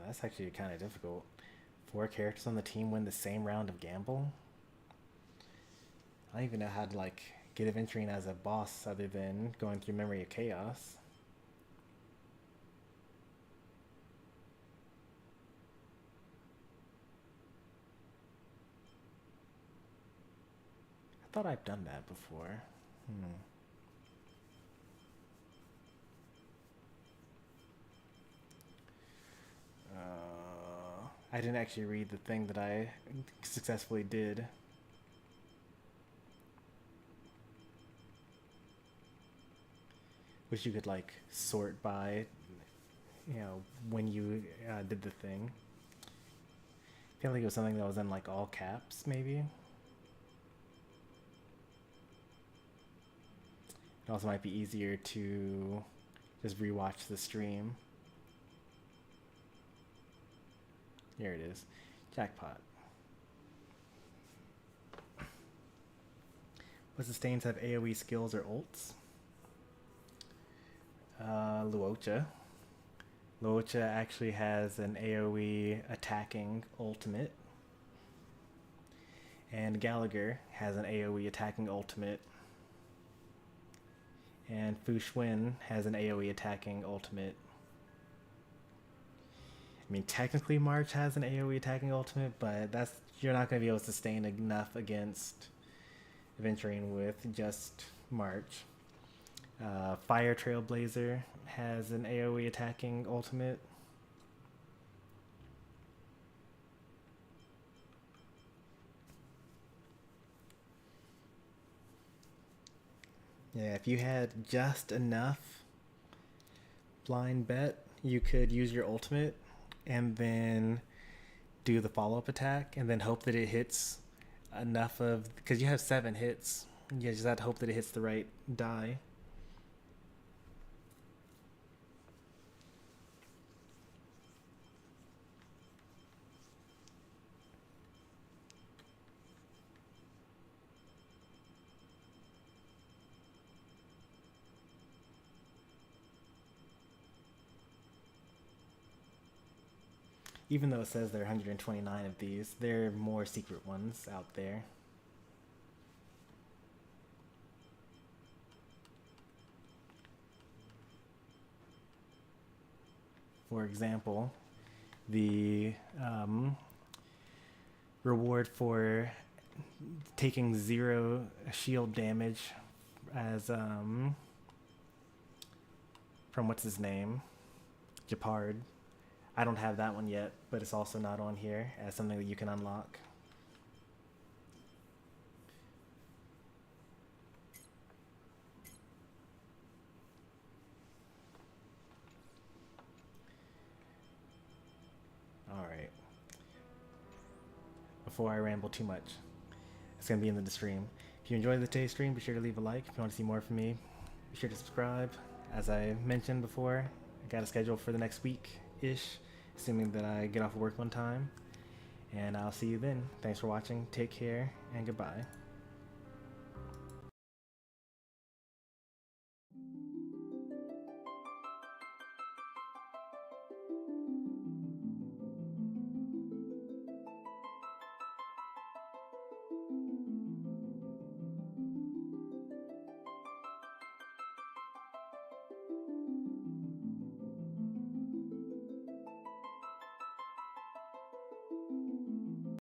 That's actually kind of difficult. 4 characters on the team win the same round of gamble? I don't even know how to like get Aventurine as a boss other than going through Memory of Chaos. I thought I've done that before. I didn't actually read the thing that I successfully did. Wish you could like sort by, you know, when you did the thing. I feel like it was something that was in like all caps, maybe. It also might be easier to just rewatch the stream. Here it is. Jackpot. What's the stains have AoE skills or ults? Luocha. Luocha actually has an AoE attacking ultimate. And Gallagher has an AoE attacking ultimate. And Fu Xuan has an AoE attacking ultimate. I mean, technically March has an AoE attacking ultimate, but you're not going to be able to sustain enough against Aventurine with just March. Fire Trailblazer has an AoE attacking ultimate. Yeah, if you had just enough blind bet, you could use your ultimate and then do the follow-up attack and then hope that it hits enough of, because you have 7 hits, you just have to hope that it hits the right die. Even though it says there are 129 of these, there are more secret ones out there. For example, the reward for taking 0 shield damage as from what's his name? Japard. I don't have that one yet, but it's also not on here as something that you can unlock. before I ramble too much. It's going to be in the stream. If you enjoyed the today's stream, be sure to leave a like. If you want to see more from me, be sure to subscribe. As I mentioned before, I got a schedule for the next week-ish, assuming that I get off of work on time. And I'll see you then. Thanks for watching. Take care, and goodbye.